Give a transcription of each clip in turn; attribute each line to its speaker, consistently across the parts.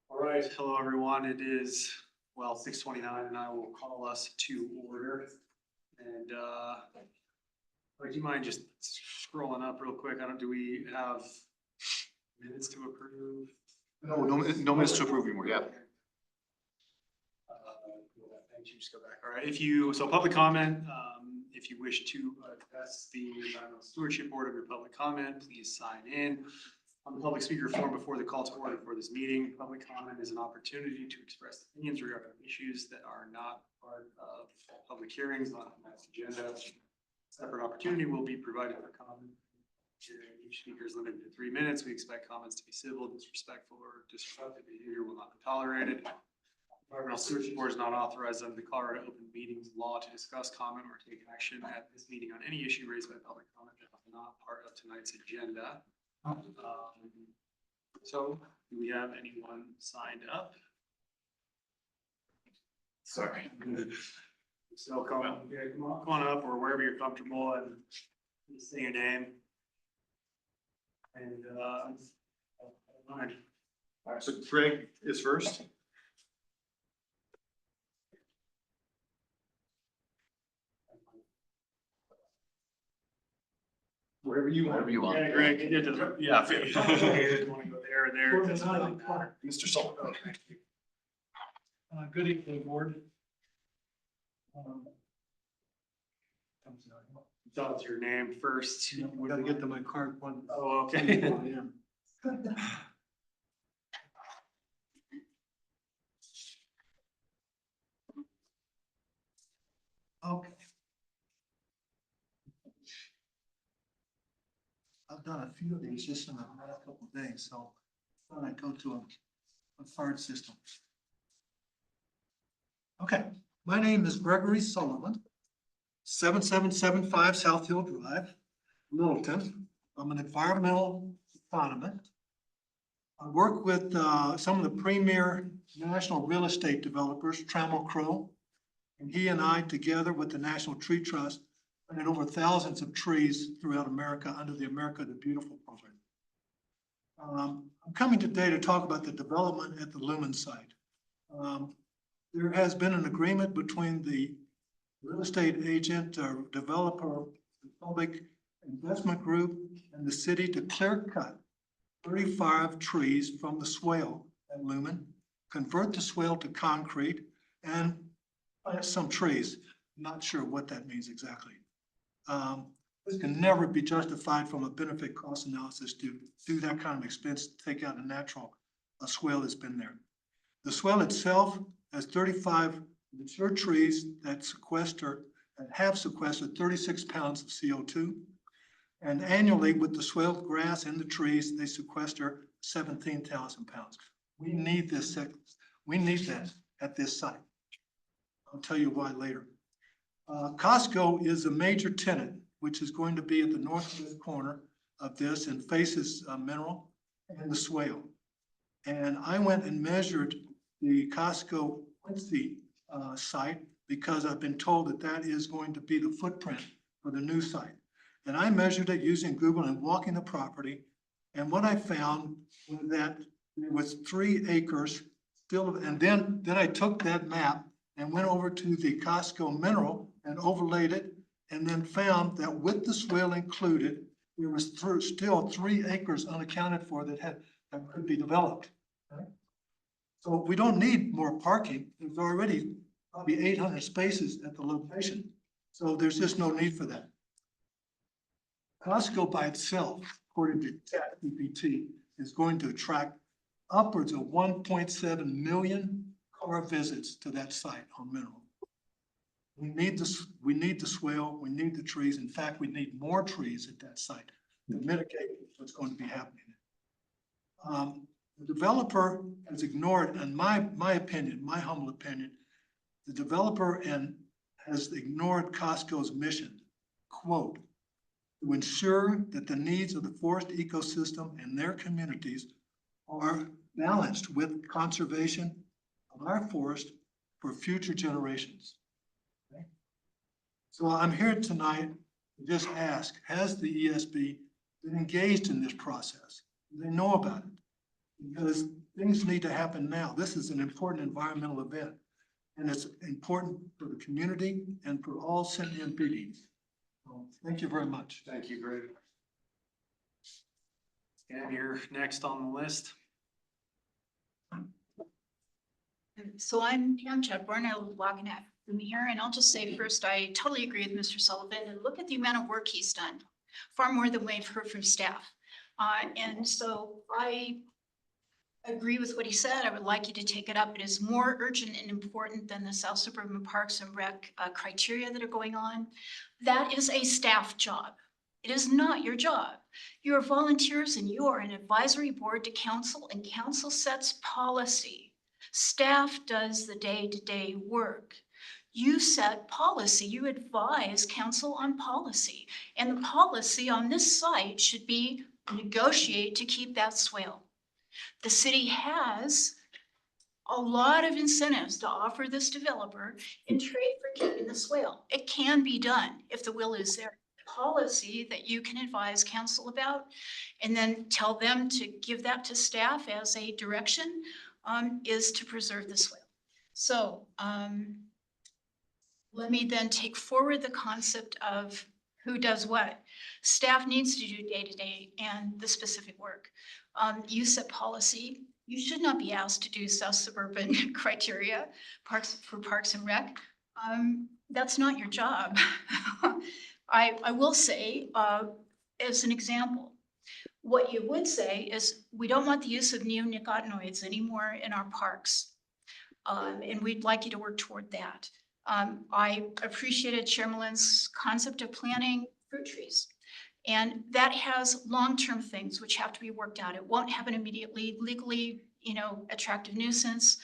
Speaker 1: All right, hello everyone. It is, well, 6:29 and I will call us to order. And do you mind just scrolling up real quick? Do we have minutes to approve?
Speaker 2: No minutes to approve anymore, yeah.
Speaker 1: Thank you, just go back. All right, so public comment, if you wish to address the environmental stewardship board of your public comment, please sign in on the public speaker form before the call to order for this meeting. Public comment is an opportunity to express opinions regarding issues that are not part of public hearings on tonight's agenda. Separate opportunity will be provided for comment. Each speaker is limited to 3 minutes. We expect comments to be civil, disrespectful, or disruptive behavior will not be tolerated. Environmental Stewardship Board is not authorized under the Colorado Open Meetings Law to discuss, comment, or take action at this meeting on any issue raised by public comment that is not part of tonight's agenda. So, do we have anyone signed up?
Speaker 2: Sorry.
Speaker 1: So come on up, or wherever you're comfortable, and just say your name. And
Speaker 2: All right, so Greg is first.
Speaker 1: Wherever you want. Yeah, Greg, it doesn't, yeah. If you want to go there or there, it doesn't really matter.
Speaker 2: Mr. Sullivan.
Speaker 3: Good evening, board.
Speaker 1: Tell us your name first.
Speaker 3: We gotta get to my card one.
Speaker 1: Oh, okay.
Speaker 3: Okay. I've done a few of these just in the last couple of days, so I'm gonna go to a card system. Okay, my name is Gregory Sullivan, 7775 South Hill Drive, Littleton. I'm an environmental economist. I work with some of the premier national real estate developers, Trammell Crow, and he and I, together with the National Tree Trust, planted over thousands of trees throughout America under the America the Beautiful program. I'm coming today to talk about the development at the Lumen site. There has been an agreement between the real estate agent or developer, the public investment group, and the city to clear cut 35 trees from the swale at Lumen, convert the swale to concrete, and plant some trees. Not sure what that means exactly. This can never be justified from a benefit cost analysis to do that kind of expense, to take out a swale that's been there. The swale itself has 35 mature trees that have sequestered 36 pounds of CO2. And annually, with the swale grass and the trees, they sequester 17,000 pounds. We need this. We need that at this site. I'll tell you why later. Costco is a major tenant, which is going to be at the northwest corner of this and faces Mineral and the swale. And I went and measured the Costco Quincy site because I've been told that that is going to be the footprint for the new site. And I measured it using Google and walking the property. And what I found was that there was 3 acres still, and then I took that map and went over to the Costco Mineral and overlaid it, and then found that with the swale included, there was still 3 acres unaccounted for that could be developed. Okay? So we don't need more parking. There's already probably 800 spaces at the location. So there's just no need for that. Costco by itself, according to ChatGPT, is going to attract upwards of 1.7 million car visits to that site on Mineral. We need this. We need the swale. We need the trees. In fact, we need more trees at that site to mitigate what's going to be happening. The developer has ignored, in my opinion, my humble opinion, the developer has ignored Costco's mission, quote, to ensure that the needs of the forest ecosystem and their communities are balanced with conservation of our forest for future generations. Okay? So I'm here tonight to just ask, has the ESB been engaged in this process? Do they know about it? Because things need to happen now. This is an important environmental event. And it's important for the community and for all city MPDs. So, thank you very much.
Speaker 1: Thank you, Greg. And you're next on the list.
Speaker 4: So I'm Pam Chadbourne, I live walking at from here, and I'll just say first, I totally agree with Mr. Sullivan, and look at the amount of work he's done, far more than we've heard from staff. And so I agree with what he said. I would like you to take it up. It is more urgent and important than the South Suburban Parks and Rec criteria that are going on. That is a staff job. It is not your job. You are volunteers and you are an advisory board to council, and council sets policy. Staff does the day-to-day work. You set policy, you advise council on policy, and the policy on this site should be negotiate to keep that swale. The city has a lot of incentives to offer this developer in trade for keeping the swale. It can be done if the will is there. Policy that you can advise council about, and then tell them to give that to staff as a direction, is to preserve the swale. So let me then take forward the concept of who does what. Staff needs to do day-to-day and the specific work. You set policy. You should not be asked to do South Suburban criteria, Parks and Rec. That's not your job. I will say, as an example, what you would say is we don't want the use of neonicotinoids anymore in our parks. And we'd like you to work toward that. I appreciated Chairman's concept of planting fruit trees. And that has long-term things which have to be worked out. It won't happen immediately, legally, attractive nuisance.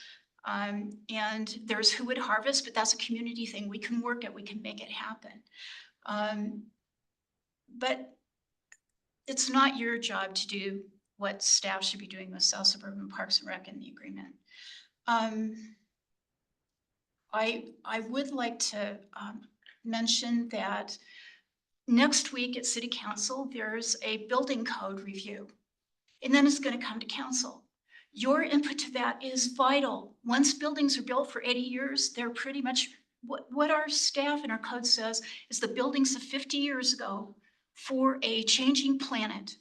Speaker 4: And there's who would harvest, but that's a community thing. We can work it, we can make it happen. But it's not your job to do what staff should be doing with South Suburban Parks and Rec in the agreement. I would like to mention that next week at City Council, there's a building code review, and then it's going to come to council. Your input to that is vital. Once buildings are built for 80 years, they're pretty much what our staff and our code says is the buildings of 50 years ago for a changing planet.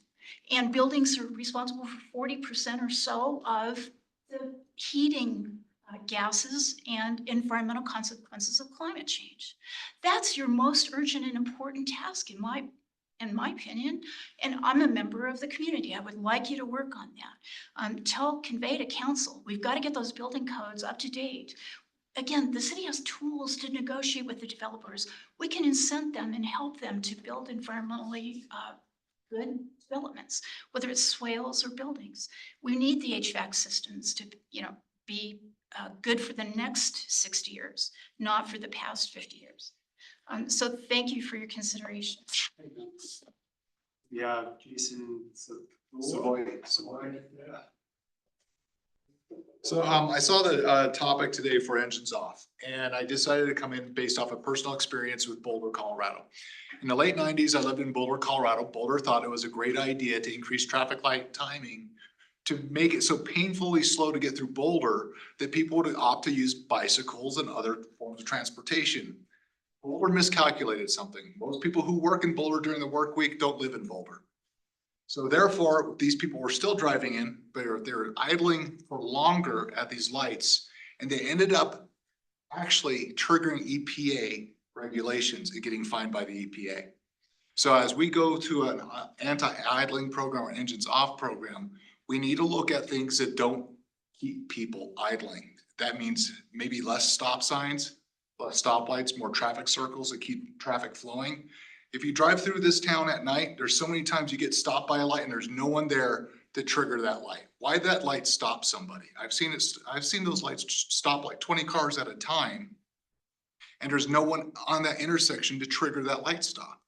Speaker 4: And buildings are responsible for 40% or so of the heating gases and environmental consequences of climate change. That's your most urgent and important task in my opinion. And I'm a member of the community. I would like you to work on that. Convey to council, we've got to get those building codes up to date. Again, the city has tools to negotiate with the developers. We can incent them and help them to build environmentally good developments, whether it's swales or buildings. We need the HVAC systems to, be good for the next 60 years, not for the past 50 years. So thank you for your consideration.
Speaker 1: Yeah, Jason.
Speaker 2: Savoy. Yeah. So I saw the topic today for engines off, and I decided to come in based off of personal experience with Boulder, Colorado. In the late 90s, I lived in Boulder, Colorado. Boulder thought it was a great idea to increase traffic light timing to make it so painfully slow to get through Boulder that people would opt to use bicycles and other forms of transportation. Boulder miscalculated something. Most people who work in Boulder during the work week don't live in Boulder. So therefore, these people were still driving in, but they're idling for longer at these lights, and they ended up actually triggering EPA regulations and getting fined by the EPA. So as we go to an anti-idling program or engines off program, we need to look at things that don't keep people idling. That means maybe less stop signs, less stoplights, more traffic circles that keep traffic flowing. If you drive through this town at night, there's so many times you get stopped by a light and there's no one there to trigger that light. Why that light stop somebody? I've seen those lights stop like 20 cars at a time, and there's no one on that intersection to trigger that light stop.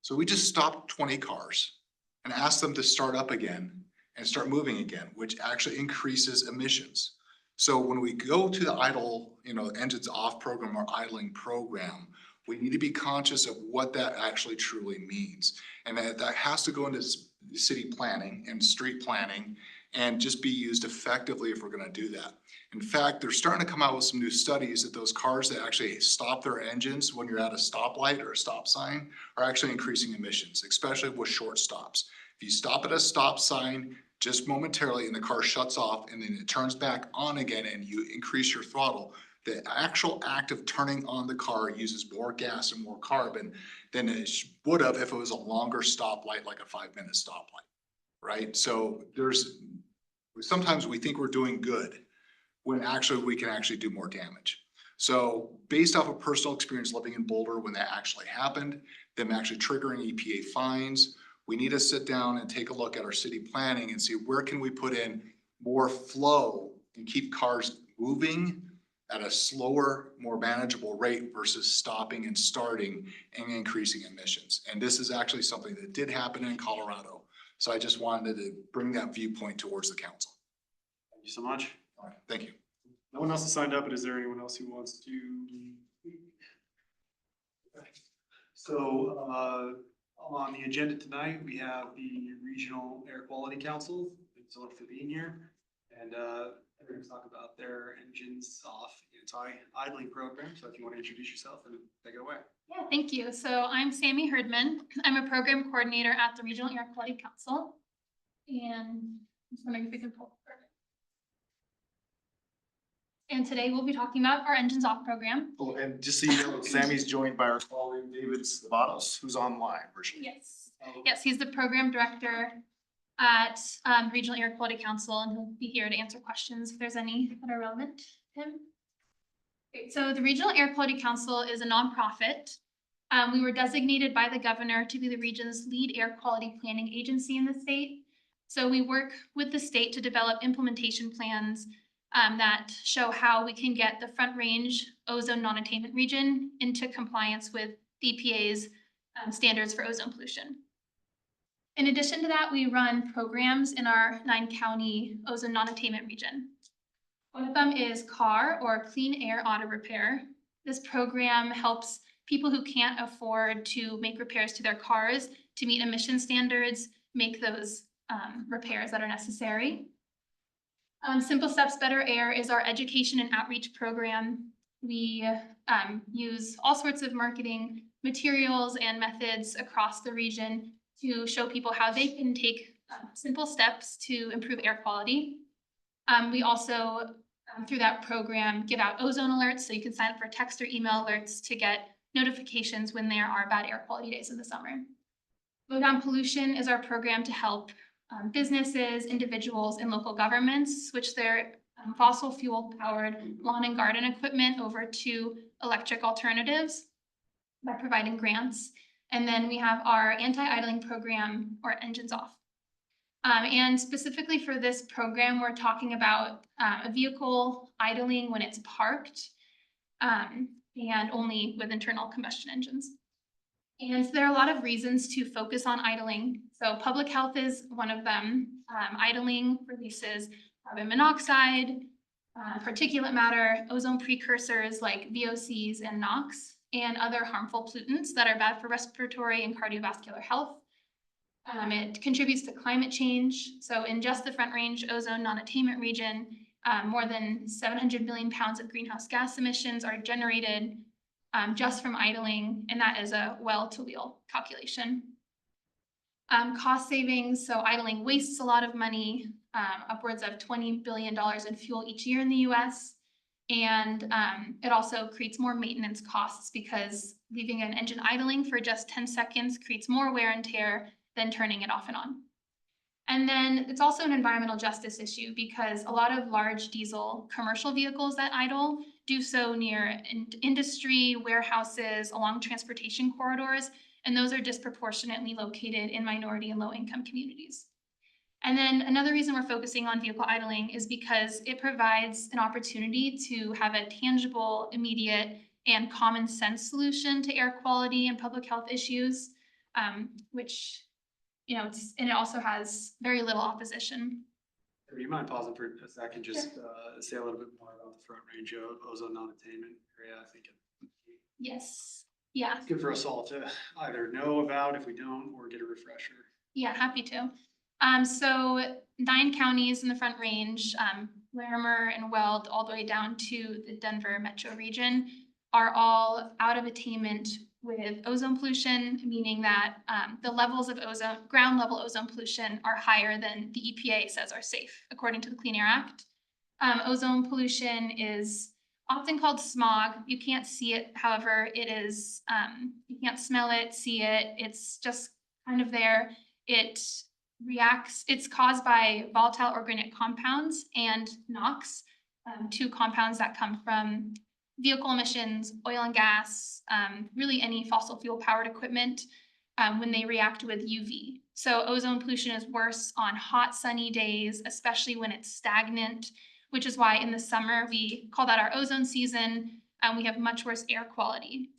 Speaker 2: So we just stopped 20 cars and asked them to start up again and start moving again, which actually increases emissions. So when we go to the idle, engines off program or idling program, we need to be conscious of what that actually truly means. And that has to go into city planning and street planning and just be used effectively if we're gonna do that. In fact, they're starting to come out with some new studies that those cars that actually stop their engines when you're at a stoplight or a stop sign are actually increasing emissions, especially with short stops. If you stop at a stop sign just momentarily and the car shuts off and then it turns back on again and you increase your throttle, the actual act of turning on the car uses more gas and more carbon than it would have if it was a longer stoplight, like a 5-minute stoplight, right? So sometimes we think we're doing good when actually we can actually do more damage. So based off of personal experience living in Boulder, when that actually happened, them actually triggering EPA fines, we need to sit down and take a look at our city planning and see where can we put in more flow and keep cars moving at a slower, more manageable rate versus stopping and starting and increasing emissions. And this is actually something that did happen in Colorado. So I just wanted to bring that viewpoint towards the council.
Speaker 1: Thank you so much.
Speaker 2: All right, thank you.
Speaker 1: No one else has signed up, but is there anyone else who wants to? So, on the agenda tonight, we have the Regional Air Quality Council. Thanks so much for being here. And, they're going to talk about their engines off anti-idling program. So if you want to introduce yourself and take it away.
Speaker 5: Yeah, thank you. So I'm Sammy Herdman. I'm a program coordinator at the Regional Air Quality Council. And I'm just wondering if we can pull it. Perfect. And today we'll be talking about our engines off program.
Speaker 6: Oh, and just so you know, Sammy's joined by our colleague David Slavatos, who's online virtually.
Speaker 5: Yes. Yes, he's the program director at Regional Air Quality Council, and he'll be here to answer questions if there's any that are relevant to him. Okay, so the Regional Air Quality Council is a nonprofit. We were designated by the governor to be the region's lead air quality planning agency in the state. So we work with the state to develop implementation plans that show how we can get the Front Range ozone non-attainment region into compliance with the EPA's standards for ozone pollution. In addition to that, we run programs in our 9-county ozone non-attainment region. One of them is CAR, or Clean Air Auto Repair. This program helps people who can't afford to make repairs to their cars to meet emission standards, make those repairs that are necessary. Simple Steps Better Air is our education and outreach program. We use all sorts of marketing materials and methods across the region to show people how they can take simple steps to improve air quality. We also, through that program, give out ozone alerts, so you can sign up for text or email alerts to get notifications when there are bad air quality days in the summer. Low Down Pollution is our program to help businesses, individuals, and local governments switch their fossil fuel powered lawn and garden equipment over to electric alternatives by providing grants. And then we have our anti-idling program, or Engines Off. And specifically for this program, we're talking about a vehicle idling when it's parked and only with internal combustion engines. And there are a lot of reasons to focus on idling. So public health is one of them. Idling releases carbon monoxide, particulate matter, ozone precursors like VOCs and NOx, and other harmful pollutants that are bad for respiratory and cardiovascular health. It contributes to climate change. So in just the Front Range ozone non-attainment region, more than 700 million pounds of greenhouse gas emissions are generated just from idling, and that is a well-to-wheel calculation. Cost savings, so idling wastes a lot of money, upwards of $20 billion in fuel each year in the US. And it also creates more maintenance costs because leaving an engine idling for just 10 seconds creates more wear and tear than turning it off and on. And then it's also an environmental justice issue because a lot of large diesel commercial vehicles that idle do so near industry, warehouses, along transportation corridors, and those are disproportionately located in minority and low-income communities. And then another reason we're focusing on vehicle idling is because it provides an opportunity to have a tangible, immediate, and common sense solution to air quality and public health issues, which, you know, and it also has very little opposition.
Speaker 1: Do you mind pausing for a second, just say a little bit more about the Front Range ozone non-attainment area? I think
Speaker 5: Yes, yeah,
Speaker 1: it's good for us all to either know about if we don't, or get a refresher.
Speaker 5: yeah, happy to. So 9 counties in the Front Range, Larimer and Weld, all the way down to the Denver metro region, are all out of attainment with ozone pollution, meaning that the levels of ozone, ground level ozone pollution are higher than the EPA says are safe, according to the Clean Air Act. Ozone pollution is often called smog. You can't see it, however, it is, you can't smell it, see it, it's just kind of there. It reacts, it's caused by volatile organic compounds and NOx, 2 compounds that come from vehicle emissions, oil and gas, really any fossil fuel powered equipment when they react with UV. So ozone pollution is worse on hot sunny days, especially when it's stagnant, which is why in the summer we call that our ozone season. We have much worse air quality.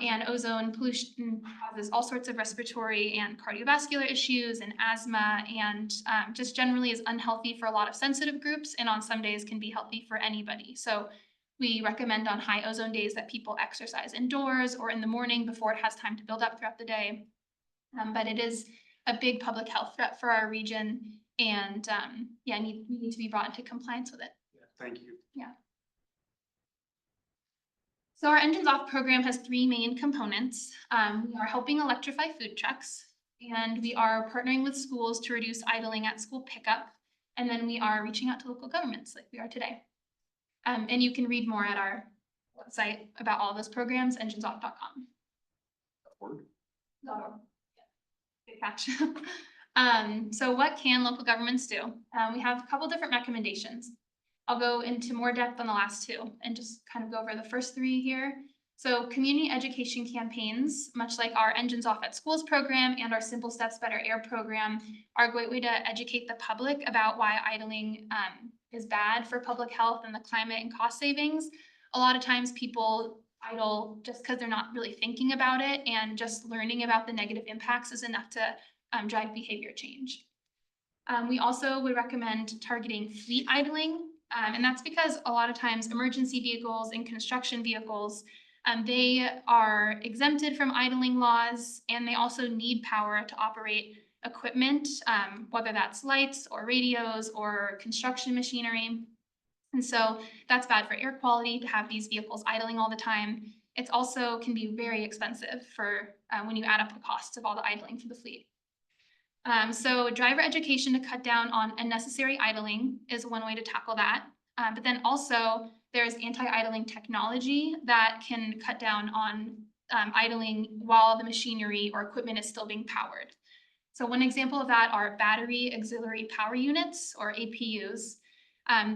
Speaker 5: And ozone pollution causes all sorts of respiratory and cardiovascular issues and asthma, and just generally is unhealthy for a lot of sensitive groups, and on some days can be healthy for anybody. So we recommend on high ozone days that people exercise indoors or in the morning before it has time to build up throughout the day. But it is a big public health threat for our region, and yeah, we need to be brought into compliance with it.
Speaker 1: Thank you.
Speaker 5: So our Engines Off program has 3 main components. We are helping electrify food trucks, and we are partnering with schools to reduce idling at school pickup. And then we are reaching out to local governments like we are today. And you can read more at our website about all those programs, enginesoff.com. .org. Good catch. So what can local governments do? We have a couple different recommendations. I'll go into more depth on the last 2 and just kind of go over the first 3 here. So community education campaigns, much like our Engines Off at Schools program and our Simple Steps Better Air program, are a great way to educate the public about why idling is bad for public health and the climate and cost savings. A lot of times people idle just because they're not really thinking about it, and just learning about the negative impacts is enough to drive behavior change. We also would recommend targeting fleet idling. And that's because a lot of times emergency vehicles and construction vehicles, they are exempted from idling laws, and they also need power to operate equipment, whether that's lights or radios or construction machinery. And so that's bad for air quality to have these vehicles idling all the time. It also can be very expensive for when you add up the costs of all the idling for the fleet. So driver education to cut down on unnecessary idling is one way to tackle that. But then also there's anti-idling technology that can cut down on idling while the machinery or equipment is still being powered. So one example of that are battery auxiliary power units, or APUs.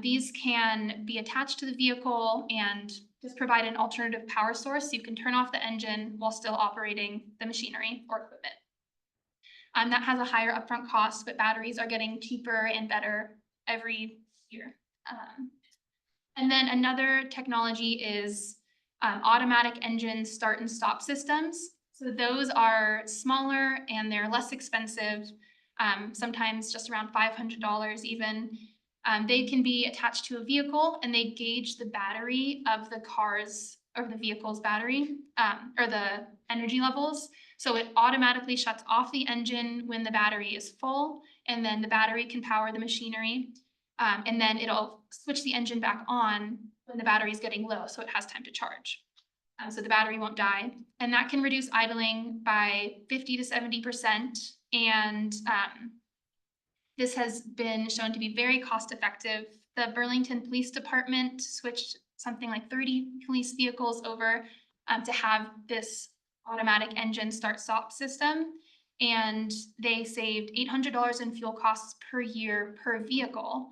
Speaker 5: These can be attached to the vehicle and just provide an alternative power source, so you can turn off the engine while still operating the machinery or equipment. That has a higher upfront cost, but batteries are getting cheaper and better every year. And then another technology is automatic engine start and stop systems. So those are smaller and they're less expensive, sometimes just around $500 even. They can be attached to a vehicle, and they gauge the battery of the car's or the vehicle's battery, or the energy levels. So it automatically shuts off the engine when the battery is full, and then the battery can power the machinery. And then it'll switch the engine back on when the battery is getting low, so it has time to charge. So the battery won't die. And that can reduce idling by 50 to 70%. And this has been shown to be very cost effective. The Burlington Police Department switched something like 30 police vehicles over to have this automatic engine start-stop system. And they saved $800 in fuel costs per year per vehicle,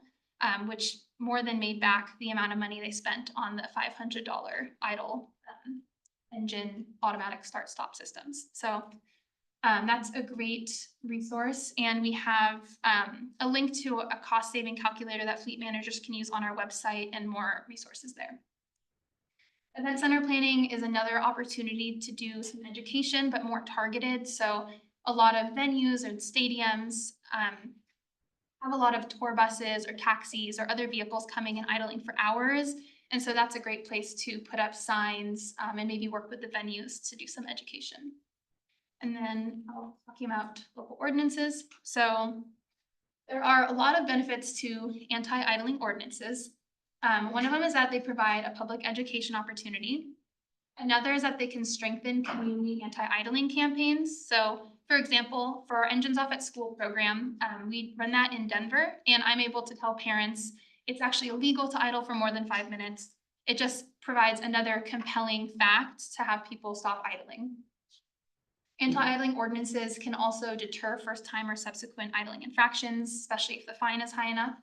Speaker 5: which more than made back the amount of money they spent on the $500 idle engine automatic start-stop systems. So that's a great resource. And we have a link to a cost-saving calculator that fleet managers can use on our website, and more resources there. Event center planning is another opportunity to do some education, but more targeted. So a lot of venues and stadiums have a lot of tour buses or taxis or other vehicles coming and idling for hours. And so that's a great place to put up signs and maybe work with the venues to do some education. And then talking about local ordinances. So There are a lot of benefits to anti-idling ordinances. One of them is that they provide a public education opportunity. Another is that they can strengthen community anti-idling campaigns. So, for example, for our Engines Off at School program, we run that in Denver, and I'm able to tell parents it's actually illegal to idle for more than 5 minutes. It just provides another compelling fact to have people stop idling. Anti-idling ordinances can also deter first-time or subsequent idling infractions, especially if the fine is high enough.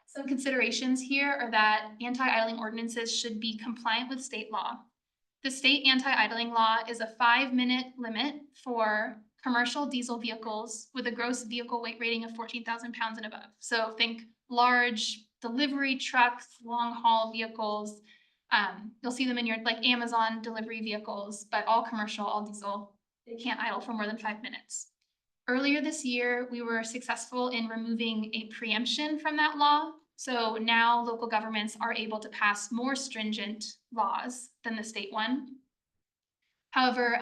Speaker 5: Some considerations here are that anti-idling ordinances should be compliant with state law. The state anti-idling law is a 5-minute limit for commercial diesel vehicles with a gross vehicle weight rating of 14,000 pounds and above. So think large delivery trucks, long-haul vehicles. You'll see them in your like Amazon delivery vehicles, but all commercial, all diesel. They can't idle for more than 5 minutes. Earlier this year, we were successful in removing a preemption from that law. So now local governments are able to pass more stringent laws than the state one. However,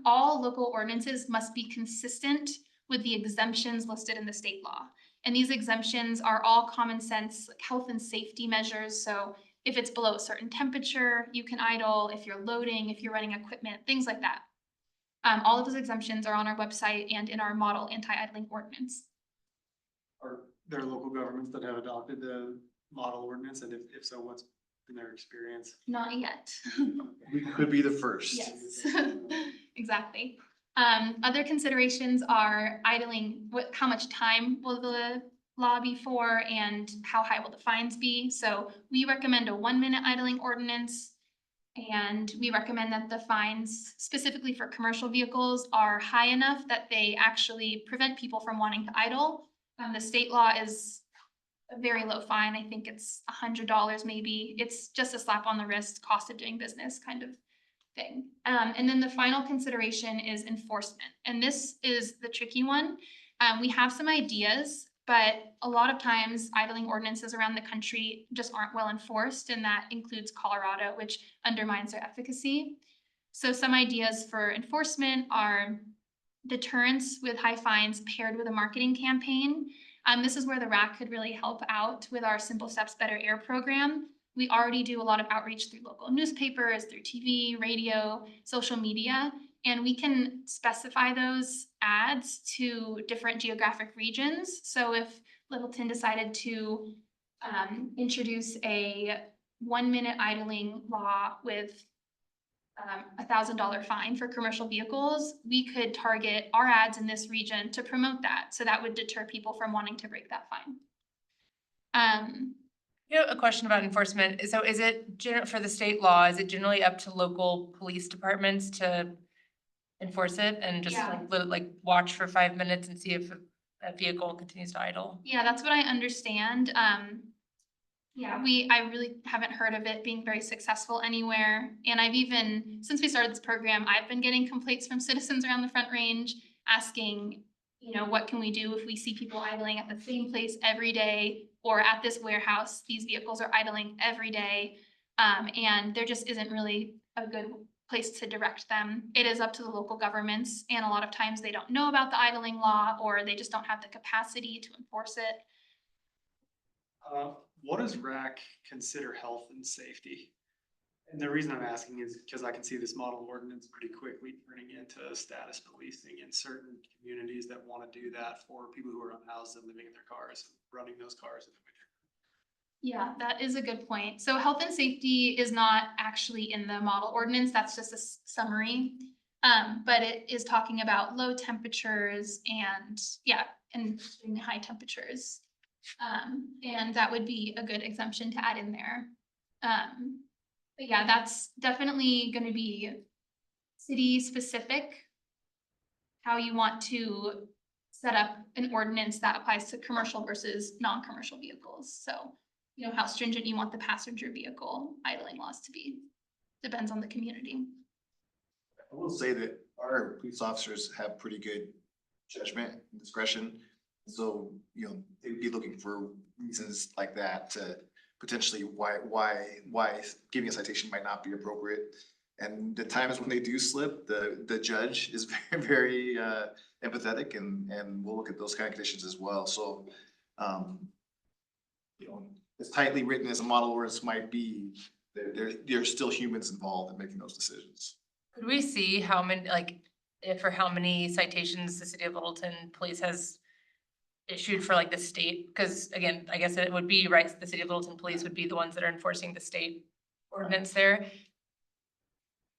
Speaker 5: all local ordinances must be consistent with the exemptions listed in the state law. And these exemptions are all common sense, like health and safety measures. So if it's below a certain temperature, you can idle. If you're loading, if you're running equipment, things like that. All of those exemptions are on our website and in our model anti-idling ordinance.
Speaker 1: Are there local governments that have adopted the model ordinance? And if so, what's been their experience?
Speaker 5: Not yet.
Speaker 6: We could be the first.
Speaker 5: Yes, exactly. Other considerations are idling, how much time will the law be for and how high will the fines be? So we recommend a 1-minute idling ordinance. And we recommend that the fines specifically for commercial vehicles are high enough that they actually prevent people from wanting to idle. The state law is a very low fine. I think it's $100 maybe. It's just a slap on the wrist, cost of doing business kind of thing. And then the final consideration is enforcement. And this is the tricky one. We have some ideas, but a lot of times idling ordinances around the country just aren't well enforced, and that includes Colorado, which undermines their efficacy. So some ideas for enforcement are deterrence with high fines paired with a marketing campaign. This is where the RAC could really help out with our Simple Steps Better Air program. We already do a lot of outreach through local newspapers, through TV, radio, social media, and we can specify those ads to different geographic regions. So if Littleton decided to introduce a 1-minute idling law with $1,000 fine for commercial vehicles, we could target our ads in this region to promote that. So that would deter people from wanting to break that fine.
Speaker 7: A question about enforcement. So is it for the state law, is it generally up to local police departments to enforce it and just
Speaker 5: Yeah.
Speaker 7: like watch for 5 minutes and see if a vehicle continues to idle?
Speaker 5: Yeah, that's what I understand. I really haven't heard of it being very successful anywhere. And I've even, since we started this program, I've been getting complaints from citizens around the Front Range asking, what can we do if we see people idling at the same place every day, or at this warehouse, these vehicles are idling every day. And there just isn't really a good place to direct them. It is up to the local governments, and a lot of times they don't know about the idling law, or they just don't have the capacity to enforce it.
Speaker 1: What does RAC consider health and safety? And the reason I'm asking is because I can see this model ordinance pretty quickly turning into status policing in certain communities that want to do that for people who are unhoused and living in their cars, running those cars in the winter.
Speaker 5: Yeah, that is a good point. So health and safety is not actually in the model ordinance. That's just a summary. But it is talking about low temperatures and high temperatures. And that would be a good exemption to add in there. But yeah, that's definitely going to be city specific, how you want to set up an ordinance that applies to commercial versus non-commercial vehicles. So, how stringent you want the passenger vehicle idling laws to be. Depends on the community.
Speaker 6: I will say that our police officers have pretty good judgment and discretion. So, they'd be looking for reasons like that to potentially why giving a citation might not be appropriate. And the times when they do slip, the judge is very, empathetic and we'll look at those kind of conditions as well. So, you know, as tightly written as a model ordinance might be, there's still humans involved in making those decisions.
Speaker 7: Could we see how many, like, if or how many citations the city of Littleton Police has issued for like the state? Cause again, I guess it would be, right, the city of Littleton Police would be the ones that are enforcing the state ordinance there.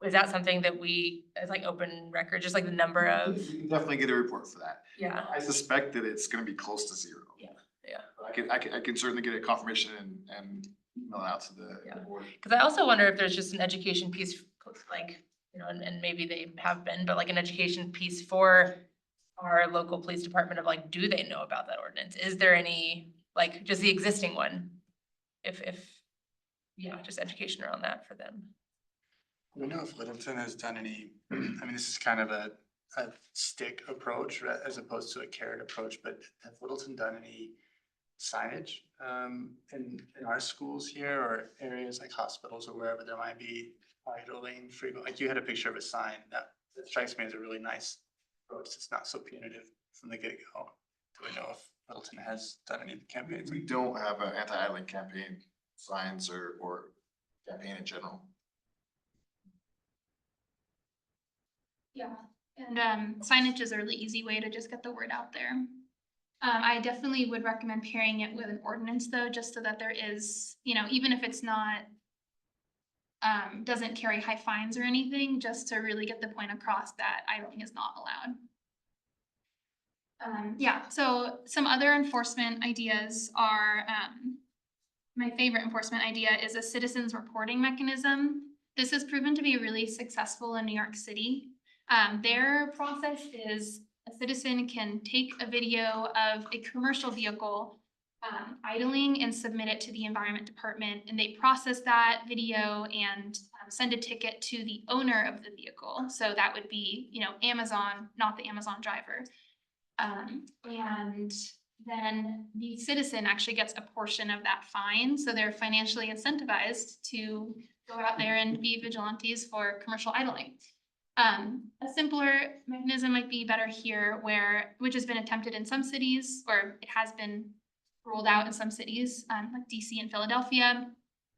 Speaker 7: Is that something that we, as like open record, just like the number of,
Speaker 6: We can definitely get a report for that.
Speaker 7: yeah,
Speaker 6: I suspect that it's gonna be close to zero.
Speaker 7: yeah.
Speaker 6: I can certainly get a confirmation and email out to the
Speaker 7: Yeah.
Speaker 6: board.
Speaker 7: Cause I also wonder if there's just an education piece, like, you know, and maybe they have been, but like an education piece for our local police department of like, do they know about that ordinance? Is there any, like, just the existing one? If, yeah, just education around that for them.
Speaker 8: I don't know if Littleton has done any, I mean, this is kind of a stick approach as opposed to a carrot approach, but has Littleton done any signage in our schools here or areas like hospitals or wherever there might be idling frequent, like you had a picture of a sign that strikes me as a really nice approach. It's not so punitive from the get-go. Do we know if Littleton has done any campaigns?
Speaker 6: We don't have an anti-idling campaign signs or campaign in general.
Speaker 5: Yeah, and signage is a really easy way to just get the word out there. I definitely would recommend pairing it with an ordinance though, just so that there is, you know, even if it's not doesn't carry high fines or anything, just to really get the point across that idling is not allowed. Yeah, so some other enforcement ideas are, my favorite enforcement idea is a citizens reporting mechanism. This has proven to be really successful in New York City. Their process is a citizen can take a video of a commercial vehicle idling and submit it to the environment department, and they process that video and send a ticket to the owner of the vehicle. So that would be, you know, Amazon, not the Amazon driver. And then the citizen actually gets a portion of that fine, so they're financially incentivized to go out there and be vigilantes for commercial idling. A simpler mechanism might be better here which has been attempted in some cities, or it has been rolled out in some cities, like DC and Philadelphia,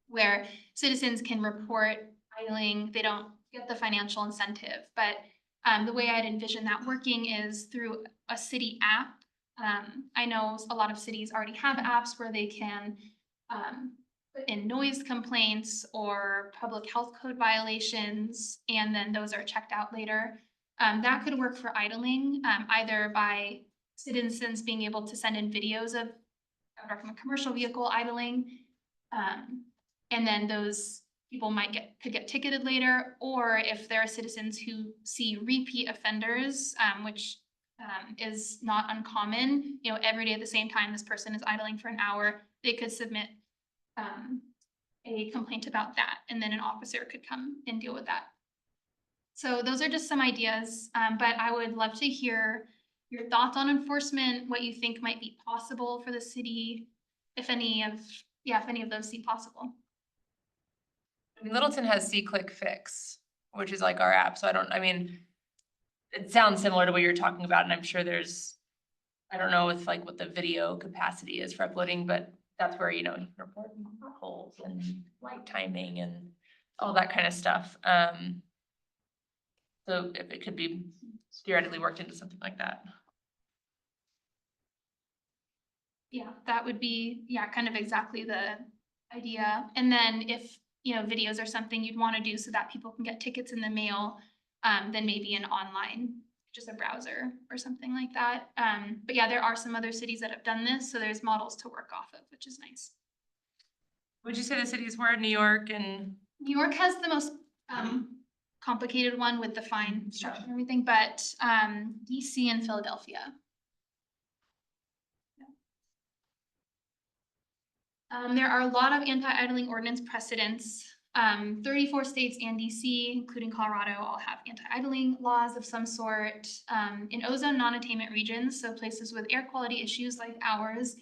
Speaker 5: where citizens can report idling. They don't get the financial incentive, but the way I'd envision that working is through a city app. I know a lot of cities already have apps where they can put in noise complaints or public health code violations, and then those are checked out later. That could work for idling, either by citizens being able to send in videos of from a commercial vehicle idling, and then those people could get ticketed later, or if there are citizens who see repeat offenders, which is not uncommon, you know, every day at the same time this person is idling for an hour, they could submit a complaint about that, and then an officer could come and deal with that. So those are just some ideas, but I would love to hear your thoughts on enforcement, what you think might be possible for the city, if any of those seem possible.
Speaker 7: I mean, Littleton has C-Click Fix, which is like our app, so it sounds similar to what you're talking about, and I'm sure I don't know if like what the video capacity is for uploading, but that's where, you know, you can report holes and light timing and all that kind of stuff. So if it could be theoretically worked into something like that.
Speaker 5: Yeah, that would be, kind of exactly the idea. And then if, you know, videos are something you'd want to do so that people can get tickets in the mail, then maybe an online, just a browser or something like that. But yeah, there are some other cities that have done this, so there's models to work off of, which is nice.
Speaker 7: Would you say the cities were New York and?
Speaker 5: New York has the most complicated one with the fine structure and everything, but DC and Philadelphia. There are a lot of anti-idling ordinance precedents. 34 states and DC, including Colorado, all have anti-idling laws of some sort. In ozone non-attainment regions, so places with air quality issues like ours,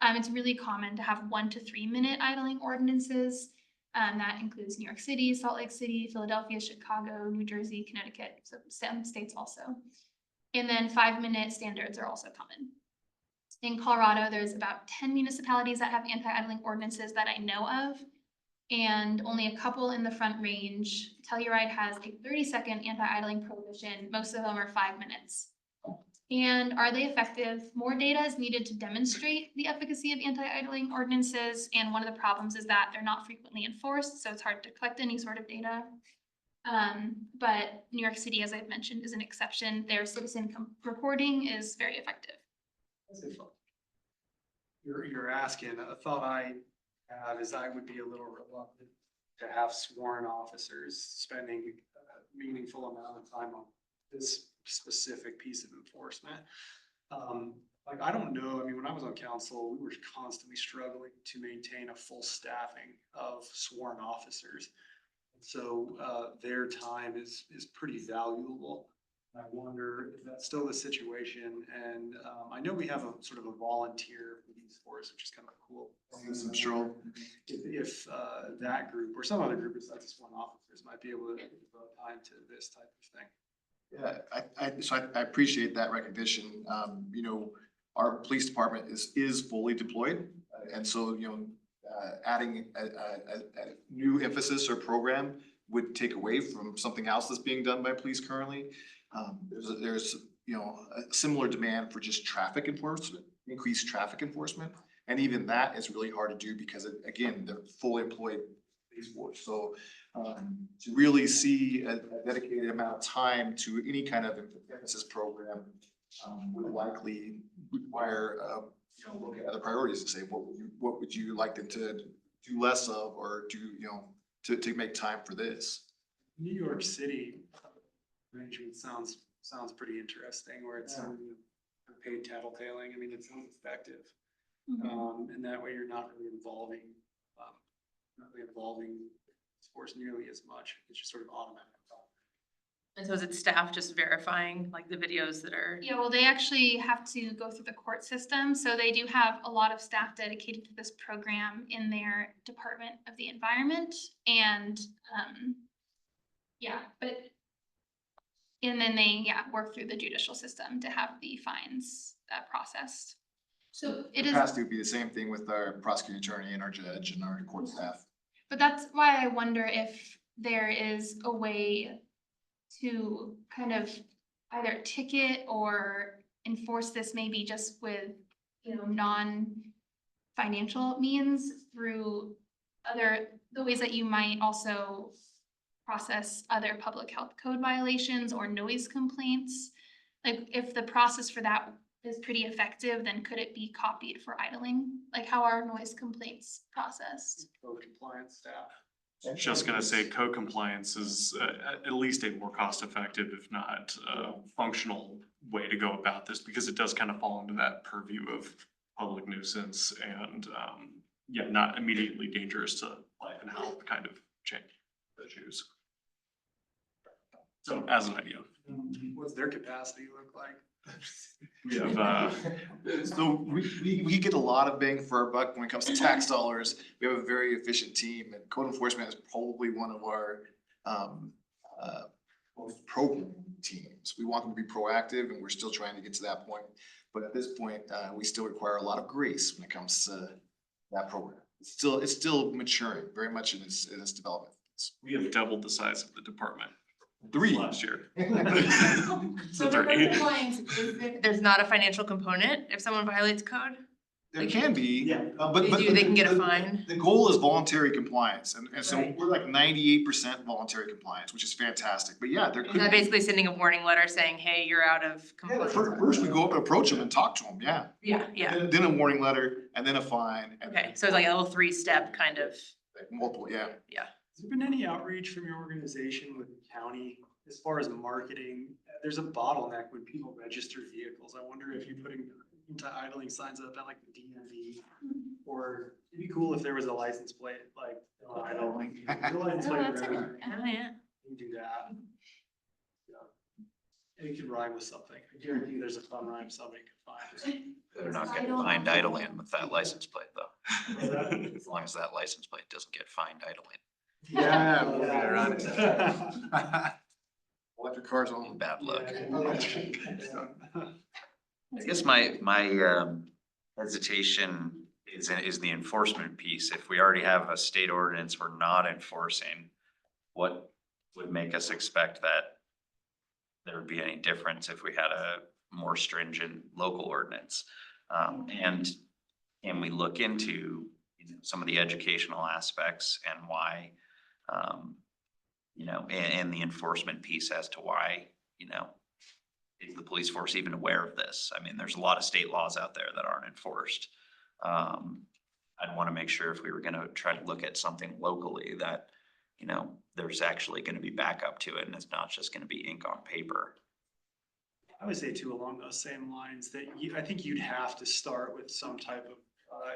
Speaker 5: it's really common to have 1 to 3 minute idling ordinances. That includes New York City, Salt Lake City, Philadelphia, Chicago, New Jersey, Connecticut, so some states also. And then 5-minute standards are also common. In Colorado, there's about 10 municipalities that have anti-idling ordinances that I know of, and only a couple in the Front Range. Telluride has a 30-second anti-idling prohibition. Most of them are 5 minutes. And are they effective? More data is needed to demonstrate the efficacy of anti-idling ordinances, and one of the problems is that they're not frequently enforced, so it's hard to collect any sort of data. But New York City, as I've mentioned, is an exception. Their citizen reporting is very effective.
Speaker 1: You're asking, a thought I have is I would be a little reluctant to have sworn officers spending a meaningful amount of time on this specific piece of enforcement. Like, I don't know, I mean, when I was on council, we were constantly struggling to maintain a full staffing of sworn officers. So, their time is pretty valuable. I wonder if that's still the situation, and, I know we have a sort of a volunteer police force, which is kind of cool.
Speaker 6: I'm sure.
Speaker 1: If that group or some other group besides the sworn officers might be able to devote time to this type of thing.
Speaker 6: Yeah, I appreciate that recognition. You know, our police department is fully deployed. And so, you know, adding a new emphasis or program would take away from something else that's being done by police currently. There's you know, a similar demand for just traffic enforcement, increased traffic enforcement. And even that is really hard to do because again, they're fully employed police force. So to really see a dedicated amount of time to any kind of emphasis program would likely require you know, look at other priorities and say, what would you like them to do less of, or do, you know, to make time for this?
Speaker 1: New York City arrangement sounds pretty interesting, where it's paid tattletaling. I mean, it sounds effective. And that way you're not really involving sports nearly as much. It's just sort of automatic.
Speaker 7: And so is it staff just verifying like the videos that are?
Speaker 5: Yeah, well, they actually have to go through the court system, so they do have a lot of staff dedicated to this program in their Department of the Environment, and and then they work through the judicial system to have the fines processed. So it is.
Speaker 6: Capacity would be the same thing with our prosecuting attorney and our judge and our court staff.
Speaker 5: But that's why I wonder if there is a way to kind of either ticket or enforce this maybe just with, you know, non-financial means through the ways that you might also process other public health code violations or noise complaints. Like, if the process for that is pretty effective, then could it be copied for idling? Like, how are noise complaints processed?
Speaker 1: Code compliance staff.
Speaker 9: Just gonna say code compliance is at least a more cost-effective, if not functional way to go about this, because it does kind of fall into that purview of public nuisance and not immediately dangerous to life and health kind of change issues. So as an idea.
Speaker 1: What's their capacity look like?
Speaker 9: We have
Speaker 6: So we get a lot of bang for our buck when it comes to tax dollars. We have a very efficient team, and code enforcement is probably one of our most program teams. We want them to be proactive, and we're still trying to get to that point. But at this point, we still require a lot of grace when it comes to that program. It's still maturing very much in its development.
Speaker 9: we have doubled the size of the department
Speaker 6: 3
Speaker 9: last year.
Speaker 7: So
Speaker 9: they're
Speaker 7: for
Speaker 9: eight.
Speaker 7: compliance, there's not a financial component if someone violates code?
Speaker 6: There can be,
Speaker 1: Yeah.
Speaker 6: but.
Speaker 7: They can get a
Speaker 6: the-
Speaker 7: fine?
Speaker 6: The goal is voluntary compliance, and so
Speaker 7: Right.
Speaker 6: we're like 98% voluntary compliance, which is fantastic. But yeah, there
Speaker 7: Is
Speaker 6: could
Speaker 7: that
Speaker 6: be.
Speaker 7: basically sending a warning letter saying, hey, you're out of
Speaker 6: Yeah,
Speaker 7: compliance?
Speaker 6: first we go up and approach them and talk to them, yeah.
Speaker 7: Yeah.
Speaker 6: Then a warning letter, and then a fine, and
Speaker 7: Okay, so it's like a little 3-step kind of,
Speaker 6: multiple, yeah.
Speaker 1: Has there been any outreach from your organization with the county as far as marketing? There's a bottleneck when people register vehicles. I wonder if you're putting anti-idling signs up at like the DMV, or it'd be cool if there was a license plate, like, idling. The license
Speaker 5: Oh,
Speaker 1: plate
Speaker 5: that's
Speaker 1: register.
Speaker 7: oh yeah.
Speaker 1: You can do that. It could rhyme with something. I guarantee there's a fun rhyme somebody could find.
Speaker 10: They're not getting fined idling with that license plate though.
Speaker 1: that?
Speaker 10: As long as that license plate doesn't get fined idling.
Speaker 2: Yeah, we're gonna run it.
Speaker 6: Electric cars only.
Speaker 10: Bad luck.
Speaker 1: Yeah.
Speaker 10: I guess my hesitation is the enforcement piece. If we already have a state ordinance we're not enforcing, what would make us expect that there would be any difference if we had a more stringent local ordinance? And can we look into, some of the educational aspects and why, and the enforcement piece as to why, is the police force even aware of this? I mean, there's a lot of state laws out there that aren't enforced. I'd want to make sure if we were gonna try to look at something locally that, there's actually gonna be backup to it and it's not just gonna be ink on paper.
Speaker 1: I would say too, along those same lines, that I think you'd have to start with some type of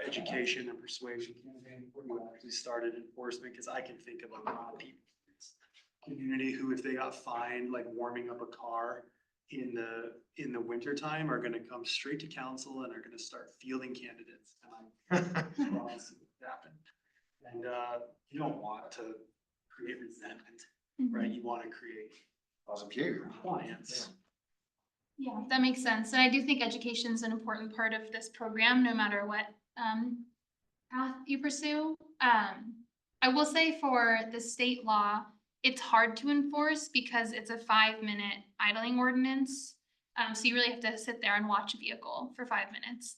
Speaker 1: education and persuasion campaign before you actually started enforcement, because I can think of a lot of people in this community who, if they got fined, like warming up a car in the winter time, are gonna come straight to council and are gonna start fielding candidates. And I promise it will happen. And you don't want to create resentment, right? You want to create
Speaker 6: Positive behavior.
Speaker 1: compliance.
Speaker 5: Yeah, that makes sense. And I do think education is an important part of this program, no matter what path you pursue. I will say for the state law, it's hard to enforce because it's a 5-minute idling ordinance. So you really have to sit there and watch a vehicle for 5 minutes.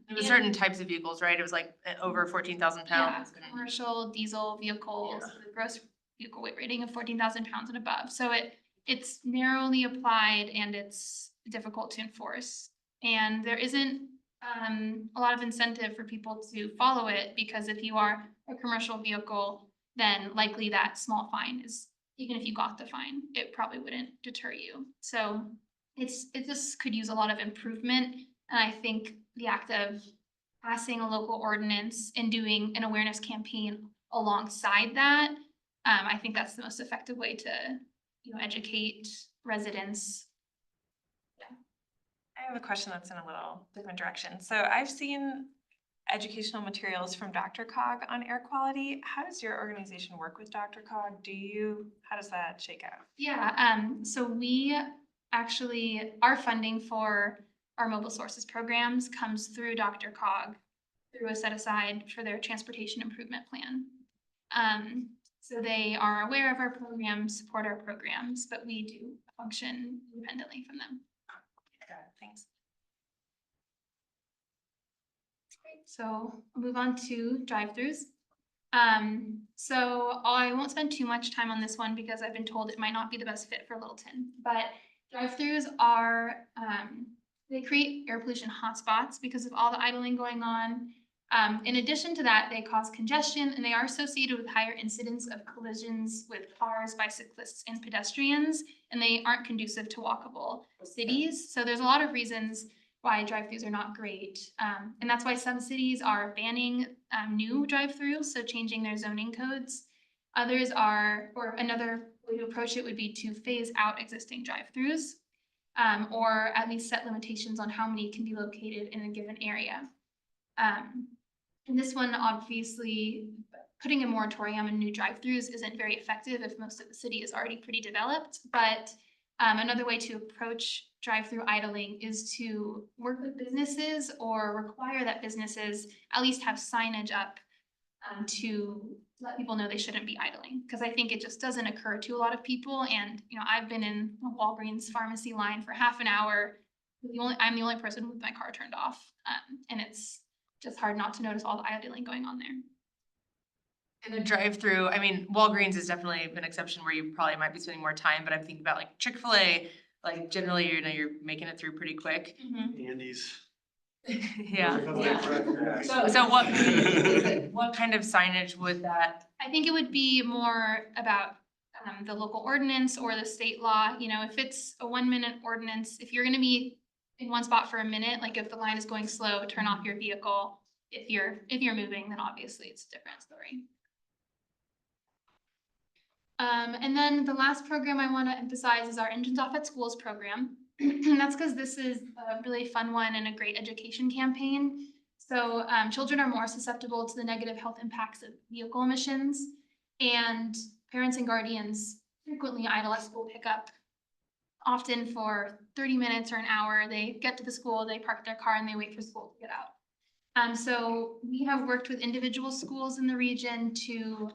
Speaker 7: There was
Speaker 5: and-
Speaker 7: certain types of vehicles, right? It was like over 14,000
Speaker 5: Yeah,
Speaker 7: pounds.
Speaker 5: commercial diesel vehicles, with a gross vehicle weight rating of 14,000 pounds and above. So it's narrowly applied and it's difficult to enforce. And there isn't a lot of incentive for people to follow it, because if you are a commercial vehicle, then likely that small fine is, even if you got the fine, it probably wouldn't deter you. So it just could use a lot of improvement. And I think the act of passing a local ordinance and doing an awareness campaign alongside that, I think that's the most effective way to, educate residents.
Speaker 11: I have a question that's in a little different direction. So I've seen educational materials from Dr. Cog on air quality. How does your organization work with Dr. Cog? How does that shake out?
Speaker 5: Yeah, so we actually, our funding for our mobile sources programs comes through Dr. Cog, through a set aside for their transportation improvement plan. So they are aware of our programs, support our programs, but we do function independently from them.
Speaker 11: Got it, thanks.
Speaker 5: So we'll move on to drive-throughs. So I won't spend too much time on this one because I've been told it might not be the best fit for Littleton, but drive-throughs are, they create air pollution hotspots because of all the idling going on. In addition to that, they cause congestion and they are associated with higher incidence of collisions with cars, bicyclists, and pedestrians, and they aren't conducive to walkable cities. So there's a lot of reasons why drive-throughs are not great. And that's why some cities are banning new drive-throughs, so changing their zoning codes. Others are, or another way to approach it would be to phase out existing drive-throughs, or at least set limitations on how many can be located in a given area. And this one, obviously, putting a moratorium on new drive-throughs isn't very effective if most of the city is already pretty developed. But another way to approach drive-through idling is to work with businesses or require that businesses at least have signage up to let people know they shouldn't be idling. Because I think it just doesn't occur to a lot of people. And, I've been in a Walgreens pharmacy line for half an hour. I'm the only person with my car turned off. And it's just hard not to notice all the idling going on there.
Speaker 7: In a drive-through, I mean, Walgreens is definitely an exception where you probably might be spending more time, but I'm thinking about like Chick-fil-A, like generally, you're making it through pretty quick.
Speaker 1: Andy's.
Speaker 7: Yeah. So what kind of signage would that?
Speaker 5: I think it would be more about the local ordinance or the state law. If it's a 1-minute ordinance, if you're gonna be in one spot for a minute, like if the line is going slow, turn off your vehicle. If you're moving, then obviously it's a different story. And then the last program I want to emphasize is our Engines Off at Schools program. That's because this is a really fun one and a great education campaign. So children are more susceptible to the negative health impacts of vehicle emissions, and parents and guardians frequently idle at school pickup, often for 30 minutes or an hour. They get to the school, they park their car, and they wait for school to get out. So we have worked with individual schools in the region to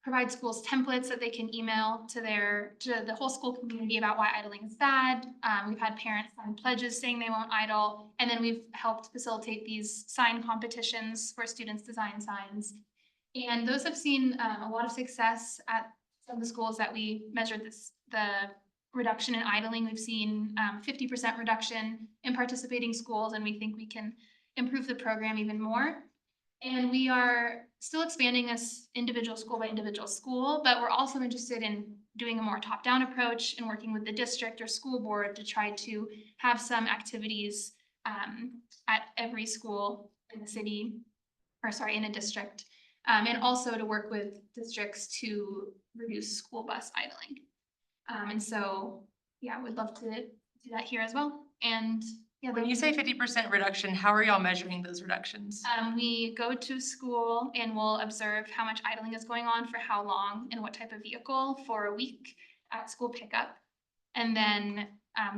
Speaker 5: provide schools templates that they can email to the whole school community about why idling is bad. We've had parents sign pledges saying they won't idle, and then we've helped facilitate these sign competitions where students design signs. And those have seen a lot of success at some of the schools that we measured the reduction in idling. We've seen 50% reduction in participating schools, and we think we can improve the program even more. And we are still expanding this individual school by individual school, but we're also interested in doing a more top-down approach and working with the district or school board to try to have some activities at every school in the city, or sorry, in a district, and also to work with districts to reduce school bus idling. And so, yeah, we'd love to do that here as well. And yeah,
Speaker 7: When you say 50% reduction, how are y'all measuring those reductions?
Speaker 5: we go to school and we'll observe how much idling is going on for how long and what type of vehicle for a week at school pickup. And then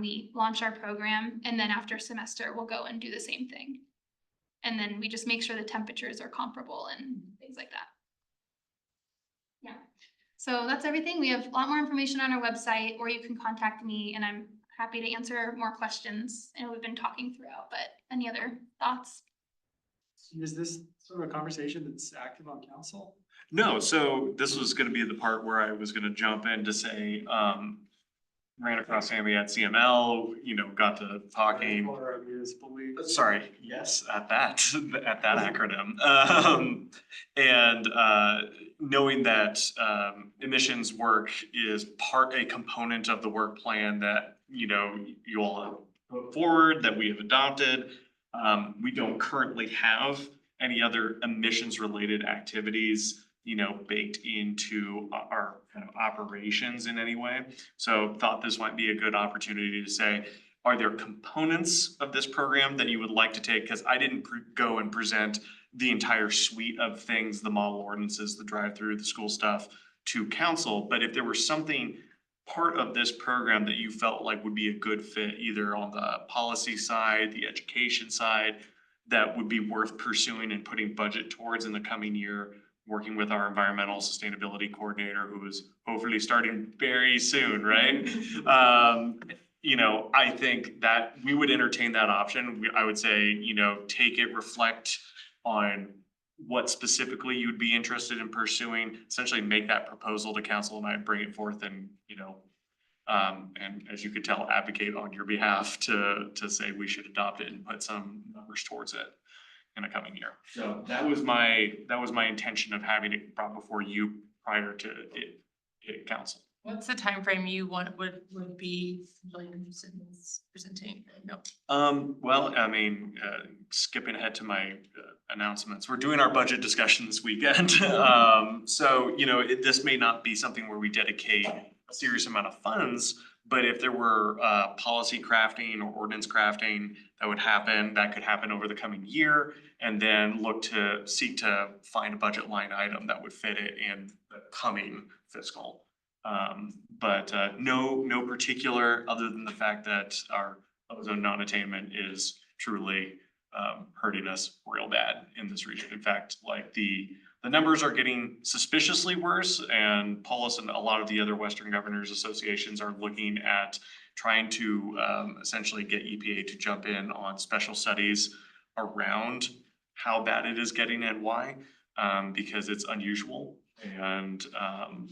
Speaker 5: we launch our program, and then after a semester, we'll go and do the same thing. And then we just make sure the temperatures are comparable and things like that. Yeah, so that's everything. We have a lot more information on our website, or you can contact me, and I'm happy to answer more questions. And we've been talking throughout, but any other thoughts?
Speaker 1: Is this sort of a conversation that's active on council?
Speaker 9: No, so this was gonna be the part where I was gonna jump in to say, ran across Sammy at CML, got to talking.
Speaker 1: Or municipal league?
Speaker 9: Sorry, yes, at that acronym. And knowing that emissions work is a component of the work plan that, you all have put forward, that we have adopted. We don't currently have any other emissions related activities, baked into our kind of operations in any way. So thought this might be a good opportunity to say, are there components of this program that you would like to take? Because I didn't go and present the entire suite of things, the model ordinances, the drive-through, the school stuff to council. But if there was something part of this program that you felt like would be a good fit, either on the policy side, the education side, that would be worth pursuing and putting budget towards in the coming year, working with our environmental sustainability coordinator, who is hopefully starting very soon, right? I think that we would entertain that option. I would say, take it, reflect on what specifically you'd be interested in pursuing, essentially make that proposal to council, and I bring it forth and, and as you could tell, advocate on your behalf to say we should adopt it and put some numbers towards it in the coming year. So that was my intention of having it brought before you prior to it hitting council.
Speaker 7: What's the timeframe you would be really interested in presenting? No.
Speaker 9: Well, skipping ahead to my announcements, we're doing our budget discussion this weekend. So, this may not be something where we dedicate a serious amount of funds, but if there were policy crafting or ordinance crafting that could happen over the coming year, and then seek to find a budget line item that would fit it in the coming fiscal. But no particular, other than the fact that our ozone non-attainment is truly hurting us real bad in this region. In fact, like the numbers are getting suspiciously worse, and Polis and a lot of the other Western Governors Associations are looking at trying to essentially get EPA to jump in on special studies around how bad it is getting and why, because it's unusual. And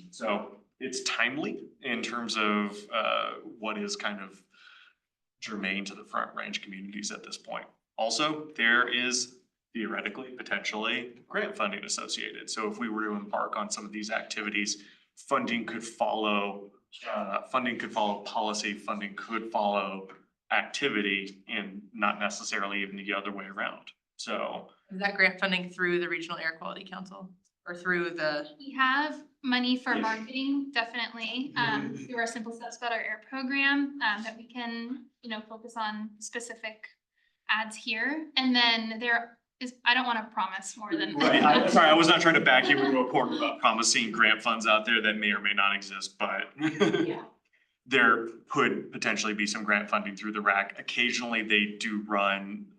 Speaker 9: so it's timely in terms of what is kind of germane to the Front Range communities at this point. Also, there is theoretically, potentially, grant funding associated. So if we were to embark on some of these activities, funding could follow policy, funding could follow activity, and not necessarily even the other way around. So
Speaker 7: Is that grant funding through the Regional Air Quality Council? or through the,
Speaker 5: We have money for marketing, definitely. There are simple steps about our air program, that we can, focus on specific ads here. And then there is, I don't wanna promise more than.
Speaker 9: Right, sorry, I was not trying to back you into a corner about promising grant funds out there that may or may not exist, but
Speaker 5: Yeah.
Speaker 9: there could potentially be some grant funding through the RAC. Occasionally, they do run,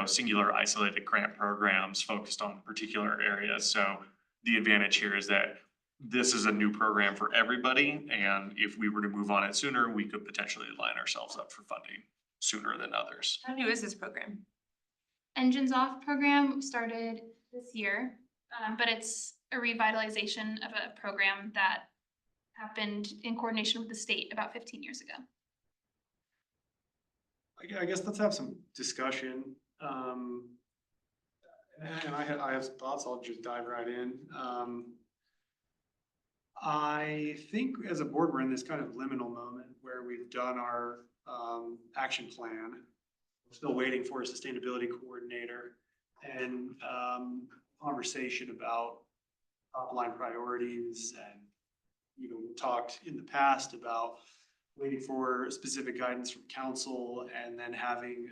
Speaker 9: singular isolated grant programs focused on particular areas. So the advantage here is that this is a new program for everybody, and if we were to move on it sooner, we could potentially line ourselves up for funding sooner than others.
Speaker 11: How new is this program?
Speaker 5: Engines Off program started this year, but it's a revitalization of a program that happened in coordination with the state about 15 years ago.
Speaker 1: I guess let's have some discussion. And I have some thoughts, I'll just dive right in. I think as a board, we're in this kind of liminal moment where we've done our action plan. We're still waiting for a sustainability coordinator and conversation about top line priorities. And, we talked in the past about waiting for specific guidance from council and then having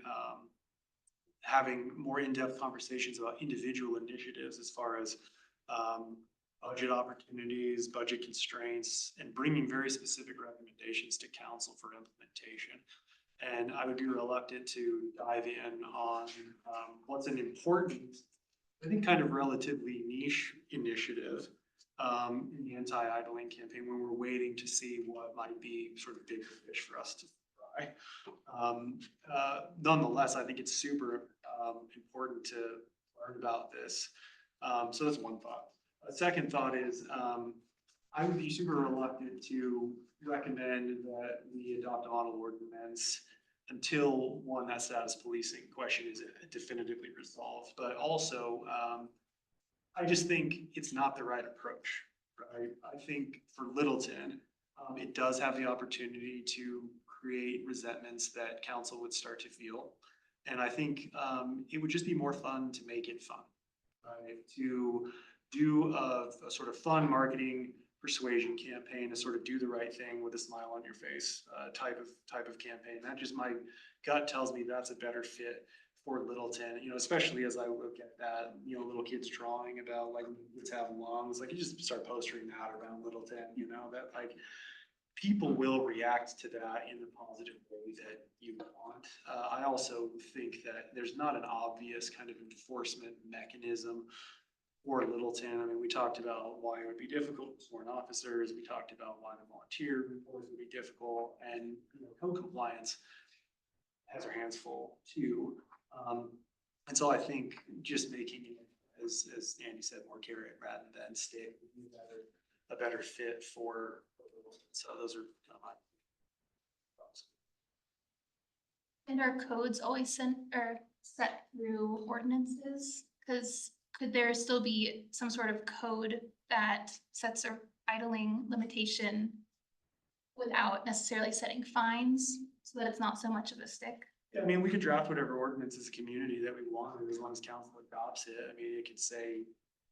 Speaker 1: more in-depth conversations about individual initiatives as far as budget opportunities, budget constraints, and bringing very specific recommendations to council for implementation. And I would be reluctant to dive in on what's an important, I think kind of relatively niche initiative in the anti-idling campaign when we're waiting to see what might be sort of bigger fish for us to fry. Nonetheless, I think it's super important to learn about this. So that's one thought. A second thought is I would be super reluctant to recommend that we adopt a model ordinance until one, that status policing question is definitively resolved. But also, I just think it's not the right approach, right? I think for Littleton, it does have the opportunity to create resentments that council would start to feel. And I think it would just be more fun to make it fun, right? To do a sort of fun marketing persuasion campaign, to sort of do the right thing with a smile on your face type of campaign. That just, my gut tells me that's a better fit for Littleton, especially as I look at that, little kids drawing about like let's have lungs, like you just start postering that around Littleton, that like people will react to that in the positive way that you want. I also think that there's not an obvious kind of enforcement mechanism for Littleton. I mean, we talked about why it would be difficult with sworn officers. We talked about why the volunteer reports would be difficult, and code compliance has our hands full too. And so I think just making it, as Andy said, more carrot rather than stick would be a better fit for Littleton. So those are kind of my thoughts.
Speaker 5: And are codes always set through ordinances? Because could there still be some sort of code that sets a idling limitation without necessarily setting fines so that it's not so much of a stick?
Speaker 1: Yeah, I mean, we could draft whatever ordinance as a community that we want, as long as council adopts it. I mean, it could say,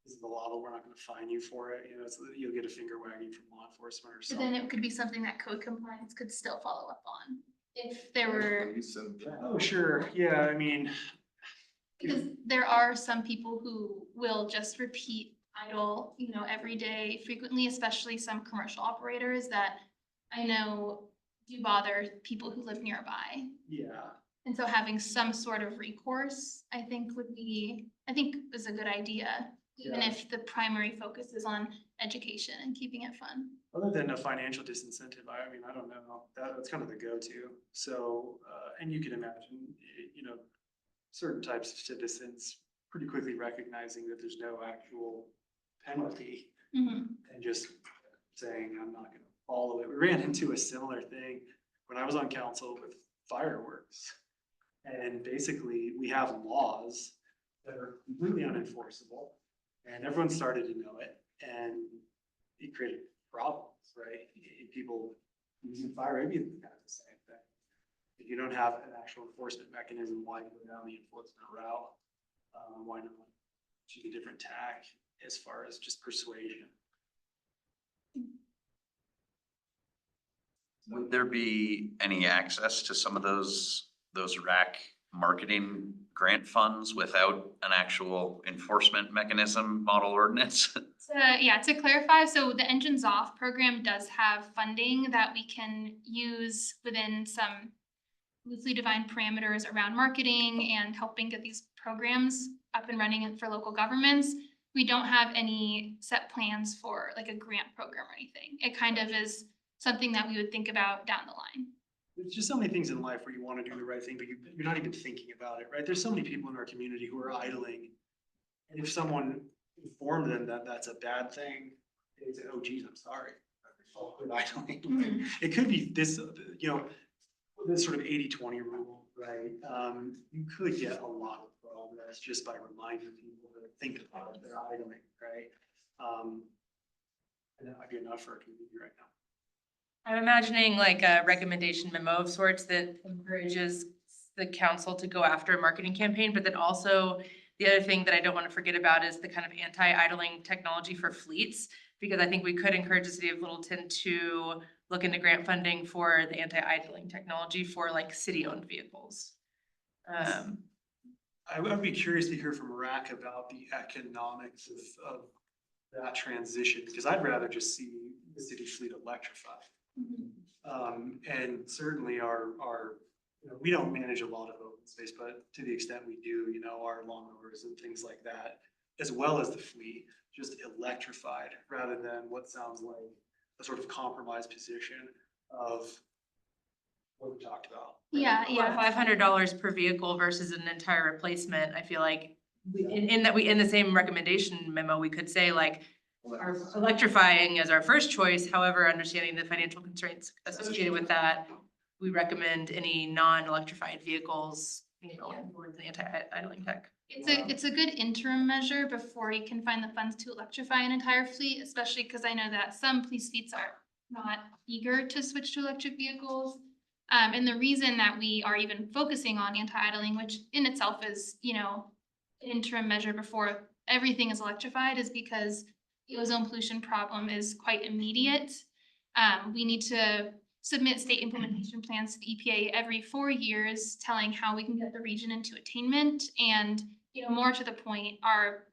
Speaker 1: this is the law, but we're not gonna fine you for it. You'll get a finger wagging from law enforcement or
Speaker 5: But
Speaker 1: something.
Speaker 5: then it could be something that code compliance could still follow up on if there were,
Speaker 1: Oh, sure. Yeah, I mean,
Speaker 5: because there are some people who will just repeat idle, every day frequently, especially some commercial operators that I know do bother people who live nearby.
Speaker 1: yeah.
Speaker 5: And so having some sort of recourse, I think is a good idea, even
Speaker 1: Yeah.
Speaker 5: if the primary focus is on education and keeping it fun.
Speaker 1: Other than a financial disincentive, I mean, I don't know, that's kind of the go-to. So, and you can imagine, certain types of citizens pretty quickly recognizing that there's no actual penalty and just saying, I'm not gonna follow it. We ran into a similar thing when I was on council with fireworks. And basically, we have laws that are completely unenforceable, and everyone started to know it, and it created problems, right? People using fire, maybe it's kind of the same thing. If you don't have an actual enforcement mechanism, why go down the enforcement route? Why not choose a different tack? as far as just persuasion.
Speaker 10: Would there be any access to some of those RAC marketing grant funds without an actual enforcement mechanism model ordinance?
Speaker 5: To clarify, so the Engines Off program does have funding that we can use within some loosely defined parameters around marketing and helping get these programs up and running for local governments. We don't have any set plans for like a grant program or anything. It kind of is something that we would think about down the line.
Speaker 1: There's just so many things in life where you want to do the right thing, but you're not even thinking about it, right? There's so many people in our community who are idling. And if someone informed them that that's a bad thing, they say, oh geez, I'm sorry. I'll quit idling.
Speaker 5: Mhm.
Speaker 1: It could be this, this sort of 80-20 rule, right? You could get a lot of progress just by reminding people to think about their idling, right? And that might be enough for a community right now.
Speaker 7: I'm imagining like a recommendation memo of sorts that encourages the council to go after a marketing campaign, but then also the other thing that I don't want to forget about is the kind of anti-idling technology for fleets, because I think we could encourage the city of Littleton to look into grant funding for the anti-idling technology for like city-owned vehicles.
Speaker 1: I would be curious to hear from RAC about the economics of that transition, because I'd rather just see the city fleet electrified. And certainly we don't manage a lot of open space, but to the extent we do, our lawnmowers and things like that, as well as the fleet, just electrified rather than what sounds like a sort of compromise position of what we talked about.
Speaker 5: Yeah.
Speaker 7: $500 per vehicle versus an entire replacement, I feel like in the same recommendation memo, we could say like, our electrifying as our first choice, however, understanding the financial constraints associated with that, we recommend any non-electrified vehicles, towards the anti-idling tech.
Speaker 5: It's a good interim measure before you can find the funds to electrify an entire fleet, especially because I know that some police fleets are not eager to switch to electric vehicles. And the reason that we are even focusing on anti-idling, which in itself is, an interim measure before everything is electrified, is because the ozone pollution problem is quite immediate. We need to submit state implementation plans to the EPA every 4 years, telling how we can get the region into attainment. And, more to the point, our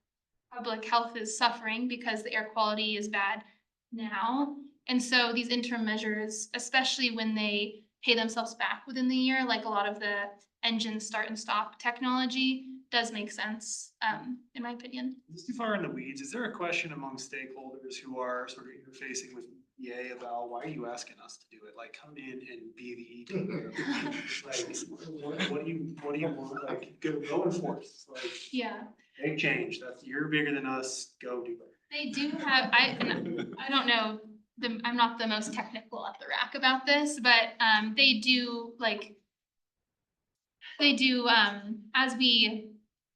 Speaker 5: public health is suffering because the air quality is bad now. And so these interim measures, especially when they pay themselves back within the year, like a lot of the engine start and stop technology, does make sense, in my opinion.
Speaker 1: Is this too far in the weeds? Is there a question among stakeholders who are sort of interfacing with EPA about why are you asking us to do it? Like, come in and be the EPA. Like, what do you want? Like, go enforce. Like,
Speaker 5: Yeah,
Speaker 1: they change. You're bigger than us. Go do it.
Speaker 5: they do have, I don't know, I'm not the most technical at the RAC about this, but,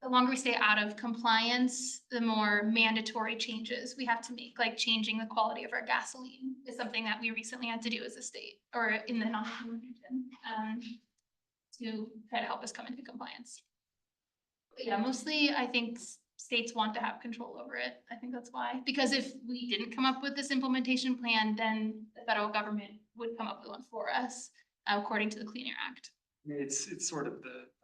Speaker 5: the longer we stay out of compliance, the more mandatory changes we have to make, like changing the quality of our gasoline is something that we recently had to do as a state or in the non-human region, to try to help us come into compliance. But yeah, mostly I think states want to have control over it. I think that's why, because if we didn't come up with this implementation plan, then the federal government would come up with one for us, according to the Clean Air Act.
Speaker 1: I mean, it's sort of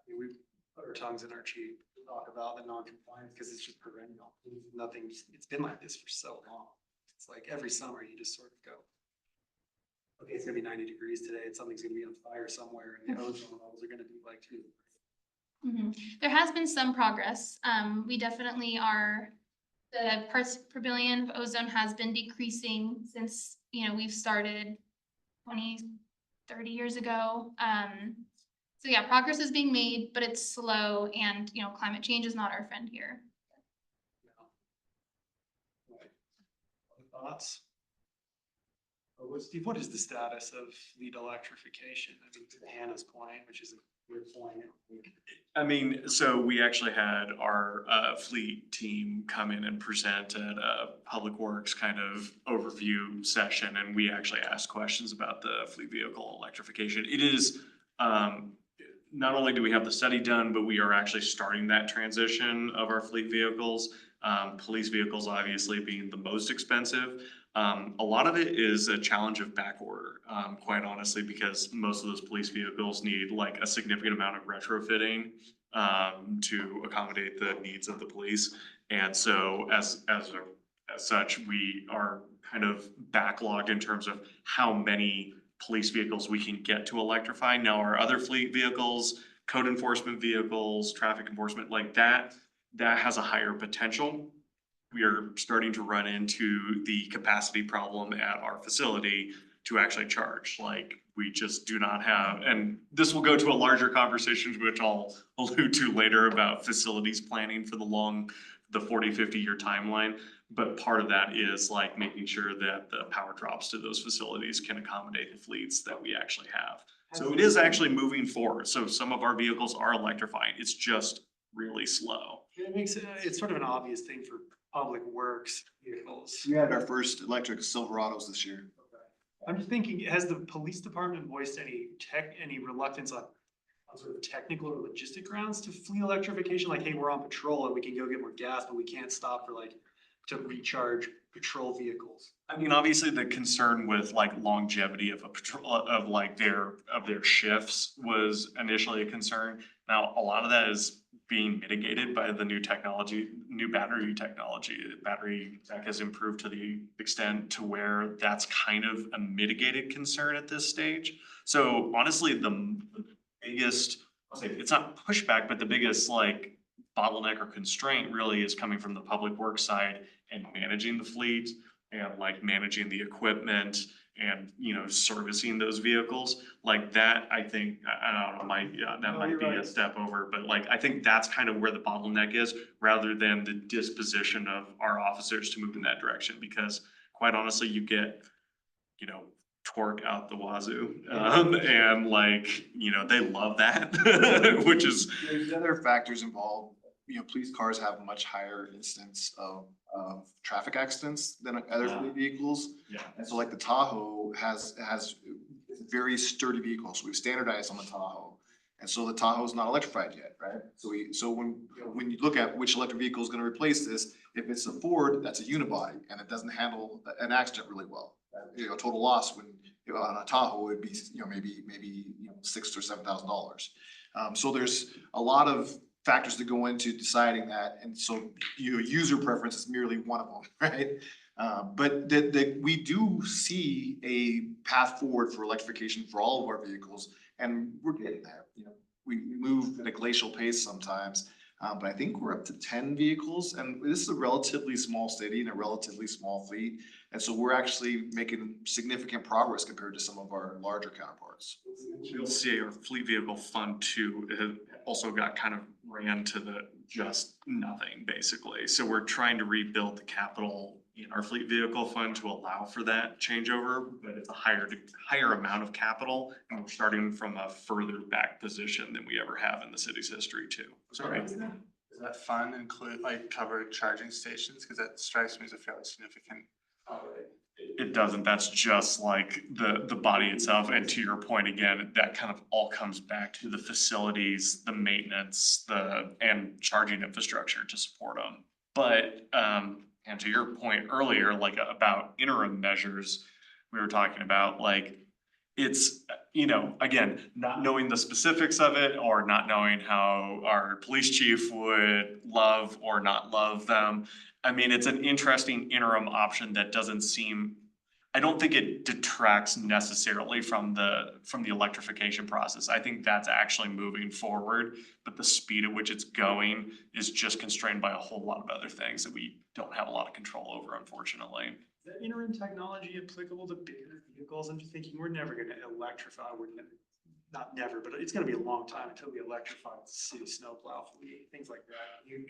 Speaker 1: we put our tongues in our cheek to talk about the non-compliance because it's just perennial. It's been like this for so long. It's like every summer you just sort of go, okay, it's gonna be 90 degrees today and something's gonna be on fire somewhere and the ozone levels are gonna be like 2.
Speaker 5: There has been some progress. We definitely the parts per billion of ozone has been decreasing since, we've started 20, 30 years ago. So yeah, progress is being made, but it's slow and, climate change is not our friend here.
Speaker 1: Thoughts? Steve, what is the status of fleet electrification? I mean, to Hannah's point, which is a good point.
Speaker 9: I mean, so we actually had our fleet team come in and present at a Public Works kind of overview session, and we actually asked questions about the fleet vehicle electrification. It is, not only do we have the study done, but we are actually starting that transition of our fleet vehicles. Police vehicles obviously being the most expensive. A lot of it is a challenge of back order, quite honestly, because most of those police vehicles need like a significant amount of retrofitting to accommodate the needs of the police. And so as such, we are kind of backlogged in terms of how many police vehicles we can get to electrify. Now, our other fleet vehicles, code enforcement vehicles, traffic enforcement, like that has a higher potential. We are starting to run into the capacity problem at our facility to actually charge. Like, we just do not have, and this will go to a larger conversation, which I'll allude to later about facilities planning for the 40, 50-year timeline. But part of that is like making sure that the power drops to those facilities can accommodate the fleets that we actually have. So it is actually moving forward. So some of our vehicles are electrifying. It's just really slow.
Speaker 1: It's sort of an obvious thing for public works vehicles.
Speaker 6: We had our first electric Silverados this year.
Speaker 1: I'm just thinking, has the police department voiced any reluctance on sort of technical or logistic grounds to fleet electrification? Like, hey, we're on patrol and we can go get more gas, but we can't stop for to recharge patrol vehicles.
Speaker 9: I mean, obviously the concern with like longevity of a patrol of like their shifts was initially a concern. Now, a lot of that is being mitigated by the new technology, new battery technology. Battery tech has improved to the extent to where that's kind of a mitigated concern at this stage. So honestly, the biggest, I'll say it's not pushback, but the biggest like bottleneck or constraint really is coming from the public works side and managing the fleet and like managing the equipment and, you know, servicing those vehicles like that. I think, I don't know, that might be a step over, but like, I think that's kind of where the bottleneck is rather than the disposition of our officers to move in that direction. Because quite honestly, you get, you know, torque out the wazoo. And like, you know, they love that, which is.
Speaker 6: There's other factors involved. You know, police cars have a much higher instance of traffic accidents than other fleet vehicles.
Speaker 9: Yeah.
Speaker 6: And so like the Tahoe has very sturdy vehicles. We've standardized on the Tahoe. And so the Tahoe is not electrified yet, right? So when you look at which electric vehicle is gonna replace this, if it's a Ford, that's a unibody and it doesn't handle an accident really well. You know, total loss when, you know, on a Tahoe would be, you know, maybe $6,000 or $7,000. So there's a lot of factors that go into deciding that, and so user preference is merely one of them, right? But we do see a path forward for electrification for all of our vehicles, and we're getting there. You know, we move at a glacial pace sometimes, but I think we're up to 10 vehicles, and this is a relatively small city and a relatively small fleet, and so we're actually making significant progress compared to some of our larger counterparts.
Speaker 9: You'll see our fleet vehicle fund too, it also got kind of ran to the just nothing basically. So we're trying to rebuild the capital in our fleet vehicle fund to allow for that changeover, but it's a higher amount of capital. And we're starting from a further back position than we ever have in the city's history too. Sorry.
Speaker 8: Does that fund include like cover charging stations? Cause that strikes me as a fairly significant.
Speaker 9: It doesn't, that's just like the body itself, and to your point again, that kind of all comes back to the facilities, the maintenance, and charging infrastructure to support them. But, and to your point earlier, like about interim measures, we were talking about, like, it's, you know, again, not knowing the specifics of it or not knowing how our police chief would love or not love them. I mean, it's an interesting interim option that doesn't seem, I don't think it detracts necessarily from the electrification process. I think that's actually moving forward, but the speed at which it's going is just constrained by a whole lot of other things that we don't have a lot of control over, unfortunately.
Speaker 1: Is that interim technology applicable to bigger vehicles? I'm just thinking, we're never gonna electrify, not never, but it's gonna be a long time until we electrify the city snowplow fleet, things like that. You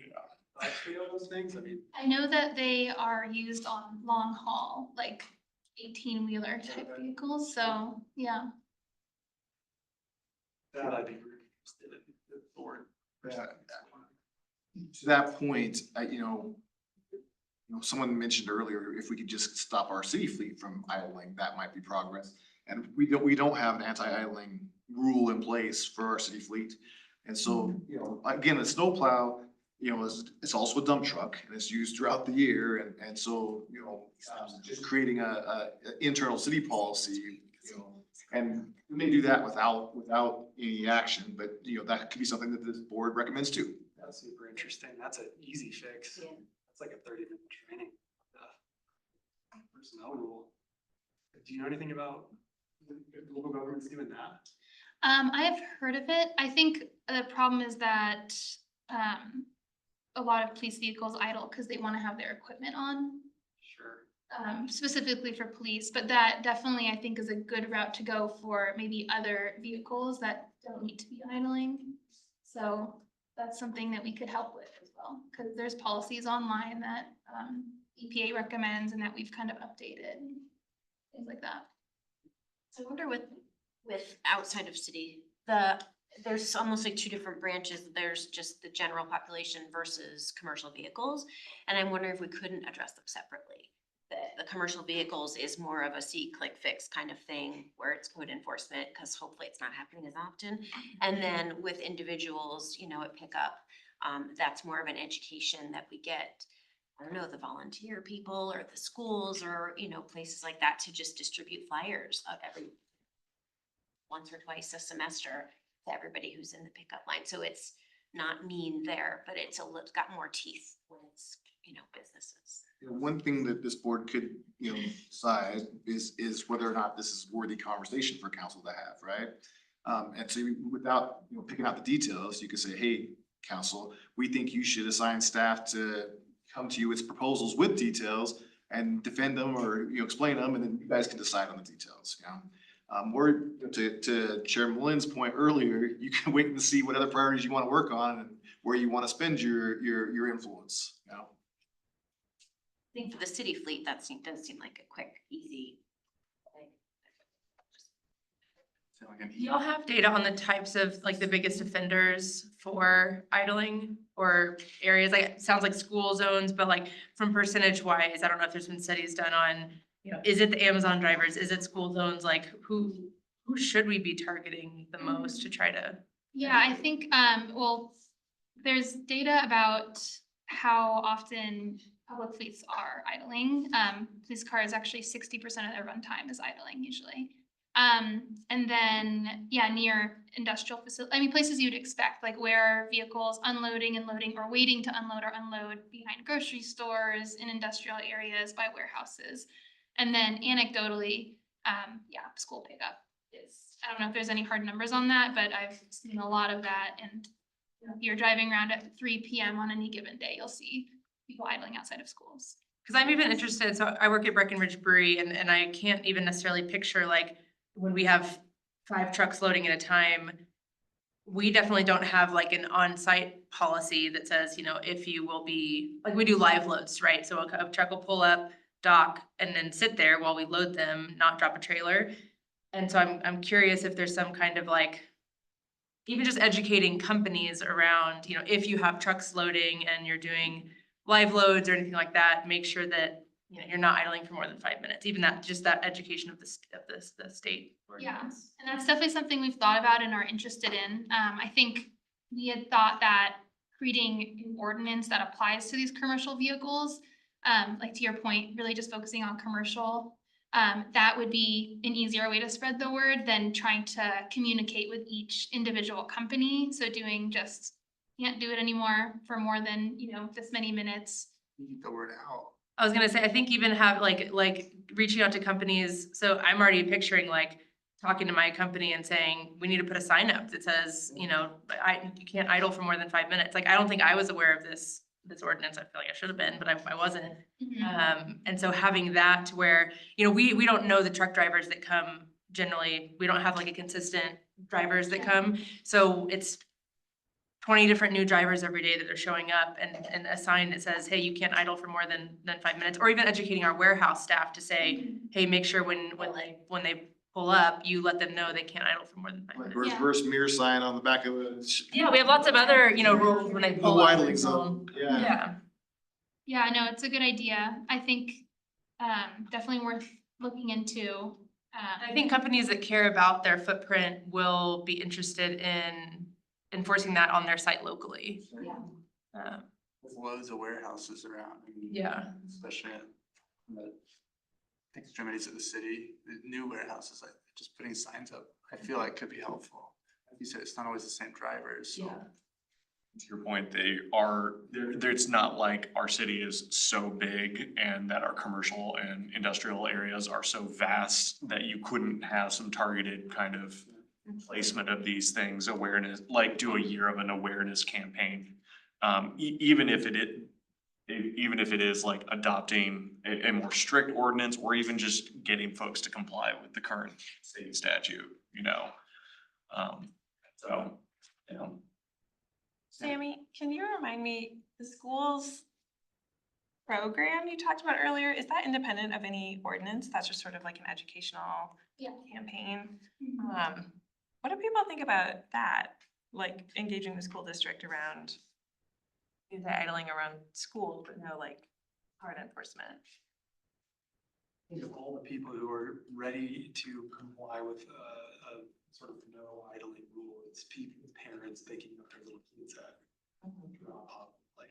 Speaker 1: see all those things? I mean.
Speaker 5: I know that they are used on long haul, like 18-wheeler type vehicles, so, yeah.
Speaker 1: That I'd be really interested in, the board.
Speaker 6: To that point, someone mentioned earlier, if we could just stop our city fleet from idling, that might be progress. And we don't have an anti-idling rule in place for our city fleet. And so, again, the snowplow, you know, it's also a dump truck and it's used throughout the year. And so, you know, just creating a internal city policy, you know, and we may do that without any action, but you know, that could be something that this board recommends too.
Speaker 1: That's super interesting. That's an easy fix.
Speaker 4: Yeah.
Speaker 1: That's like a 30-minute training. Personnel rule. Do you know anything about local governments doing that?
Speaker 5: I have heard of it. I think the problem is that, a lot of police vehicles idle because they want to have their equipment on,
Speaker 1: Sure.
Speaker 5: specifically for police, but that definitely I think is a good route to go for maybe other vehicles that don't need to be idling. So that's something that we could help with as well, because there's policies online that, EPA recommends and that we've kind of updated, things like that.
Speaker 12: I wonder with outside of city, there's almost like two different branches. There's just the general population versus commercial vehicles. And I'm wondering if we couldn't address them separately. The commercial vehicles is more of a see, click, fix kind of thing where it's code enforcement, because hopefully it's not happening as often. And then with individuals, you know, at pickup, that's more of an education that we get. I don't know, the volunteer people or the schools or, you know, places like that to just distribute flyers of every once or twice a semester to everybody who's in the pickup line. So it's not mean there, but it's got more teeth when it's, you know, businesses.
Speaker 6: You know, one thing that this board could, you know, decide is whether or not this is worthy conversation for council to have, right? And so without, you know, picking out the details, you could say, hey, council, we think you should assign staff to come to you with proposals with details and defend them or, you know, explain them, and then you guys can decide on the details, you know? Or to Chair Malin's point earlier, you can wait and see what other priorities you want to work on and where you want to spend your influence, you know?
Speaker 12: I think for the city fleet, does seem like a quick, easy thing.
Speaker 8: Feel like an
Speaker 7: Do y'all have data on the types of, like, the biggest offenders for idling or areas? Like, it sounds like school zones, but like from percentage wise, I don't know if there's been studies done on, you know, is it the Amazon drivers? Is it school zones? Like, who should we be targeting the most to try to?
Speaker 5: Yeah, I think, well, there's data about how often public fleets are idling. Police cars, actually 60% of their runtime is idling usually. And then, yeah, near industrial facility, I mean, places you'd expect, like where are vehicles unloading and loading or waiting to unload or unload behind grocery stores, in industrial areas, by warehouses. And then anecdotally, yeah, school pickup is, I don't know if there's any hard numbers on that, but I've seen a lot of that. And you know, if you're driving around at 3 p.m. on any given day, you'll see people idling outside of schools.
Speaker 7: Because I'm even interested, so I work at Breckenridge Brewery and I can't even necessarily picture, like, when we have 5 trucks loading at a time, we definitely don't have like an on-site policy that says, you know, if you will be, like, we do live loads, right? So a truck will pull up, dock, and then sit there while we load them, not drop a trailer. And so I'm curious if there's some kind of, like, even just educating companies around, you know, if you have trucks loading and you're doing live loads or anything like that, make sure that, you know, you're not idling for more than 5 minutes, even that, just that education of the state.
Speaker 5: Yeah,
Speaker 7: ordinance.
Speaker 5: and that's definitely something we've thought about and are interested in. I think we had thought that creating an ordinance that applies to these commercial vehicles, like to your point, really just focusing on commercial, that would be an easier way to spread the word than trying to communicate with each individual company. So doing just, can't do it anymore for more than, you know, this many minutes.
Speaker 8: Get the word out.
Speaker 7: I was gonna say, I think even have like reaching out to companies, so I'm already picturing like talking to my company and saying, we need to put a sign up that says, you know, you can't idle for more than 5 minutes. Like, I don't think I was aware of this ordinance. I feel like I should have been, but I wasn't. And so having that to where, you know, we don't know the truck drivers that come generally. We don't have like a consistent drivers that come. So it's 20 different new drivers every day that are showing up, and a sign that says, hey, you can't idle for more than 5 minutes, or even educating our warehouse staff to say, hey, make sure when they pull up, you let them know they can't idle for more than 5
Speaker 6: Like
Speaker 7: minutes.
Speaker 6: reverse mirror sign on the back of the.
Speaker 7: Yeah, we have lots of other, you know, rules when they pull
Speaker 6: No
Speaker 7: up.
Speaker 6: idling zone, yeah.
Speaker 7: Yeah.
Speaker 5: Yeah, no, it's a good idea. I think, definitely worth looking into.
Speaker 7: I think companies that care about their footprint will be interested in enforcing that on their site locally.
Speaker 5: Yeah.
Speaker 8: There's loads of warehouses around. I mean,
Speaker 7: Yeah.
Speaker 8: Especially at the extremities of the city, the new warehouses, like just putting signs up, I feel like could be helpful. Like you said, it's not always the same drivers, so.
Speaker 9: To your point, they are, it's not like our city is so big and that our commercial and industrial areas are so vast that you couldn't have some targeted kind of placement of these things, awareness, like do a year of an awareness campaign. Even if it is like adopting a more strict ordinance or even just getting folks to comply with the current state statute, you know? So, you know.
Speaker 11: Sammy, can you remind me, the school's program you talked about earlier, is that independent of any ordinance? That's just sort of like an educational campaign? What do people think about that? Like engaging the school district around idling around school, but no like hard enforcement?
Speaker 1: Think of all the people who are ready to comply with a sort of no idling rule. It's people, parents picking up their little kids at drop off, like.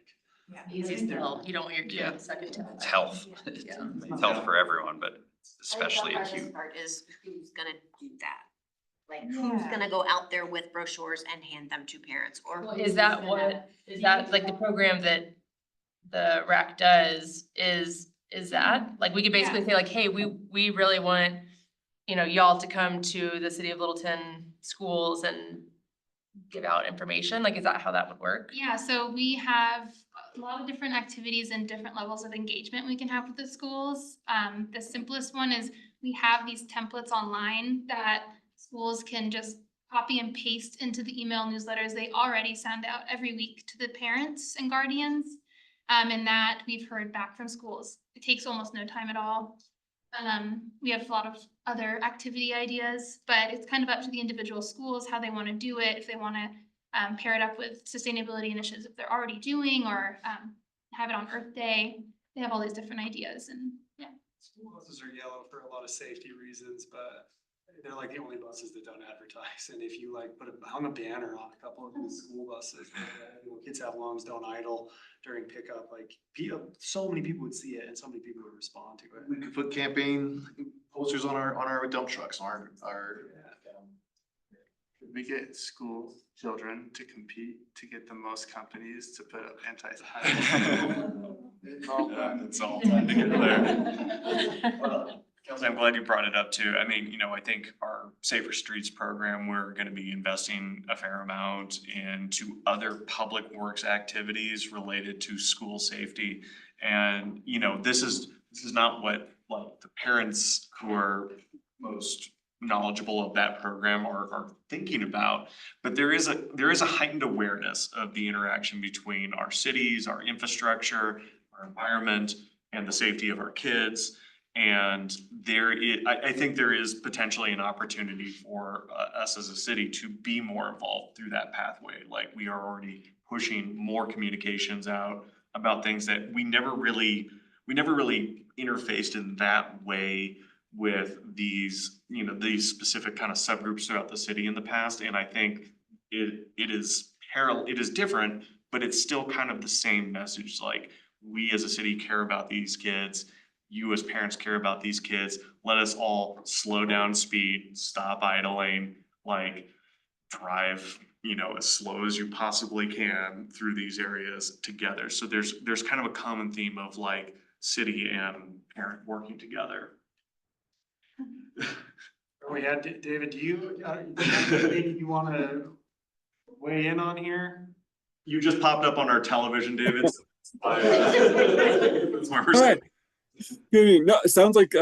Speaker 11: Yeah.
Speaker 7: Easy still, you don't want your
Speaker 10: Yeah.
Speaker 7: kid second to.
Speaker 10: It's health.
Speaker 7: Yeah.
Speaker 10: It's health for everyone, but especially
Speaker 12: I think the
Speaker 10: acute.
Speaker 12: hardest part is who's gonna do that? Like, who's
Speaker 11: Yeah.
Speaker 12: gonna go out there with brochures and hand them to parents, or?
Speaker 7: Well,
Speaker 12: who's
Speaker 7: is that
Speaker 12: gonna-
Speaker 7: what, is that like the program that the RAC does, is that? Like, we could basically say like, hey, we really want, you know, y'all to come to the city of Littleton schools and give out information, like, is that how that would work?
Speaker 5: Yeah, so we have a lot of different activities and different levels of engagement we can have with the schools. The simplest one is we have these templates online that schools can just copy and paste into the email newsletters they already send out every week to the parents and guardians. And that we've heard back from schools. It takes almost no time at all. We have a lot of other activity ideas, but it's kind of up to the individual schools, how they want to do it, if they want to pair it up with sustainability initiatives if they're already doing, or have it on Earth Day. They have all these different ideas, and yeah.
Speaker 1: School buses are yellow for a lot of safety reasons, but they're like the only buses that don't advertise. And if you like hung a banner on a couple of these school buses, you know, kids have lungs, don't idle during pickup, like so many people would see it and so many people would respond to it.
Speaker 6: We could put campaign posters on our dump trucks, our.
Speaker 8: Could we get school children to compete to get the most companies to put up anti-sign?
Speaker 9: It's all tied together. Well, Kelsey, I'm glad you brought it up too. I mean, you know, I think our Safer Streets program, we're gonna be investing a fair amount into other public works activities related to school safety. And, you know, this is not what like the parents who are most knowledgeable of that program are thinking about. But there is a heightened awareness of the interaction between our cities, our infrastructure, our environment, and the safety of our kids. And I think there is potentially an opportunity for us as a city to be more involved through that pathway. Like, we are already pushing more communications out about things that we never really interfaced in that way with these, you know, these specific kind of subgroups throughout the city in the past. And I think it is different, but it's still kind of the same message. Like, we as a city care about these kids. You as parents care about these kids. Let us all slow down speed, stop idling, like drive, you know, as slow as you possibly can through these areas together. So there's kind of a common theme of like city and parent working together.
Speaker 1: We had, David, do you want to weigh in on here?
Speaker 9: You just popped up on our television, David. That's why we're saying.
Speaker 13: No, it sounds like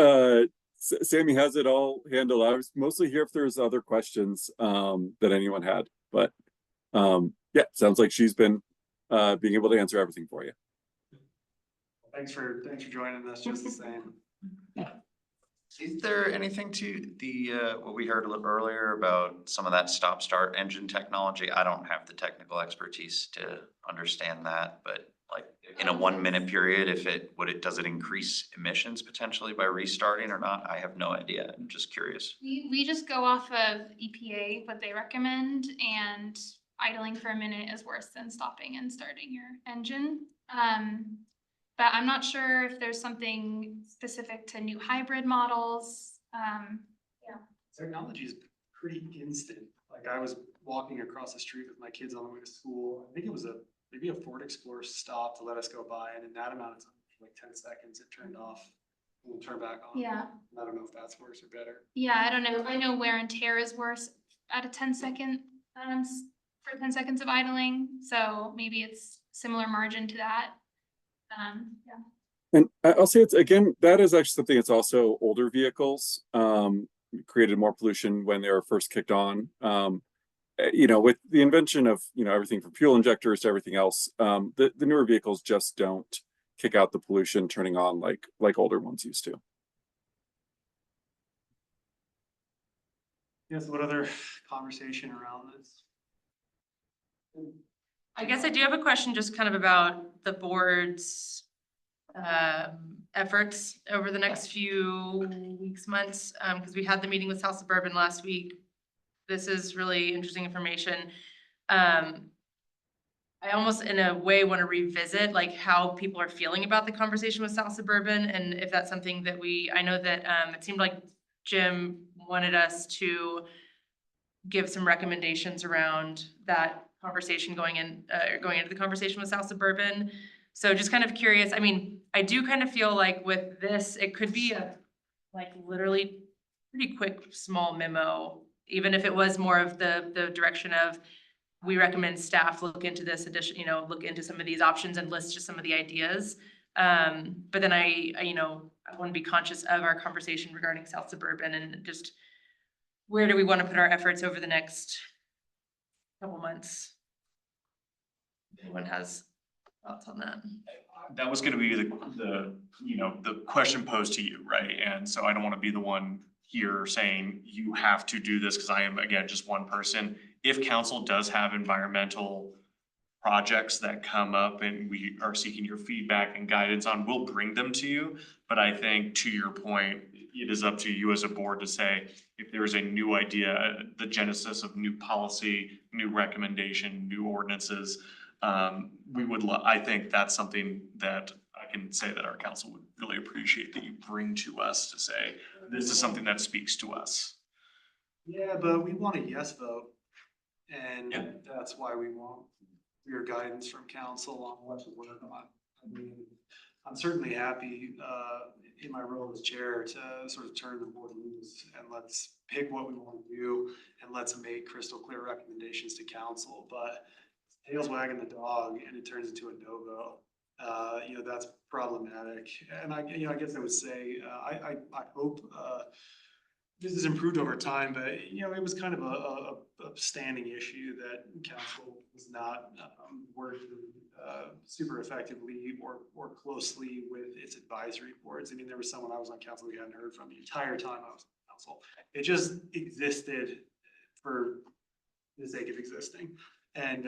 Speaker 13: Sammy has it all handled. I was mostly here if there's other questions that anyone had, but yeah, sounds like she's been being able to answer everything for you.
Speaker 1: Thanks for joining us, just the same.
Speaker 10: Is there anything to the, what we heard a little earlier about some of that stop-start engine technology? I don't have the technical expertise to understand that, but like in a 1 minute period, does it increase emissions potentially by restarting or not? I have no idea. I'm just curious.
Speaker 5: We just go off of EPA, what they recommend, and idling for a minute is worse than stopping and starting your engine. But I'm not sure if there's something specific to new hybrid models.
Speaker 1: Technology is pretty instant. Like I was walking across the street with my kids on the way to school. I think it was maybe a Ford Explorer stopped to let us go by, and in that amount of time, like 10 seconds, it turned off and turned back on.
Speaker 5: Yeah.
Speaker 1: I don't know if that's worse or better.
Speaker 5: Yeah, I don't know. I know wear and tear is worse at a 10-second, for 10 seconds of idling. So maybe it's similar margin to that. Yeah.
Speaker 13: And I'll say it's, again, that is actually something that's also older vehicles, created more pollution when they were first kicked on. You know, with the invention of, you know, everything from fuel injectors to everything else, the newer vehicles just don't kick out the pollution turning on like older ones used to.
Speaker 1: Yes, what other conversation around this?
Speaker 7: I guess I do have a question just kind of about the board's efforts over the next few weeks, months, because we had the meeting with South Suburban last week. This is really interesting information. I almost in a way want to revisit like how people are feeling about the conversation with South Suburban, and if that's something that I know that it seemed like Jim wanted us to give some recommendations around that conversation going into the conversation with South Suburban. So just kind of curious, I mean, I do kind of feel like with this, it could be a like literally pretty quick, small memo, even if it was more of the direction of, we recommend staff look into this addition, you know, look into some of these options and list just some of the ideas. But then I want to be conscious of our conversation regarding South Suburban and just where do we want to put our efforts over the next couple months? Anyone has thoughts on that?
Speaker 9: That was gonna be the question posed to you, right? And so I don't wanna be the one here saying you have to do this, because I am, again, just one person. If council does have environmental projects that come up and we are seeking your feedback and guidance on, we'll bring them to you. But I think to your point, it is up to you as a board to say, if there's a new idea, the genesis of new policy, new recommendation, new ordinances, I think that's something that I can say that our council would really appreciate that you bring to us to say, this is something that speaks to us.
Speaker 1: Yeah, but we want a yes vote. And
Speaker 9: Yeah.
Speaker 1: that's why we want your guidance from council on what to work on. I mean, I'm certainly happy in my role as chair to sort of turn the board loose and let's pick what we want to do and let's make crystal clear recommendations to council. But tails wagging the dog and it turns into a no vote. That's problematic. And I guess I would say, I hope this has improved over time, but it was kind of a standing issue that council was not working super effectively or closely with its advisory boards. I mean, there was someone I was on council we hadn't heard from the entire time I was on council. It just existed for the sake of existing. And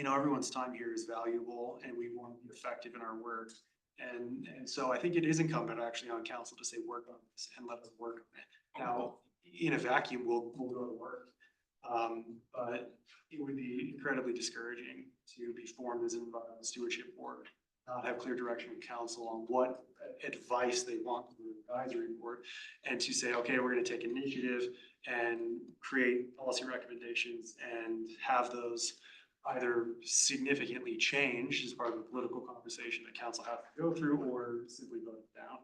Speaker 1: everyone's time here is valuable and we want to be effective in our work. And so I think it is incumbent actually on council to say, work on this and let us work on it. Now, in a vacuum, we'll go to work. But it would be incredibly discouraging to be formed as an environmental stewardship board, not have clear direction from council on what advice they want from the advisory board, and to say, okay, we're going to take initiative and create policy recommendations and have those either significantly changed as part of the political conversation that council has to go through, or simply vote it down.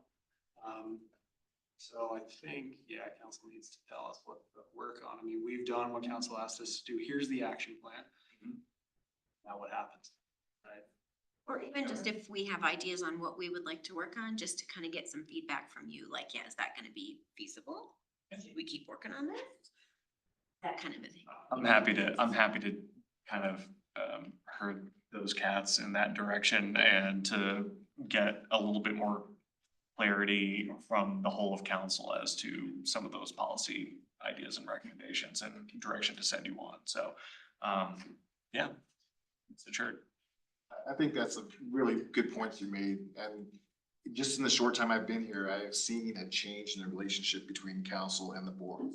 Speaker 1: So I think, council needs to tell us what to work on. I mean, we've done what council asked us to do. Here's the action plan. Now what happens, right?
Speaker 12: Or even just if we have ideas on what we would like to work on, just to kind of get some feedback from you, like, is that gonna be feasible? Should we keep working on this? That kind of a thing.
Speaker 9: I'm happy to kind of herd those cats in that direction and to get a little bit more clarity from the whole of council as to some of those policy ideas and recommendations and direction to send you on. So, it's a church.
Speaker 6: I think that's a really good point you made, and just in the short time I've been here, I have seen a change in the relationship between council and the board.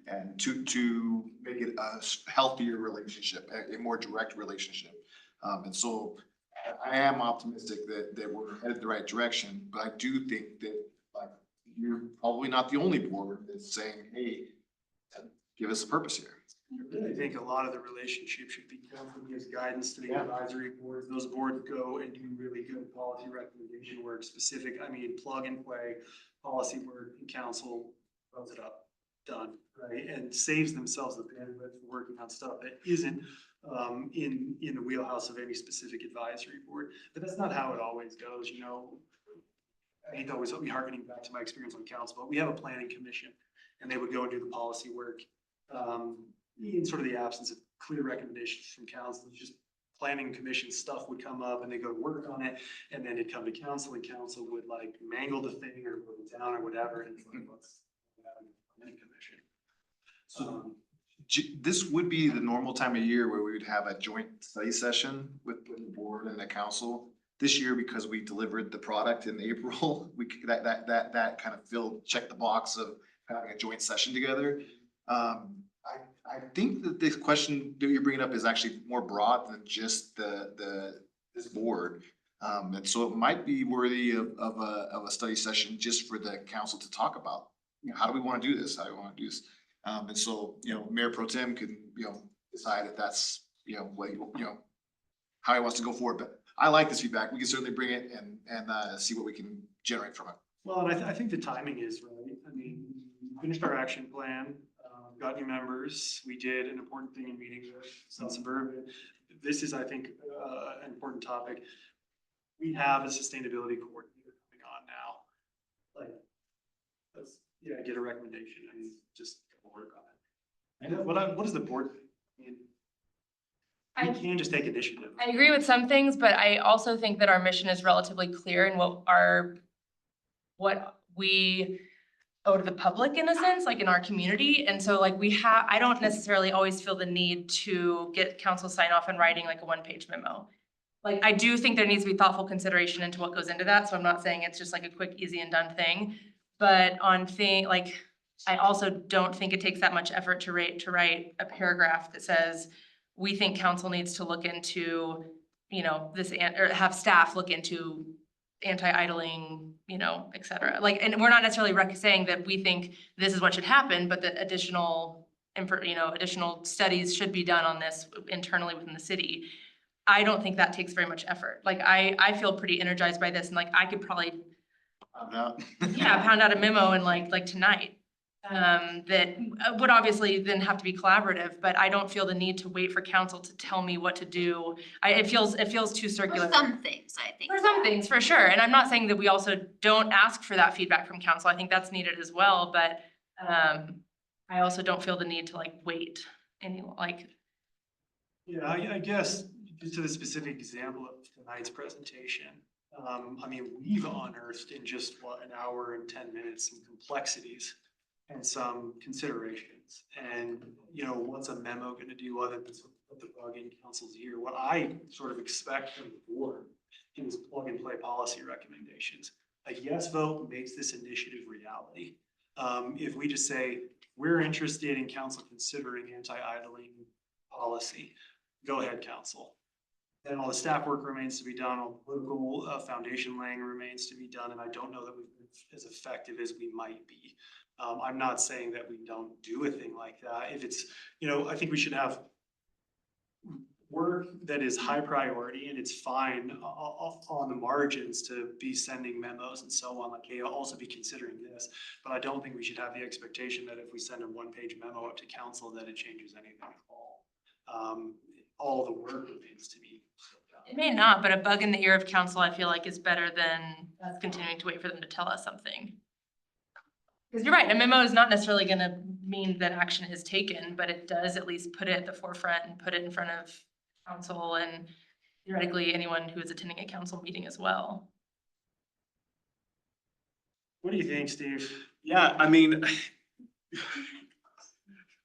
Speaker 6: And to make it a healthier relationship, a more direct relationship. And so I am optimistic that we're headed the right direction, but I do think that like you're probably not the only board that's saying, hey, give us a purpose here.
Speaker 1: I think a lot of the relationship should be council gives guidance to the advisory boards. Those boards go and do really good policy recommendation work specific, plug and play policy work, and council runs it up, done, right? And saves themselves the bandwidth for working on stuff that isn't in the wheelhouse of any specific advisory board. But that's not how it always goes, you know. I hate to always be harkening back to my experience on council, but we have a planning commission and they would go and do the policy work. In sort of the absence of clear recommendations from council, just planning commission stuff would come up and they go to work on it, and then it'd come to council and council would like mangle the thing or vote it down or whatever, and it's like, what's planning commission?
Speaker 6: This would be the normal time of year where we would have a joint study session with the board and the council. This year, because we delivered the product in April, that kind of checked the box of having a joint session together. I think that this question that you're bringing up is actually more broad than just this board. And so it might be worthy of a study session just for the council to talk about, you know, how do we want to do this? How do we want to do this? And so, you know, Mayor Pro Tem can, you know, decide if that's, you know, what, you know, how he wants to go forward. But I like this feedback. We can certainly bring it and see what we can generate from it.
Speaker 1: Well, and I think the timing is right. We finished our action plan. Got new members. We did an important thing in meeting with South Suburban. This is, I think, an important topic. We have a sustainability coordinator coming on now. Like, let's, get a recommendation and just work on it. And what does the board think? We can just take initiative.
Speaker 7: I agree with some things, but I also think that our mission is relatively clear in what we owe to the public in a sense, like in our community. And so like I don't necessarily always feel the need to get council sign off in writing like a one-page memo. Like I do think there needs to be thoughtful consideration into what goes into that. So I'm not saying it's just like a quick, easy and done thing. But I also don't think it takes that much effort to write a paragraph that says, we think council needs to look into, you know, this or have staff look into anti-idling, you know, et cetera. Like, and we're not necessarily saying that we think this is what should happen, but that additional studies should be done on this internally within the city. I don't think that takes very much effort. Like, I feel pretty energized by this, and like, I could probably pound out a memo in like tonight. That would obviously then have to be collaborative, but I don't feel the need to wait for council to tell me what to do. It feels too circular.
Speaker 12: For some things, I think.
Speaker 7: For some things, for sure. And I'm not saying that we also don't ask for that feedback from council. I think that's needed as well, but I also don't feel the need to like wait any like.
Speaker 1: Yeah, I guess just to the specific example of tonight's presentation, we've unearthed in just an hour and 10 minutes some complexities and some considerations. And, you know, what's a memo going to do other than put the bug in council's ear? What I sort of expect from the board is plug and play policy recommendations. A yes vote makes this initiative reality. If we just say, we're interested in council considering anti-idling policy, go ahead, council. Then all the staff work remains to be done, all the political foundation laying remains to be done, and I don't know that we've been as effective as we might be. I'm not saying that we don't do a thing like that. If it's, you know, I think we should have work that is high priority, and it's fine on the margins to be sending memos and so on, like, hey, I'll also be considering this. But I don't think we should have the expectation that if we send a one-page memo up to council, that it changes anything at all. All the work remains to be done.
Speaker 7: It may not, but a bug in the ear of council, I feel like, is better than us continuing to wait for them to tell us something. Because you're right, a memo is not necessarily gonna mean that action is taken, but it does at least put it at the forefront and put it in front of council and theoretically anyone who is attending a council meeting as well.
Speaker 1: What do you think, Steve?
Speaker 9: Yeah,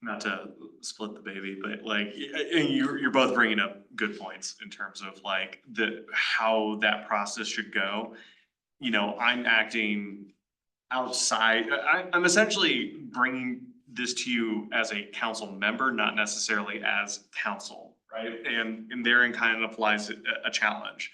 Speaker 9: not to split the baby, but like, and you're both bringing up good points in terms of like how that process should go. I'm acting outside, I'm essentially bringing this to you as a council member, not necessarily as council, right? And therein kind of applies a challenge.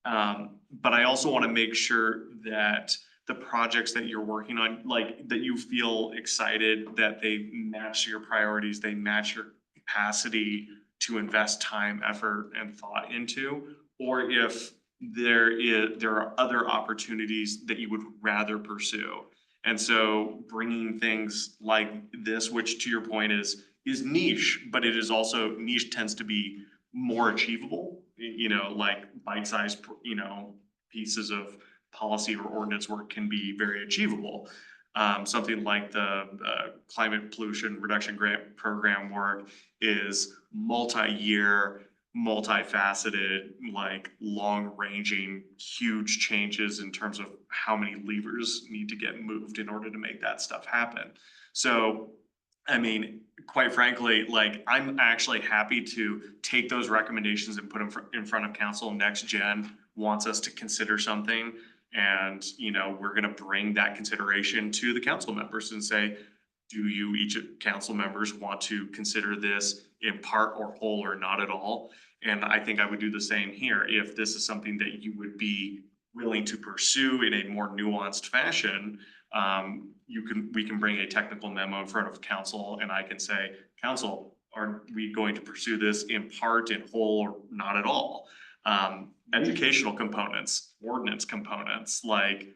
Speaker 9: But I also want to make sure that the projects that you're working on, like, that you feel excited, that they match your priorities, they match your capacity to invest time, effort, and thought into, or if there are other opportunities that you would rather pursue. And so bringing things like this, which to your point is niche, but it is also, niche tends to be more achievable, like bite-sized, pieces of policy or ordinance work can be very achievable. Something like the climate pollution reduction grant program work is multi-year, multifaceted, like long-ranging, huge changes in terms of how many levers need to get moved in order to make that stuff happen. So, I mean, quite frankly, like, I'm actually happy to take those recommendations and put them in front of council. Next Gen wants us to consider something, and, we're gonna bring that consideration to the council members and say, do you, each of council members, want to consider this in part or whole or not at all? And I think I would do the same here. If this is something that you would be willing to pursue in a more nuanced fashion, we can bring a technical memo in front of council, and I can say, council, are we going to pursue this in part, in whole, or not at all? Educational components, ordinance components, like,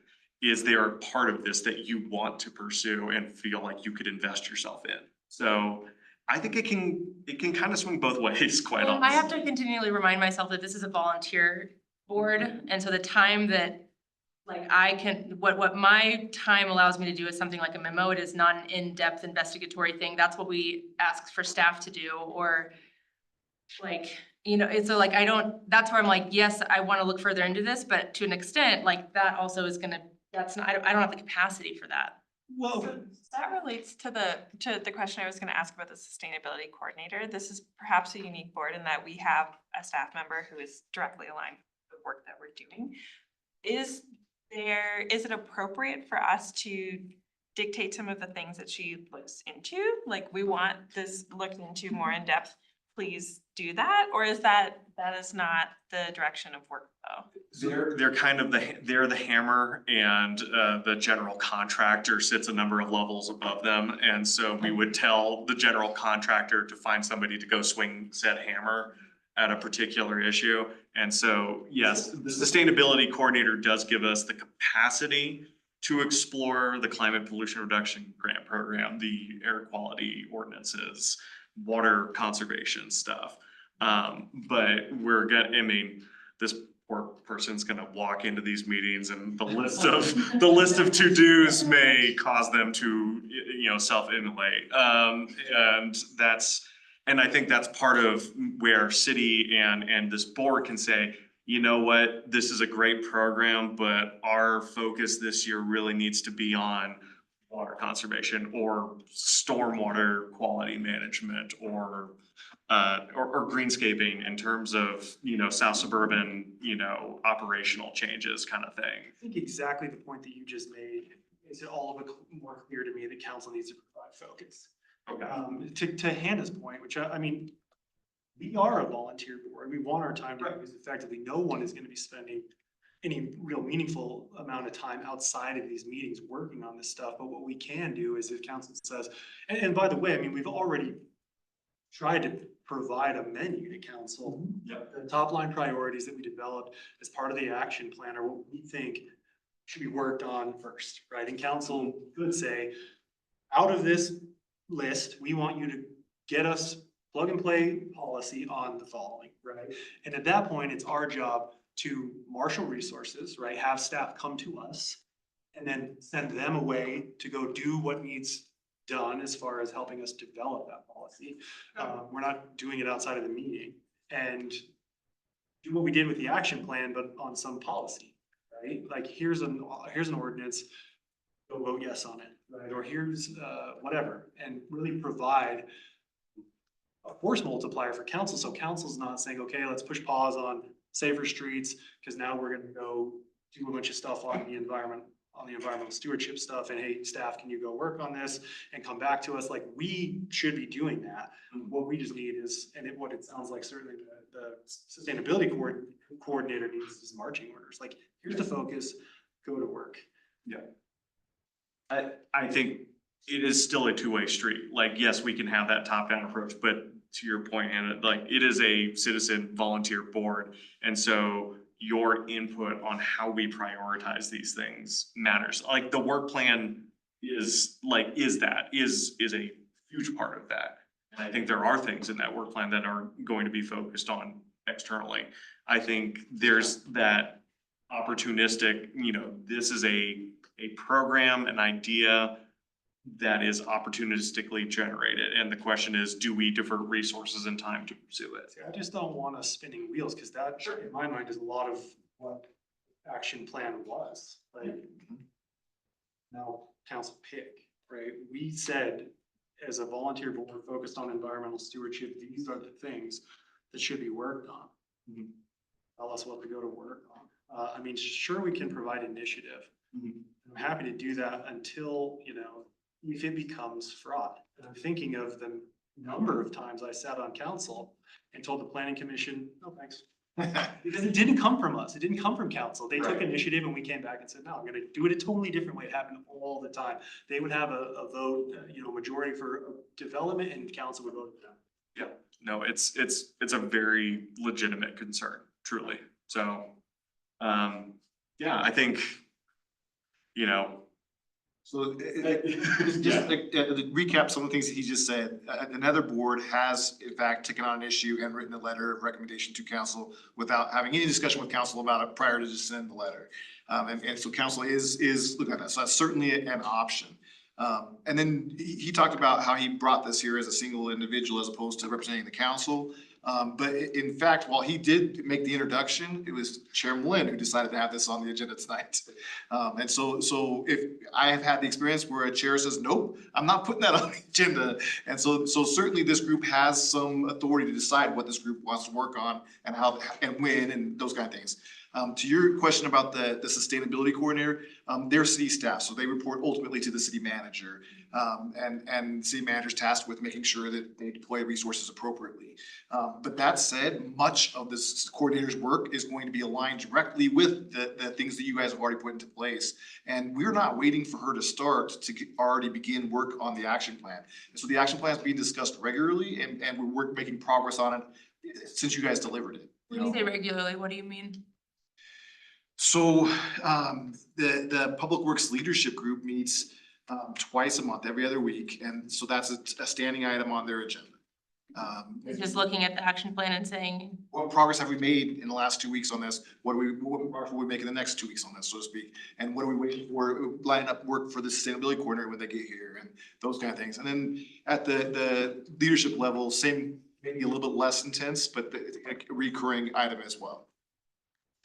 Speaker 9: is there a part of this that you want to pursue and feel like you could invest yourself in? So I think it can kind of swing both ways, quite
Speaker 7: Well, I have
Speaker 9: honestly.
Speaker 7: to continually remind myself that this is a volunteer board, and so the time that, like, what my time allows me to do is something like a memo. It is not an in-depth investigatory thing. That's what we ask for staff to do, or like, it's so, like, that's where I'm like, yes, I want to look further into this, but to an extent, like, that also is gonna, that's not, I don't have the capacity for that.
Speaker 3: Well,
Speaker 11: So that relates to the question I was gonna ask about the sustainability coordinator. This is perhaps a unique board in that we have a staff member who is directly aligned with the work that we're doing. Is it appropriate for us to dictate some of the things that she looks into? Like, we want this looked into more in depth, please do that? Or is that is not the direction of work though?
Speaker 9: They're kind of they're the hammer, and the general contractor sits a number of levels above them. And so we would tell the general contractor to find somebody to go swing said hammer at a particular issue. And so, yes, the sustainability coordinator does give us the capacity to explore the climate pollution reduction grant program, the air quality ordinances, water conservation stuff. But this poor person's gonna walk into these meetings, and the list of to-dos may cause them to, self-immolate. And I think that's part of where city and this board can say, you know what, this is a great program, but our focus this year really needs to be on water conservation or stormwater quality management or greenscaping in terms of, South Suburban, operational changes kind of thing.
Speaker 1: I think exactly the point that you just made is it all of it more clear to me that council needs to provide focus. To Hannah's point, which we are a volunteer board. We want our time to be used effectively. No one is going to be spending any real meaningful amount of time outside of these meetings working on this stuff. But what we can do is if council says, and by the way, we've already tried to provide a menu to council. The top line priorities that we developed as part of the action plan are what we think should be worked on first, right? And council could say, out of this list, we want you to get us plug and play policy on the following, right? And at that point, it's our job to marshal resources, right? Have staff come to us and then send them away to go do what needs done as far as helping us develop that policy. We're not doing it outside of the meeting, and do what we did with the action plan, but on some policy, right? Like, here's an ordinance, go vote yes on it, right? Or here's whatever, and really provide a force multiplier for council. So council's not saying, okay, let's push pause on safer streets because now we're going to go do a bunch of stuff on the environmental stewardship stuff, and hey, staff, can you go work on this and come back to us? Like, we should be doing that. What we just need is, what it sounds like certainly the sustainability coordinator needs is marching orders. Like, here's the focus, go to work.
Speaker 9: I think it is still a two-way street. Like, yes, we can have that top-down approach, but to your point, Hannah, like, it is a citizen volunteer board. And so your input on how we prioritize these things matters. Like, the work plan is a huge part of that. And I think there are things in that work plan that are going to be focused on externally. I think there's that opportunistic, this is a program, an idea that is opportunistically generated. And the question is, do we divert resources and time to pursue it?
Speaker 1: I just don't want us spinning wheels, because that, in my mind, is a lot of what action plan was. Like, now council pick, right? We said, as a volunteer board focused on environmental stewardship, these are the things that should be worked on. Tell us what to go to work on. I mean, sure, we can provide initiative. I'm happy to do that until, if it becomes fraud. And I'm thinking of the number of times I sat on council and told the planning commission, no, thanks. Because it didn't come from us. It didn't come from council. They took initiative and we came back and said, no, I'm gonna do it a totally different way. It happened all the time. They would have a vote, majority for development, and council would vote down.
Speaker 9: Yeah, no, it's a very legitimate concern, truly. So, yeah, I think,
Speaker 6: So just to recap some of the things that he just said, another board has in fact taken on an issue and written a letter of recommendation to council without having any discussion with council about it prior to just sending the letter. And so council is looking at that. So that's certainly an option. And then he talked about how he brought this here as a single individual as opposed to representing the council. But in fact, while he did make the introduction, it was Chair Lynn who decided to have this on the agenda tonight. And so if I have had the experience where a chair says, nope, I'm not putting that on the agenda. And so certainly this group has some authority to decide what this group wants to work on and how and when and those kind of things. To your question about the sustainability coordinator, they're city staff, so they report ultimately to the city manager. And city manager's tasked with making sure that they deploy resources appropriately. But that said, much of this coordinator's work is going to be aligned directly with the things that you guys have already put into place. And we're not waiting for her to start to already begin work on the action plan. And so the action plan is being discussed regularly, and we're making progress on it since you guys delivered it.
Speaker 7: When you say regularly, what do you mean?
Speaker 6: So the Public Works Leadership Group meets twice a month, every other week, and so that's a standing item on their agenda.
Speaker 7: It's just looking at the action plan and saying,
Speaker 6: what progress have we made in the last 2 weeks on this? What progress will we make in the next 2 weeks on this, so to speak? And what are we waiting for, lining up work for the sustainability coordinator when they get here, and those kind of things. And then at the leadership level, same, maybe a little bit less intense, but a recurring item as well.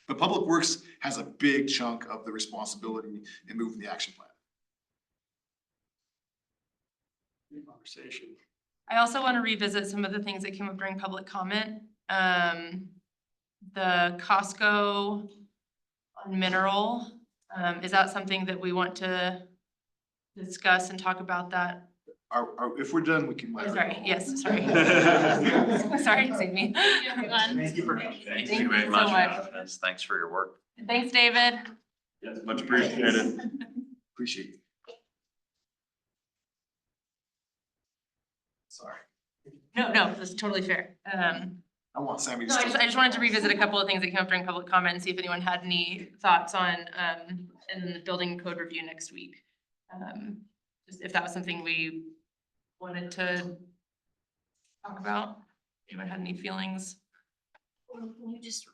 Speaker 6: But Public Works has a big chunk of the responsibility in moving the action plan.
Speaker 1: Good conversation.
Speaker 7: I also want to revisit some of the things that came up during public comment. The Costco on mineral, is that something that we want to discuss and talk about that?
Speaker 6: If we're done, we can.
Speaker 7: Sorry, yes, sorry. Sorry, save me.
Speaker 1: Thank you for coming.
Speaker 7: Thank
Speaker 10: Thank you very
Speaker 7: so
Speaker 10: much.
Speaker 7: much.
Speaker 10: Thanks for your work.
Speaker 7: Thanks, David.
Speaker 9: Yes, much appreciated.
Speaker 6: Appreciate it. Sorry.
Speaker 7: No, that's totally fair.
Speaker 6: I want Sammy to.
Speaker 7: No, I just wanted to revisit a couple of things that came up during public comment and see if anyone had any thoughts on, in the building code review next week. Just if that was something we wanted to talk about, anyone had any feelings?
Speaker 12: Can you just?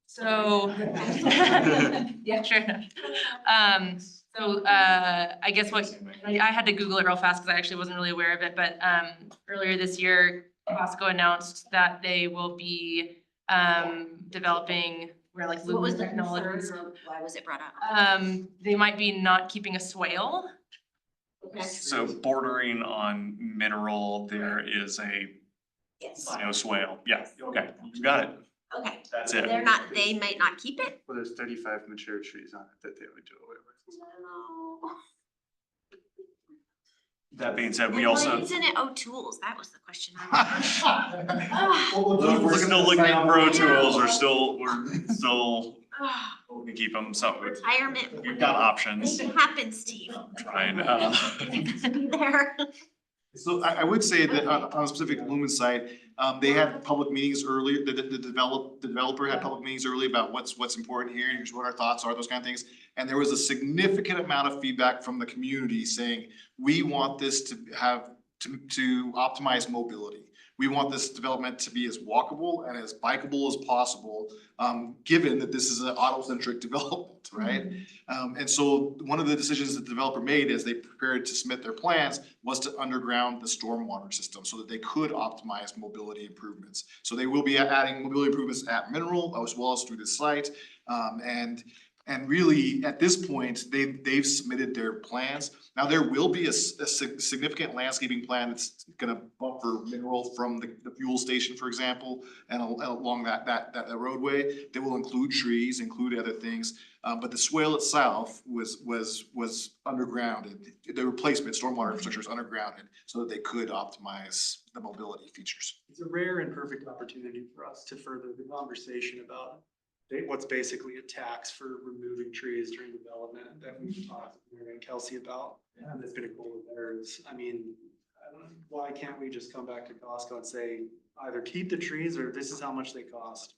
Speaker 7: So, yeah, sure enough. I guess I had to Google it real fast because I actually wasn't really aware of it, but earlier this year, Costco announced that they will be developing
Speaker 12: What was the
Speaker 7: technologies.
Speaker 12: concern, or why was it brought up?
Speaker 7: They might be not keeping a swale.
Speaker 12: Okay.
Speaker 9: So bordering on mineral, there is a
Speaker 12: Yes.
Speaker 9: bioswale. Yeah, okay, you got it.
Speaker 12: Okay,
Speaker 9: That's
Speaker 12: so
Speaker 9: it.
Speaker 12: they're not, they might not keep it?
Speaker 8: Well, there's 35 mature trees on it that they would do away with.
Speaker 12: No.
Speaker 9: That being said, we
Speaker 12: And
Speaker 9: also.
Speaker 12: why isn't it O'Toole's? That was the question.
Speaker 9: We're still looking at Pro Tools, we're still,
Speaker 12: Ah,
Speaker 9: we can keep them, so
Speaker 12: Retirement.
Speaker 9: we've got options.
Speaker 12: Make it happen, Steve.
Speaker 9: Trying,
Speaker 12: It's gonna be there.
Speaker 6: So I would say that on a specific Lumen site, they had public meetings earlier, the developer had public meetings early about what's important here, here's what our thoughts are, those kind of things. And there was a significant amount of feedback from the community saying, we want this to have, to optimize mobility. We want this development to be as walkable and as bikeable as possible, given that this is an auto-centric development, right? And so one of the decisions that the developer made as they prepared to submit their plans was to underground the stormwater system so that they could optimize mobility improvements. So they will be adding mobility improvements at Mineral as well as through the site. And really, at this point, they've submitted their plans. Now, there will be a significant landscaping plan that's gonna buffer Mineral from the fuel station, for example, and along that roadway. They will include trees, include other things, but the swale itself was undergrounded. The replacement stormwater infrastructure is undergrounded so that they could optimize the mobility features.
Speaker 1: It's a rare and perfect opportunity for us to further the conversation about what's basically a tax for removing trees during development that we've talked with Mary and Kelsey about. And it's been a goal of theirs. I mean, I don't know, why can't we just come back to Costco and say, either keep the trees or this is how much they cost?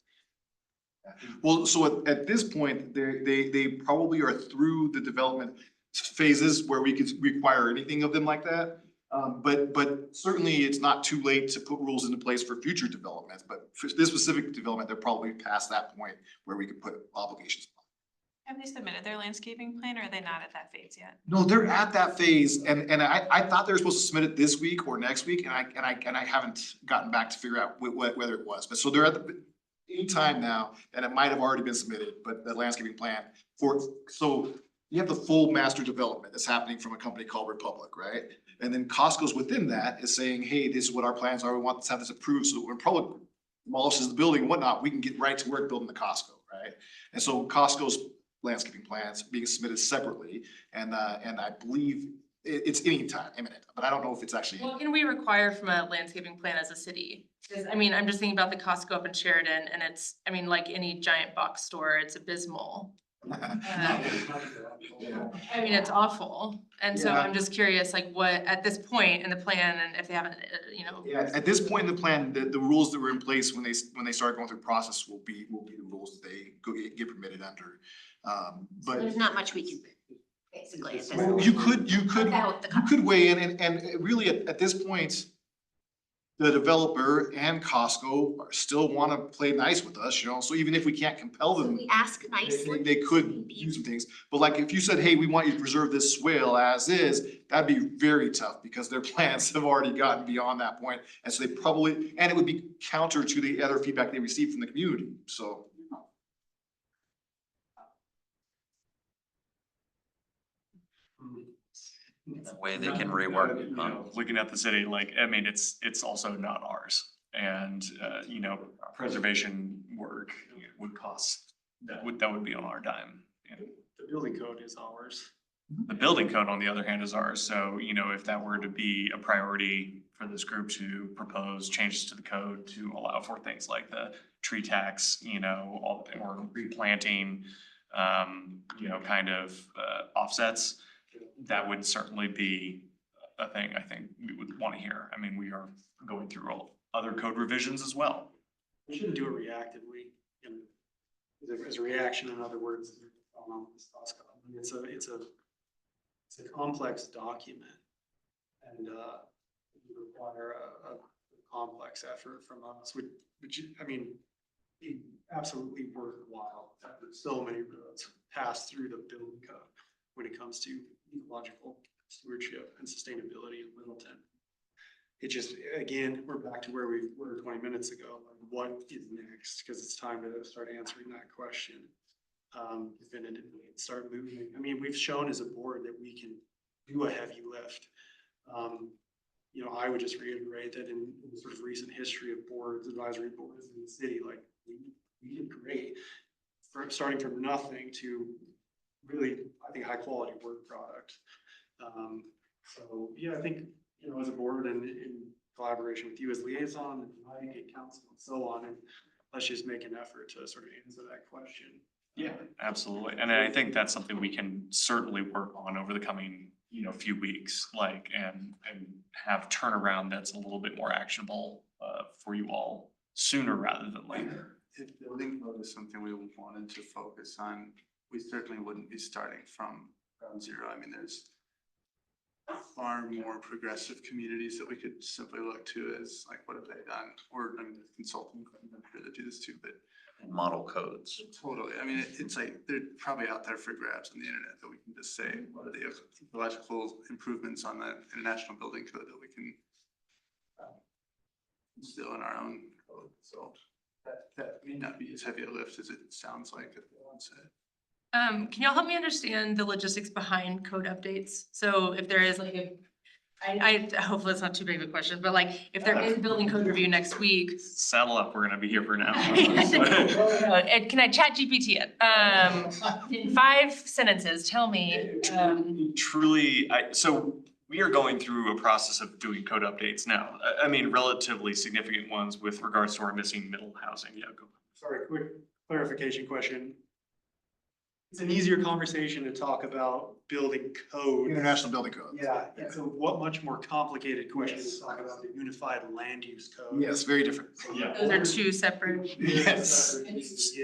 Speaker 6: Well, so at this point, they probably are through the development phases where we could require anything of them like that. But certainly it's not too late to put rules into place for future developments, but for this specific development, they're probably past that point where we could put obligations.
Speaker 11: Have they submitted their landscaping plan or are they not at that phase yet?
Speaker 6: No, they're at that phase and I thought they were supposed to submit it this week or next week and I haven't gotten back to figure out whether it was, but so they're at the any time now, and it might have already been submitted, but the landscaping plan so you have the full master development that's happening from a company called Republic, right? And then Costco's within that is saying, hey, this is what our plans are. We want to have this approved. So when Republic demolishes the building and whatnot, we can get right to work building the Costco, right? And so Costco's landscaping plans being submitted separately. And I believe it's imminent, but I don't know if it's actually.
Speaker 7: What can we require from a landscaping plan as a city? Cause I mean, I'm just thinking about the Costco up in Sheridan and it's, I mean, like any giant box store, it's abysmal. I mean, it's awful. And so
Speaker 6: Yeah.
Speaker 7: I'm just curious, like what, at this point in the plan and if they haven't,
Speaker 6: Yeah, at this point in the plan, the rules that were in place when they start going through the process will be the rules that they get permitted under.
Speaker 12: So there's not much we can do, basically. At this
Speaker 6: Well,
Speaker 12: point.
Speaker 6: you could weigh in and really at this point, the developer and Costco still wanna play nice with us, so even if we can't compel them.
Speaker 12: We ask nicely.
Speaker 6: They could do some things, but like if you said, hey, we want you to preserve this swale as is, that'd be very tough because their plans have already gotten beyond that point. And so they probably, and it would be counter to the other feedback they received from the community, so.
Speaker 10: That way they can rework it,
Speaker 9: You
Speaker 10: huh?
Speaker 9: know, looking at the city, like, I mean, it's also not ours. And, preservation work would cost, that would be on our dime. And
Speaker 1: The building code is ours.
Speaker 9: the building code, on the other hand, is ours. So, if that were to be a priority for this group to propose changes to the code to allow for things like the tree tax, or replanting, offsets, that would certainly be a thing I think we would want to hear. I mean, we are going through all other code revisions as well.
Speaker 1: We shouldn't do it reactively, as a reaction, in other words. It's a complex document. And it would require a complex effort from us, which I mean, be absolutely worthwhile. So many roads pass through the building code when it comes to ecological stewardship and sustainability in Littleton. It just, again, we're back to where we were 20 minutes ago. Like, what is next? Because it's time to start answering that question definitively and start moving. I mean, we've shown as a board that we can do a heavy lift. I would just reiterate that in sort of recent history of boards, advisory boards in the city, like we did great. Starting from nothing to really, I think, high quality work product. So, yeah, I think, as a board and in collaboration with you as liaison and Mike and council and so on, and let's just make an effort to sort of answer that question.
Speaker 9: Yeah, absolutely. And I think that's something we can certainly work on over the coming, few weeks, and have turnaround that's a little bit more actionable for you all sooner rather than later.
Speaker 8: If building code is something we wanted to focus on, we certainly wouldn't be starting from ground zero. I mean, there's far more progressive communities that we could simply look to as like, what have they done? Or, I mean, there's consulting firms I'm sure that do this too, but
Speaker 10: Model codes.
Speaker 8: totally. I mean, it's like, they're probably out there for grabs on the internet that we can just say, what are the ecological improvements on that international building code that we can instill in our own code. So that may not be as heavy a lift as it sounds like at the onset.
Speaker 7: Can y'all help me understand the logistics behind code updates? So if there is like I hopefully it's not too big of a question, but like if there is building code review next week.
Speaker 9: Saddle up, we're gonna be here for an hour.
Speaker 7: And can I chat GPT it? In 5 sentences, tell me,
Speaker 9: Truly, so we are going through a process of doing code updates now. I mean, relatively significant ones with regards to our missing middle housing. Yeah, go.
Speaker 1: Sorry, quick clarification question. It's an easier conversation to talk about building code.
Speaker 2: International building code.
Speaker 1: Yeah, it's a much more complicated question to talk about the unified land use code.
Speaker 2: Yes, very different.
Speaker 9: Yeah.
Speaker 7: those are 2 separate.
Speaker 2: Yes.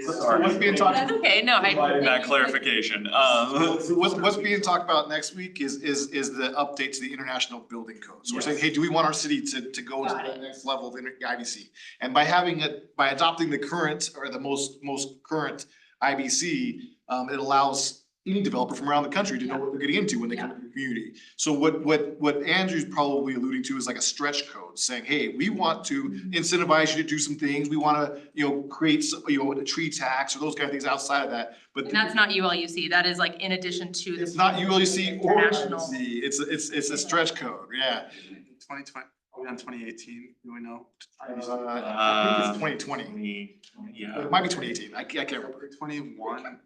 Speaker 1: Sorry.
Speaker 2: What's being talked
Speaker 7: That's okay, no,
Speaker 9: Providing that clarification.
Speaker 2: What's being talked about next week is the update to the international building code. So we're saying, hey, do we want our city to go to the next level of IBC? And by adopting the current or the most current IBC, it allows any developer from around the country to know what they're getting into when they come to the community. So what Andrew's probably alluding to is like a stretch code saying, hey, we want to incentivize you to do some things. We want to, create, a tree tax or those kind of things outside of that. But
Speaker 7: And that's not ULUC, that is like in addition to.
Speaker 2: it's not ULUC or
Speaker 7: International.
Speaker 2: IBC. It's a stretch code, yeah.
Speaker 8: 2020, are we on 2018? Do we know?
Speaker 2: I think it's 2020.
Speaker 9: Yeah.
Speaker 2: It might be 2018. I can't remember.
Speaker 8: 21.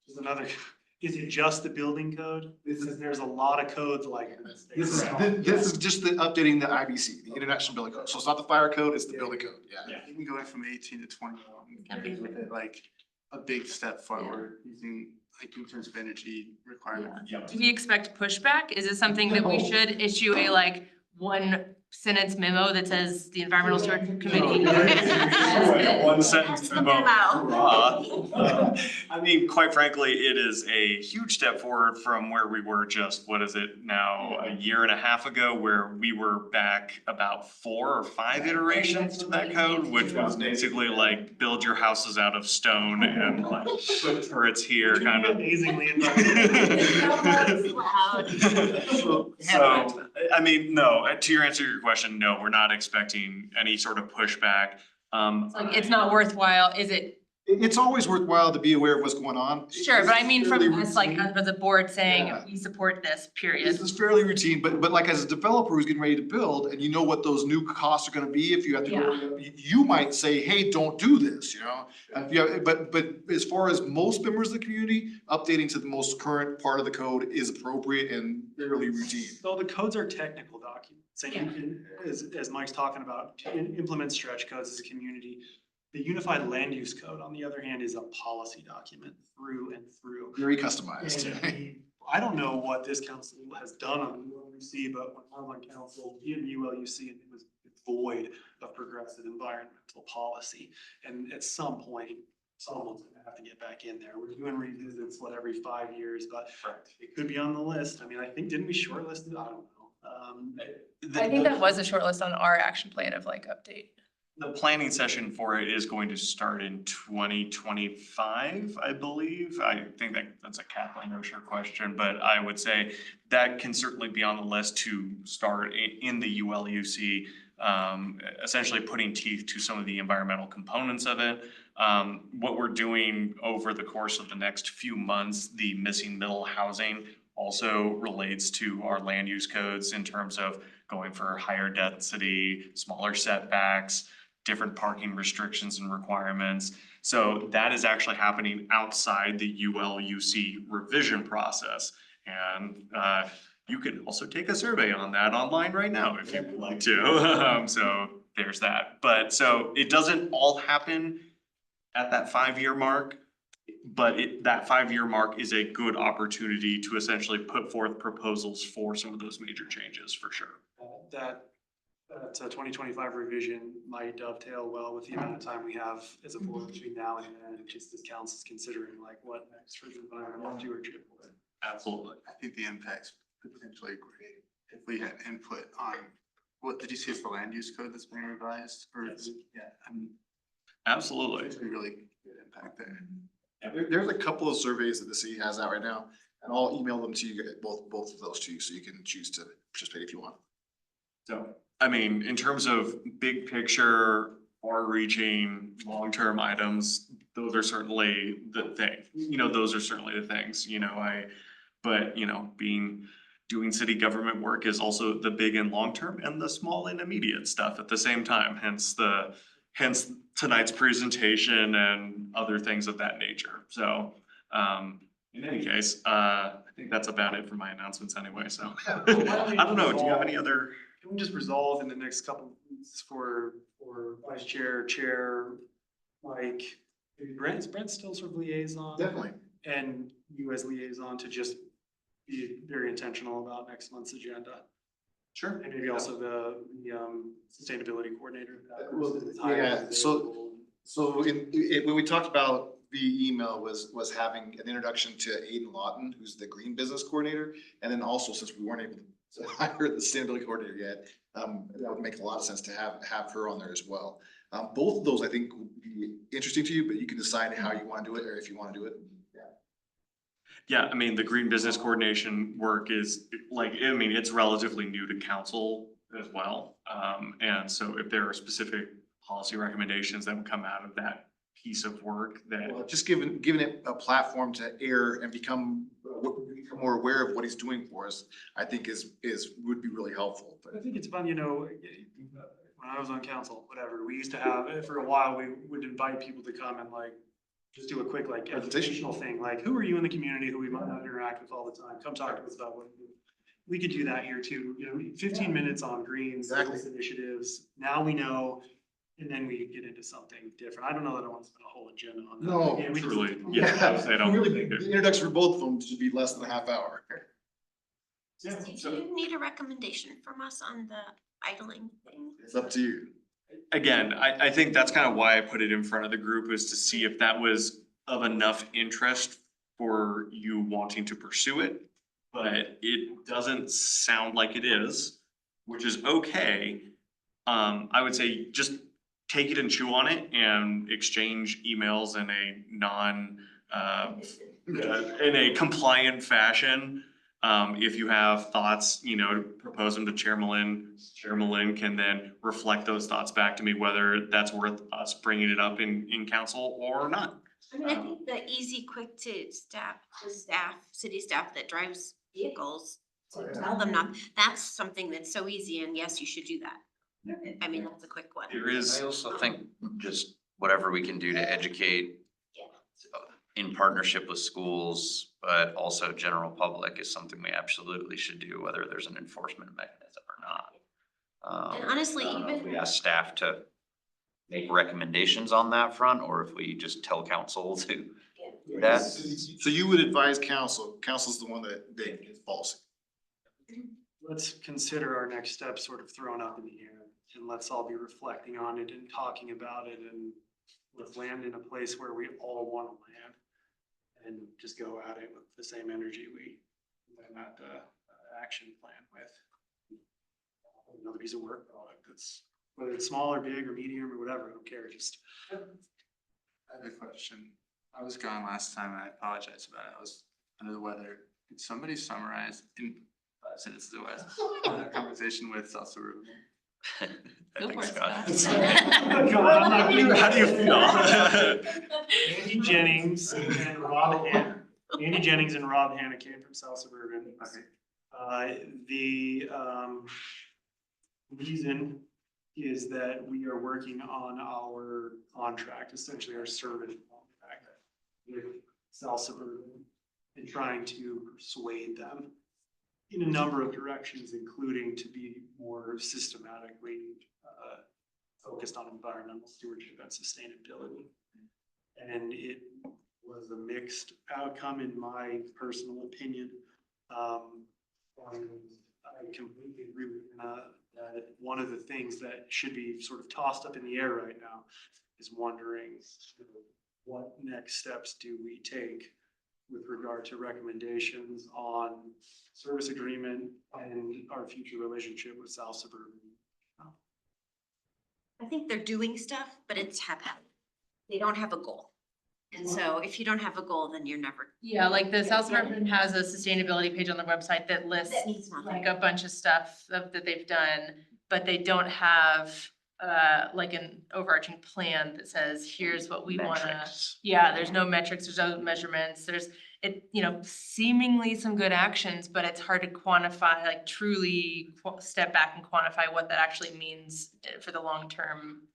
Speaker 1: Just another, is it just the building code? There's a lot of codes like this.
Speaker 2: This is just the updating the IBC, the International Building Code. So it's not the fire code, it's the building code, yeah.
Speaker 8: Even going from 18 to 21, with it like a big step forward using like in terms of energy requirements.
Speaker 7: Do we expect pushback? Is it something that we should issue a like 1-sentence memo that says the Environmental Stewardship Committee?
Speaker 9: One sentence memo.
Speaker 7: Wow.
Speaker 9: I mean, quite frankly, it is a huge step forward from where we were just, what is it now, a year and a half ago, where we were back about 4 or 5 iterations to that code, which was basically like build your houses out of stone and like put turrets here kind of.
Speaker 1: Amazingly.
Speaker 9: So, I mean, no, to answer your question, no, we're not expecting any sort of pushback.
Speaker 7: Like, it's not worthwhile, is it?
Speaker 2: It's always worthwhile to be aware of what's going on.
Speaker 7: Sure, but I mean from
Speaker 2: Fairly
Speaker 7: us, like
Speaker 2: routine.
Speaker 7: under the board saying,
Speaker 2: Yeah.
Speaker 7: we support this, period.
Speaker 2: This is fairly routine, but like as a developer who's getting ready to build and you know what those new costs are gonna be if you have to go, you might say, hey, don't do this, But as far as most members of the community, updating to the most current part of the code is appropriate and fairly routine.
Speaker 1: So the codes are technical documents, and you can, as Mike's talking about, to implement stretch codes as a community. The unified land use code, on the other hand, is a policy document through and through.
Speaker 2: Very customized.
Speaker 1: I don't know what this council has done on ULUC, but when I was on council in ULUC, it was void of progressive environmental policy. And at some point, someone's gonna have to get back in there. We're doing revisits, every 5 years, but it could be on the list. I mean, think, didn't we shortlist it? I don't know.
Speaker 7: I think that was a short list on our action plan of like update.
Speaker 9: The planning session for it is going to start in 2025, I believe. I think that's a Kathleen Osher question, but I would say that can certainly be on the list to start in the ULUC, essentially putting teeth to some of the environmental components of it. What we're doing over the course of the next few months, the missing middle housing also relates to our land use codes in terms of going for higher density, smaller setbacks. different parking restrictions and requirements. So that is actually happening outside the ULUC revision process. And you can also take a survey on that online right now if you would like to. So there's that. But so it doesn't all happen at that 5-year mark, but that 5-year mark is a good opportunity to essentially put forth proposals for some of those major changes for sure.
Speaker 1: That 2025 revision might dovetail well with the amount of time we have as a board between now and then, just as council's considering like what next for the environmental stewardship.
Speaker 9: Absolutely.
Speaker 8: I think the impact's potentially great if we had input on, what did you say for land use code that's being revised? Or,
Speaker 9: Yes.
Speaker 8: yeah, I mean,
Speaker 9: Absolutely.
Speaker 8: it's a really good impact there.
Speaker 6: There's a couple of surveys that the city has out right now, and I'll email them to you, both of those to you, so you can choose to participate if you want.
Speaker 9: So, I mean, in terms of big picture, far-reaching, long-term items, those are certainly the thing. Those are certainly the things, but doing city government work is also the big and long-term and the small and immediate stuff at the same time, hence tonight's presentation and other things of that nature. So, in any case, I think that's about it for my announcements anyway, so. I don't know, do you have any other?
Speaker 1: Can we just resolve in the next couple of weeks for vice chair, chair, like, maybe Brent's still sort of liaison?
Speaker 6: Definitely.
Speaker 1: And you as liaison to just be very intentional about next month's agenda.
Speaker 9: Sure.
Speaker 1: And maybe also the sustainability coordinator. if that
Speaker 6: Well,
Speaker 1: person is hired
Speaker 6: yeah,
Speaker 1: and
Speaker 6: so-
Speaker 1: available.
Speaker 6: So when we talked about the email was having an introduction to Aiden Lawton, who's the green business coordinator. And then also, since we weren't able to hire the sustainability coordinator yet, that would make a lot of sense to have her on there as well. Both of those I think would be interesting to you, but you can decide how you want to do it or if you want to do it.
Speaker 9: Yeah, I mean, the green business coordination work is it's relatively new to council as well. And so if there are specific policy recommendations that would come out of that piece of work that.
Speaker 6: Well, just giving it a platform to air and become more aware of what he's doing for us, I think would be really helpful.
Speaker 1: But I think it's fun, when I was on council, whatever, we used to have, for a while, we would invite people to come and like, just do a quick like educational thing, like who are you in the community who we might not interact with all the time? Come talk to us about what you do. We could do that here too, 15 minutes on greens,
Speaker 6: Exactly.
Speaker 1: initiatives. Now we know, and then we get into something different. I don't know that I want to spend a whole agenda on that.
Speaker 6: No,
Speaker 1: Again, we just-
Speaker 9: Truly, yeah, I would say I don't
Speaker 6: Really,
Speaker 9: think it-
Speaker 6: the introduction for both of them should be less than a half hour.
Speaker 9: Yeah,
Speaker 12: Do
Speaker 9: so
Speaker 12: you need a recommendation from us on the idling thing?
Speaker 6: It's up to you.
Speaker 9: again, I think that's kind of why I put it in front of the group, is to see if that was of enough interest for you wanting to pursue it. But it doesn't sound like it is, which is okay. I would say just take it and chew on it and exchange emails in a compliant fashion. If you have thoughts, propose them to Chair Malin. Chair Malin can then reflect those thoughts back to me, whether that's worth us bringing it up in council or not.
Speaker 12: I mean, I think the easy, quick to city staff that drives vehicles, to tell them not, that's something that's so easy, and yes, you should do that. I mean, that's a quick one.
Speaker 9: There is.
Speaker 10: I also think just whatever we can do to educate in partnership with schools, but also general public is something we absolutely should do, whether there's an enforcement mechanism or not.
Speaker 12: And honestly,
Speaker 10: I don't know if
Speaker 12: even-
Speaker 10: we ask staff to make recommendations on that front, or if we just tell council to do that.
Speaker 6: So you would advise council's the one that gets policy.
Speaker 1: Let's consider our next step sort of thrown up in the air, and let's all be reflecting on it and talking about it, and let's land in a place where we all want to land and just go at it with the same energy we went at the action plan with. Another piece of work product that's, whether it's small or big or medium or whatever, I don't care, just.
Speaker 8: I have a question. I was gone last time and I apologize about it. I was under the weather. Could somebody summarize in 5 sentences or less our conversation with Salsa Rubin?
Speaker 10: I think Scott.
Speaker 9: How do you feel?
Speaker 1: Andy Jennings and Rob Hanna came from South Suburban.
Speaker 8: Okay.
Speaker 1: The reason is that we are working on our contract, essentially our service contract with South Suburban and trying to persuade them in a number of directions, including to be more systematically focused on environmental stewardship and sustainability. And it was a mixed outcome in my personal opinion. And I completely agree with that one of the things that should be sort of tossed up in the air right now is wondering what next steps do we take with regard to recommendations on service agreement and our future relationship with South Suburban.
Speaker 12: I think they're doing stuff, but it's haphazard. They don't have a goal. And so if you don't have a goal, then you're never.
Speaker 7: Yeah, like the South Suburban has a sustainability page on the website that lists
Speaker 12: That means nothing.
Speaker 7: like a bunch of stuff that they've done, but they don't have like an overarching plan that says, here's what we wanna.
Speaker 10: Metrics.
Speaker 7: Yeah, there's no metrics, there's no measurements, there's seemingly some good actions, but it's hard to quantify, like truly step back and quantify what that actually means for the long term.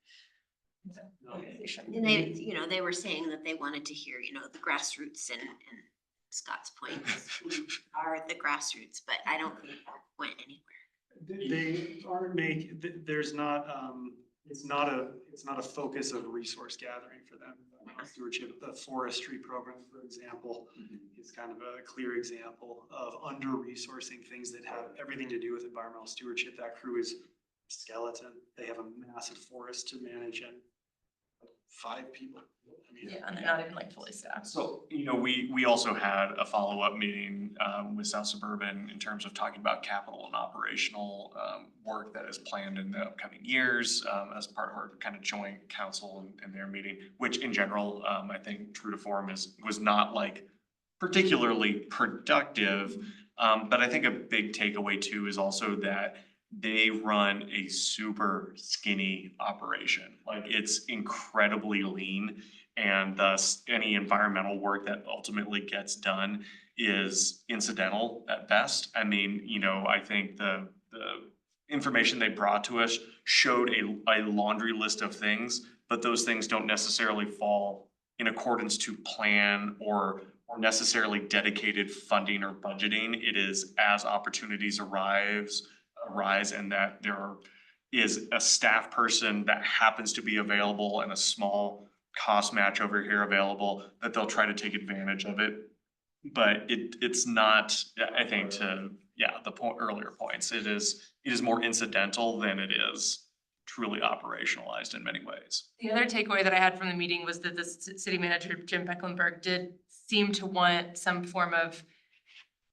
Speaker 12: And they, they were saying that they wanted to hear, the grassroots and Scott's Point are the grassroots, but I don't think that went anywhere.
Speaker 1: They aren't there's not, it's not a focus of resource gathering for them. Stewardship, the forestry program, for example, is kind of a clear example of under-resourcing things that have everything to do with environmental stewardship. That crew is skeleton. They have a massive forest to manage and 5 people. I mean,
Speaker 7: Yeah, and they're not even like fully staffed.
Speaker 9: So, we also had a follow-up meeting with South Suburban in terms of talking about capital and operational work that is planned in the upcoming years as part of our kind of joint council and their meeting, which in general, I think true to form was not like particularly productive. But I think a big takeaway too is also that they run a super skinny operation. Like it's incredibly lean, and thus any environmental work that ultimately gets done is incidental at best. I mean, I think the information they brought to us showed a laundry list of things, but those things don't necessarily fall in accordance to plan or necessarily dedicated funding or budgeting. It is as opportunities arise and that there is a staff person that happens to be available and a small cost match over here available, that they'll try to take advantage of it. But it's not, I think the earlier points, it is more incidental than it is truly operationalized in many ways.
Speaker 7: The other takeaway that I had from the meeting was that the city manager, Jim Mecklenburg, did seem to want some form of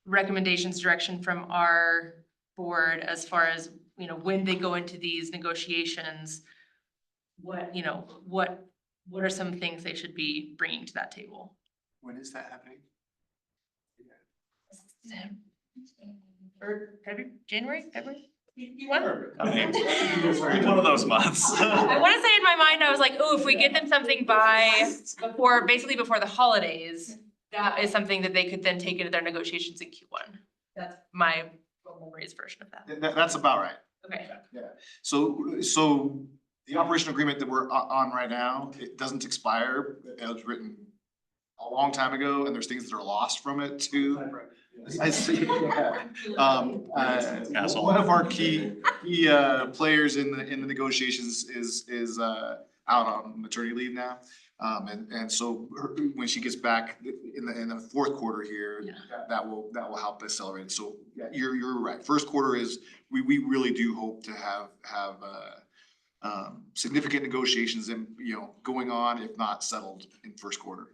Speaker 7: recommendations, direction from our board as far as, when they go into these negotiations, what are some things they should be bringing to that table?
Speaker 8: When is that happening?
Speaker 7: Or January, February? One
Speaker 9: One of those months.
Speaker 7: I want to say in my mind, I was like, oh, if we get them something before the holidays, that is something that they could then take into their negotiations in Q1. That's my memories version of that.
Speaker 6: That's about right.
Speaker 7: Okay.
Speaker 6: So the operational agreement that we're on right now, it doesn't expire. It was written a long time ago, and there's things that are lost from it too. I see. One of our key players in the negotiations is out on maternity leave now. And so when she gets back in the fourth quarter here, that will help accelerate. So yeah, you're right. First quarter is, we really do hope to have significant negotiations and, going on, if not settled in first quarter.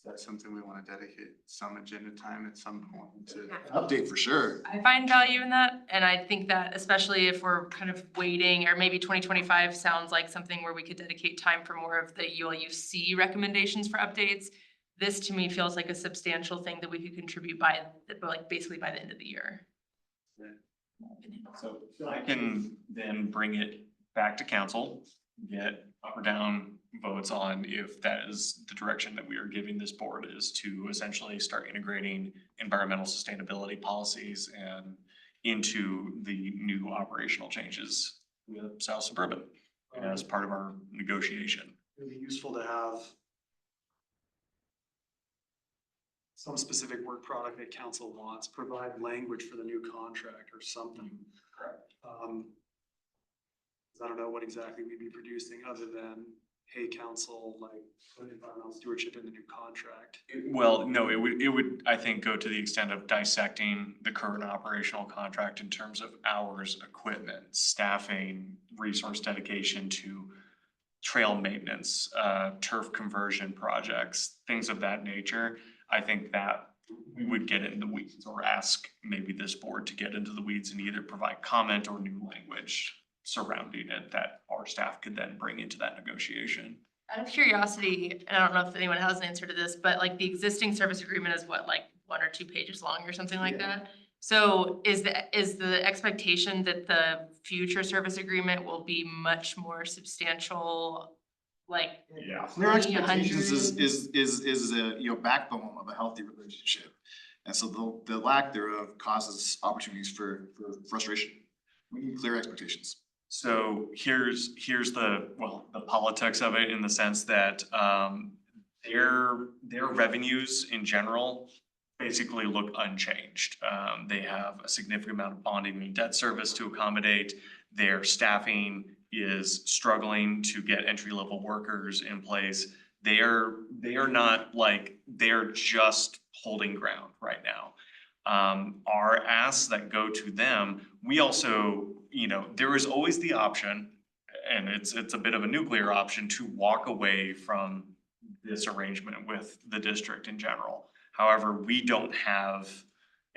Speaker 8: That's something we want to dedicate some agenda time at some point to.
Speaker 6: Update for sure.
Speaker 7: I find value in that, and I think that especially if we're kind of waiting, or maybe 2025 sounds like something where we could dedicate time for more of the ULUC recommendations for updates. This to me feels like a substantial thing that we could contribute basically by the end of the year.
Speaker 9: So I can then bring it back to council, get up or down votes on if that is the direction that we are giving this board, is to essentially start integrating environmental sustainability policies and into the new operational changes with South Suburban as part of our negotiation.
Speaker 1: It'd be useful to have some specific work product that council wants, provide language for the new contract or something.
Speaker 9: Correct.
Speaker 1: 'Cause I don't know what exactly we'd be producing other than, hey, council, like, put environmental stewardship in the new contract.
Speaker 9: Well, no, it would, I think, go to the extent of dissecting the current operational contract in terms of hours, equipment, staffing, resource dedication to trail maintenance, turf conversion projects, things of that nature. I think that we would get in the weeds or ask maybe this board to get into the weeds and either provide comment or new language surrounding it that our staff could then bring into that negotiation.
Speaker 7: Out of curiosity, and I don't know if anyone has an answer to this, but like the existing service agreement is what, like 1 or 2 pages long or something like that? So is the expectation that the future service agreement will be much more substantial? Like,
Speaker 9: Yeah.
Speaker 6: Clear
Speaker 7: 20,
Speaker 6: expectations
Speaker 7: 100?
Speaker 6: is a, backbone of a healthy relationship. And so the lack thereof causes opportunities for frustration. We need clear expectations.
Speaker 9: So here's the politics of it in the sense that their revenues in general basically look unchanged. They have a significant amount of bonding and debt service to accommodate. Their staffing is struggling to get entry-level workers in place. They are not like, they're just holding ground right now. Our asks that go to them, we also, there is always the option, and it's a bit of a nuclear option, to walk away from this arrangement with the district in general. However, we don't have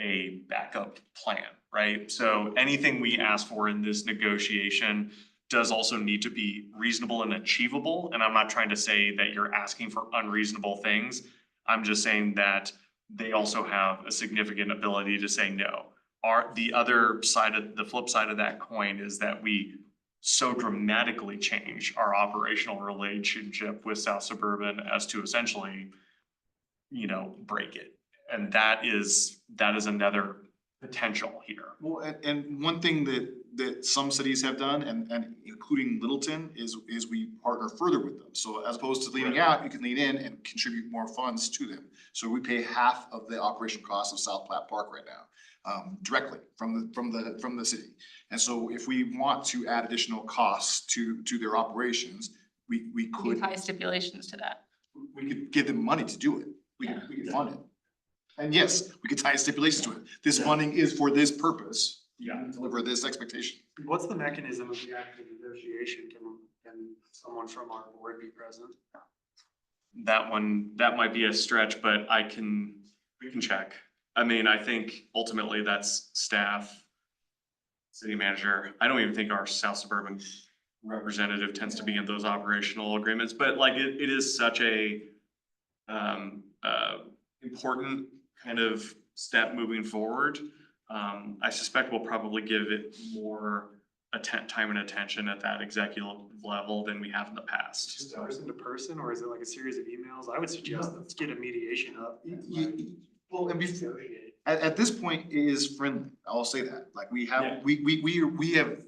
Speaker 9: a backup plan, right? So anything we ask for in this negotiation does also need to be reasonable and achievable. And I'm not trying to say that you're asking for unreasonable things. I'm just saying that they also have a significant ability to say no. The flip side of that coin is that we so dramatically change our operational relationship with South Suburban as to essentially, break it. And that is another potential here.
Speaker 6: Well, and one thing that some cities have done, and including Littleton, is we partner further with them. So as opposed to leaning out, you can lean in and contribute more funds to them. So we pay half of the operational cost of South Platte Park right now, directly from the city. And so if we want to add additional costs to their operations, we could
Speaker 7: tie stipulations to that.
Speaker 6: we could give them money to do it. We could fund it. And yes, we could tie stipulations to it. This funding is for this purpose.
Speaker 9: Yeah.
Speaker 6: Deliver this expectation.
Speaker 1: What's the mechanism of the active negotiation? Can someone from our board be present?
Speaker 9: That might be a stretch, but we can check. I mean, I think ultimately that's staff, city manager. I don't even think our South Suburban representative tends to be in those operational agreements, but like it is such a important kind of step moving forward. I suspect we'll probably give it more time and attention at that executive level than we have in the past.
Speaker 1: Just person to person, or is it like a series of emails? I would suggest let's get a mediation up.
Speaker 6: Well, and at this point, it is friendly. I'll say that. Like we have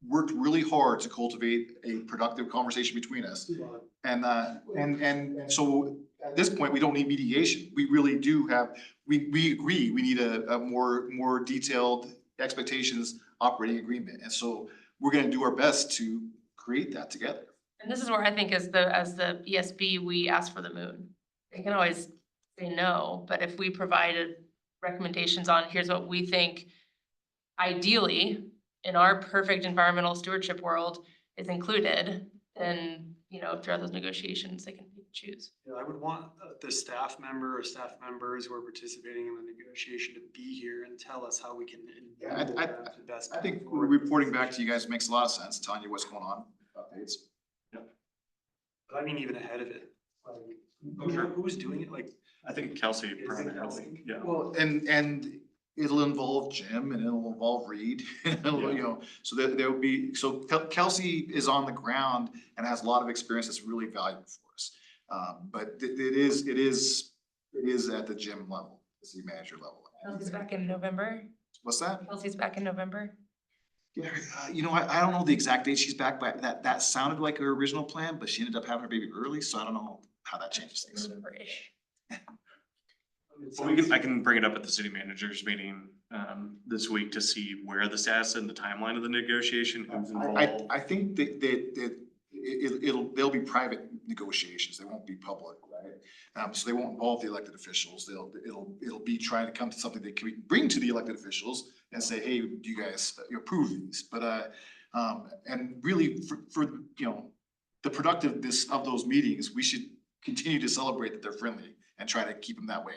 Speaker 6: worked really hard to cultivate a productive conversation between us. And so at this point, we don't need mediation. We really do have, we agree, we need a more detailed expectations operating agreement. And so we're gonna do our best to create that together.
Speaker 7: And this is where I think as the ESB, we ask for the moon. They can always say no, but if we provided recommendations on, here's what we think ideally in our perfect environmental stewardship world is included, then, throughout those negotiations, they can choose.
Speaker 1: Yeah, I would want the staff member or staff members who are participating in the negotiation to be here and tell us how we can.
Speaker 6: I think reporting back to you guys makes a lot of sense, telling you what's going on, updates.
Speaker 1: But I mean, even ahead of it, like,
Speaker 9: Sure.
Speaker 1: who's doing it? Like,
Speaker 9: I think Kelsey
Speaker 1: Is it
Speaker 9: primarily,
Speaker 1: Kelsey?
Speaker 9: yeah.
Speaker 6: Well, and it'll involve Jim and it'll involve Reed, so there will be, so Kelsey is on the ground and has a lot of experience that's really valuable for us. But it is at the Jim level, the city manager level.
Speaker 7: Kelsey's back in November.
Speaker 6: What's that?
Speaker 7: Kelsey's back in November.
Speaker 6: You know, I don't know the exact date she's back, but that sounded like her original plan, but she ended up having her baby early, so I don't know how that changes things.
Speaker 7: November-ish.
Speaker 9: Well, I can bring it up at the city managers meeting, this week to see where the status and the timeline of the negotiation, who's involved.
Speaker 6: I think that they'll be private negotiations, they won't be public, right? So they won't involve the elected officials, it'll be trying to come to something that can we bring to the elected officials and say, hey, do you guys approve these? But, and really for, you know, the productiveness of those meetings, we should continue to celebrate that they're friendly and try to keep them that way.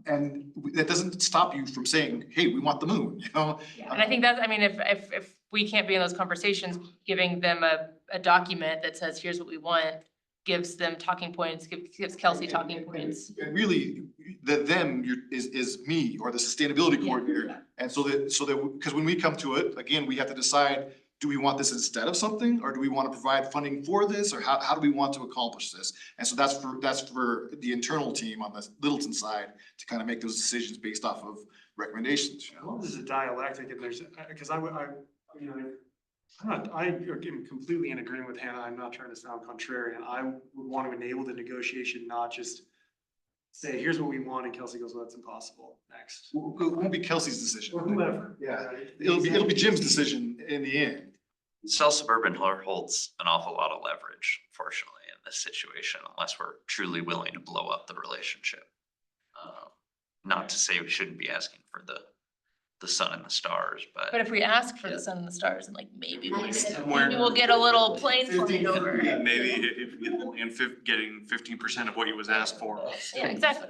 Speaker 6: And that doesn't stop you from saying, hey, we want the moon, you know?
Speaker 7: Yeah, and I think that's, I mean, if we can't be in those conversations, giving them a document that says, here's what we want, gives them talking points, gives Kelsey talking points.
Speaker 6: And really, is me or the sustainability coordinator. And so that, because when we come to it, again, we have to decide, do we want this instead of something? Or do we want to provide funding for this? Or how do we want to accomplish this? And so that's for the internal team on the Littleton side to kind of make those decisions based off of recommendations. You know?
Speaker 1: This is a dialectic and there's, because I am completely in agreement with Hannah. I'm not trying to sound contrarian. I would want to enable the negotiation, not just say, here's what we want, and Kelsey goes, well, that's impossible. Next.
Speaker 6: It won't be Kelsey's decision.
Speaker 1: Or whoever.
Speaker 6: Yeah. It'll be Jim's decision in the end.
Speaker 10: South Suburban holds an awful lot of leverage, fortunately, in this situation, unless we're truly willing to blow up the relationship. Not to say we shouldn't be asking for the sun and the stars,
Speaker 7: But if we ask for the sun and the stars, and like maybe we'll get a little plane flying over.
Speaker 9: Maybe if getting 15% of what you was asked for.
Speaker 7: Yeah, exactly.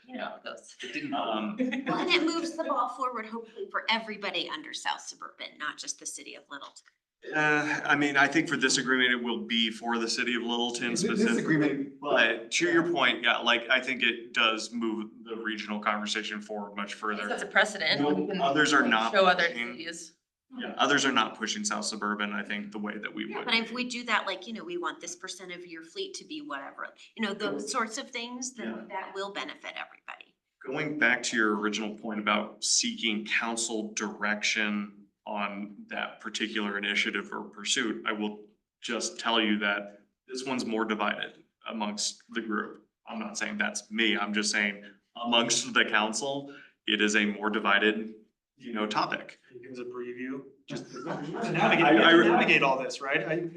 Speaker 7: You know, those.
Speaker 12: Well, and it moves the ball forward hopefully for everybody under South Suburban, not just the city of Littleton.
Speaker 9: I mean, I think for this agreement, it will be for the city of Littleton specifically. But to your point, yeah, like, I think it does move the regional conversation forward much further.
Speaker 7: That's a precedent. We can
Speaker 9: Others are not
Speaker 7: show other
Speaker 9: pushing-
Speaker 7: cities.
Speaker 9: Yeah, others are not pushing South Suburban, I think, the way that we would.
Speaker 12: But if we do that, like, you know, we want this % of your fleet to be whatever, you know, those sorts of things, then that will benefit everybody.
Speaker 9: Going back to your original point about seeking council direction on that particular initiative or pursuit, I will just tell you that this one's more divided amongst the group. I'm not saying that's me, I'm just saying amongst the council, it is a more divided, you know, topic.
Speaker 1: Give us a preview, just to navigate all this, right?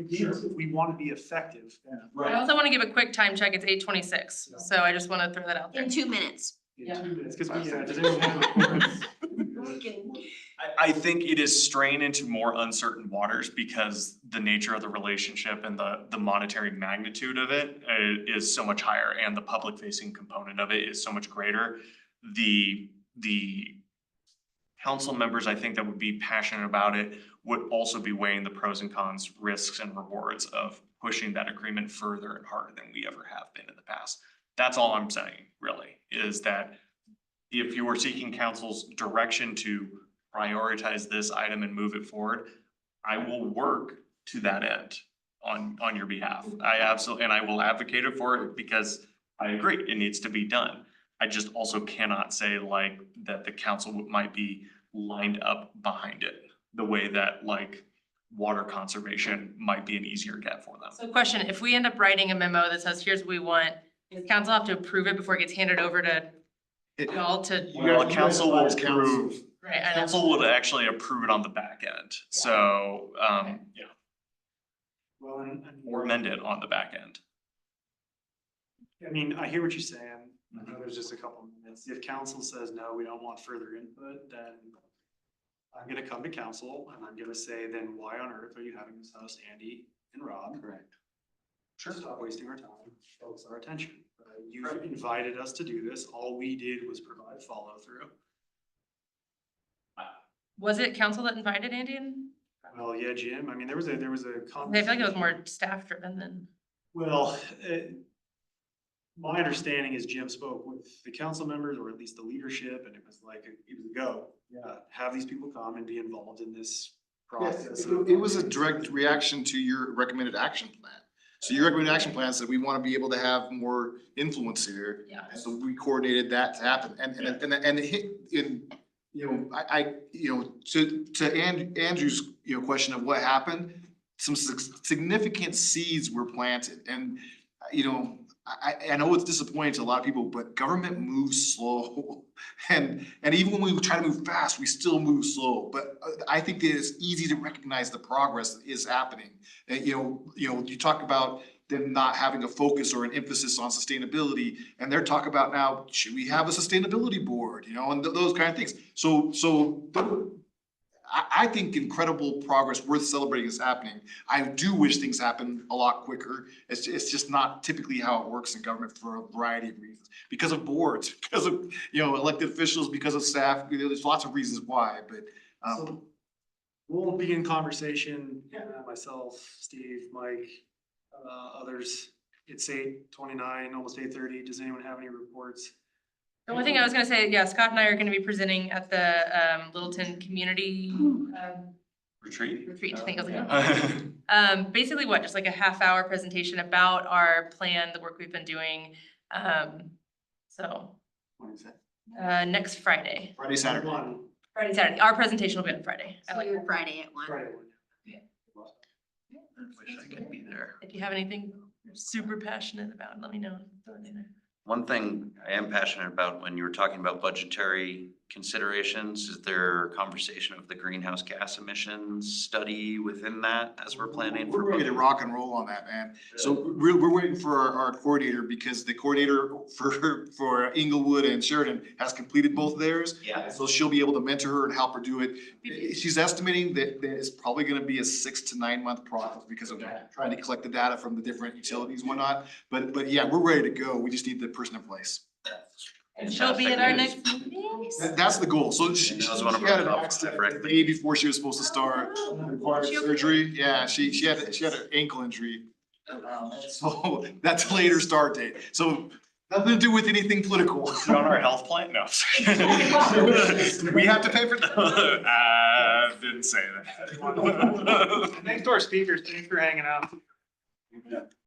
Speaker 1: We want to be effective.
Speaker 7: I also want to give a quick time check. It's 8:26, so I just want to throw that out there.
Speaker 12: In 2 minutes.
Speaker 1: In 2 minutes, because does anyone have
Speaker 9: I think it is straying into more uncertain waters because the nature of the relationship and the monetary magnitude of it is so much higher, and the public facing component of it is so much greater. The council members, I think, that would be passionate about it would also be weighing the pros and cons, risks and rewards of pushing that agreement further and harder than we ever have been in the past. That's all I'm saying, really, is that if you are seeking council's direction to prioritize this item and move it forward, I will work to that end on your behalf. I absolutely, and I will advocate it for it because I agree, it needs to be done. I just also cannot say like that the council might be lined up behind it the way that like water conservation might be an easier get for them.
Speaker 7: So question, if we end up writing a memo that says, here's what we want, does council have to approve it before it gets handed over to y'all to?
Speaker 9: Well, council will approve.
Speaker 7: Right, I know.
Speaker 9: Council would actually approve it on the back end, so, yeah,
Speaker 1: Well, and
Speaker 9: or amend it on the back end.
Speaker 1: I mean, I hear what you're saying. I know there's just a couple minutes. If council says, no, we don't want further input, then I'm gonna come to council and I'm gonna say, then why on earth are you having this host, Andy and Rob?
Speaker 6: Correct.
Speaker 1: Sure. Stop wasting our time, focus our attention. You've invited us to do this. All we did was provide follow through.
Speaker 7: Was it council that invited Andy and?
Speaker 1: Well, yeah, Jim, I mean, there was a
Speaker 7: I feel like it was more staff driven than.
Speaker 1: Well, my understanding is Jim spoke with the council members, or at least the leadership, and it was like, it was a go. Yeah, have these people come and be involved in this process.
Speaker 6: It was a direct reaction to your recommended action plan. So your recommended action plan said we want to be able to have more influence here.
Speaker 7: Yeah.
Speaker 6: And so we coordinated that to happen, and it hit in, Andrew's, question of what happened, some significant seeds were planted and, I know it's disappointing to a lot of people, but government moves slow. And even when we try to move fast, we still move slow. But I think that it's easy to recognize the progress that is happening. And, you talk about them not having a focus or an emphasis on sustainability. And they're talking about now, should we have a sustainability board, and those kind of things. So I think incredible progress worth celebrating is happening. I do wish things happen a lot quicker. It's just not typically how it works in government for a variety of reasons. Because of boards, because of, elected officials, because of staff, there's lots of reasons why, but,
Speaker 1: So we'll begin conversation, myself, Steve, Mike, others. It's 8:29, almost 8:30. Does anyone have any reports?
Speaker 7: The only thing I was gonna say, yeah, Scott and I are gonna be presenting at the Littleton Community
Speaker 9: Retreat?
Speaker 7: Retreat, I think I was like. Basically what, just like a half-hour presentation about our plan, the work we've been doing. So
Speaker 6: what is that?
Speaker 7: next Friday,
Speaker 6: Saturday.
Speaker 7: Friday, Saturday. Our presentation will be on Friday. I
Speaker 12: So
Speaker 7: like
Speaker 12: you're Friday at 1.
Speaker 1: Friday.
Speaker 10: Wish I could be there.
Speaker 7: If you have anything you're super passionate about, let me know. Throw it in there.
Speaker 10: One thing I am passionate about, when you were talking about budgetary considerations, is there conversation of the greenhouse gas emissions study within that as we're planning for?
Speaker 6: We're ready to rock and roll on that, man. So we're waiting for our coordinator, because the coordinator for Inglewood and Sheridan has completed both of theirs.
Speaker 10: Yeah.
Speaker 6: So she'll be able to mentor her and help her do it. She's estimating that it's probably gonna be a 6 to 9 month process because of trying to collect the data from the different utilities and whatnot. But yeah, we're ready to go. We just need the person in place.
Speaker 7: And she'll be at our next meeting.
Speaker 6: That's the goal. So she
Speaker 10: That was one of
Speaker 6: had an
Speaker 10: our
Speaker 6: accident the day before she was supposed to start, required surgery. Yeah, she had an ankle injury. So that's a later start date. So nothing to do with anything political.
Speaker 9: You're on our health plan? No.
Speaker 6: We have to pay for that.
Speaker 9: Didn't say that.
Speaker 1: Thanks to our speakers. Thanks for hanging out.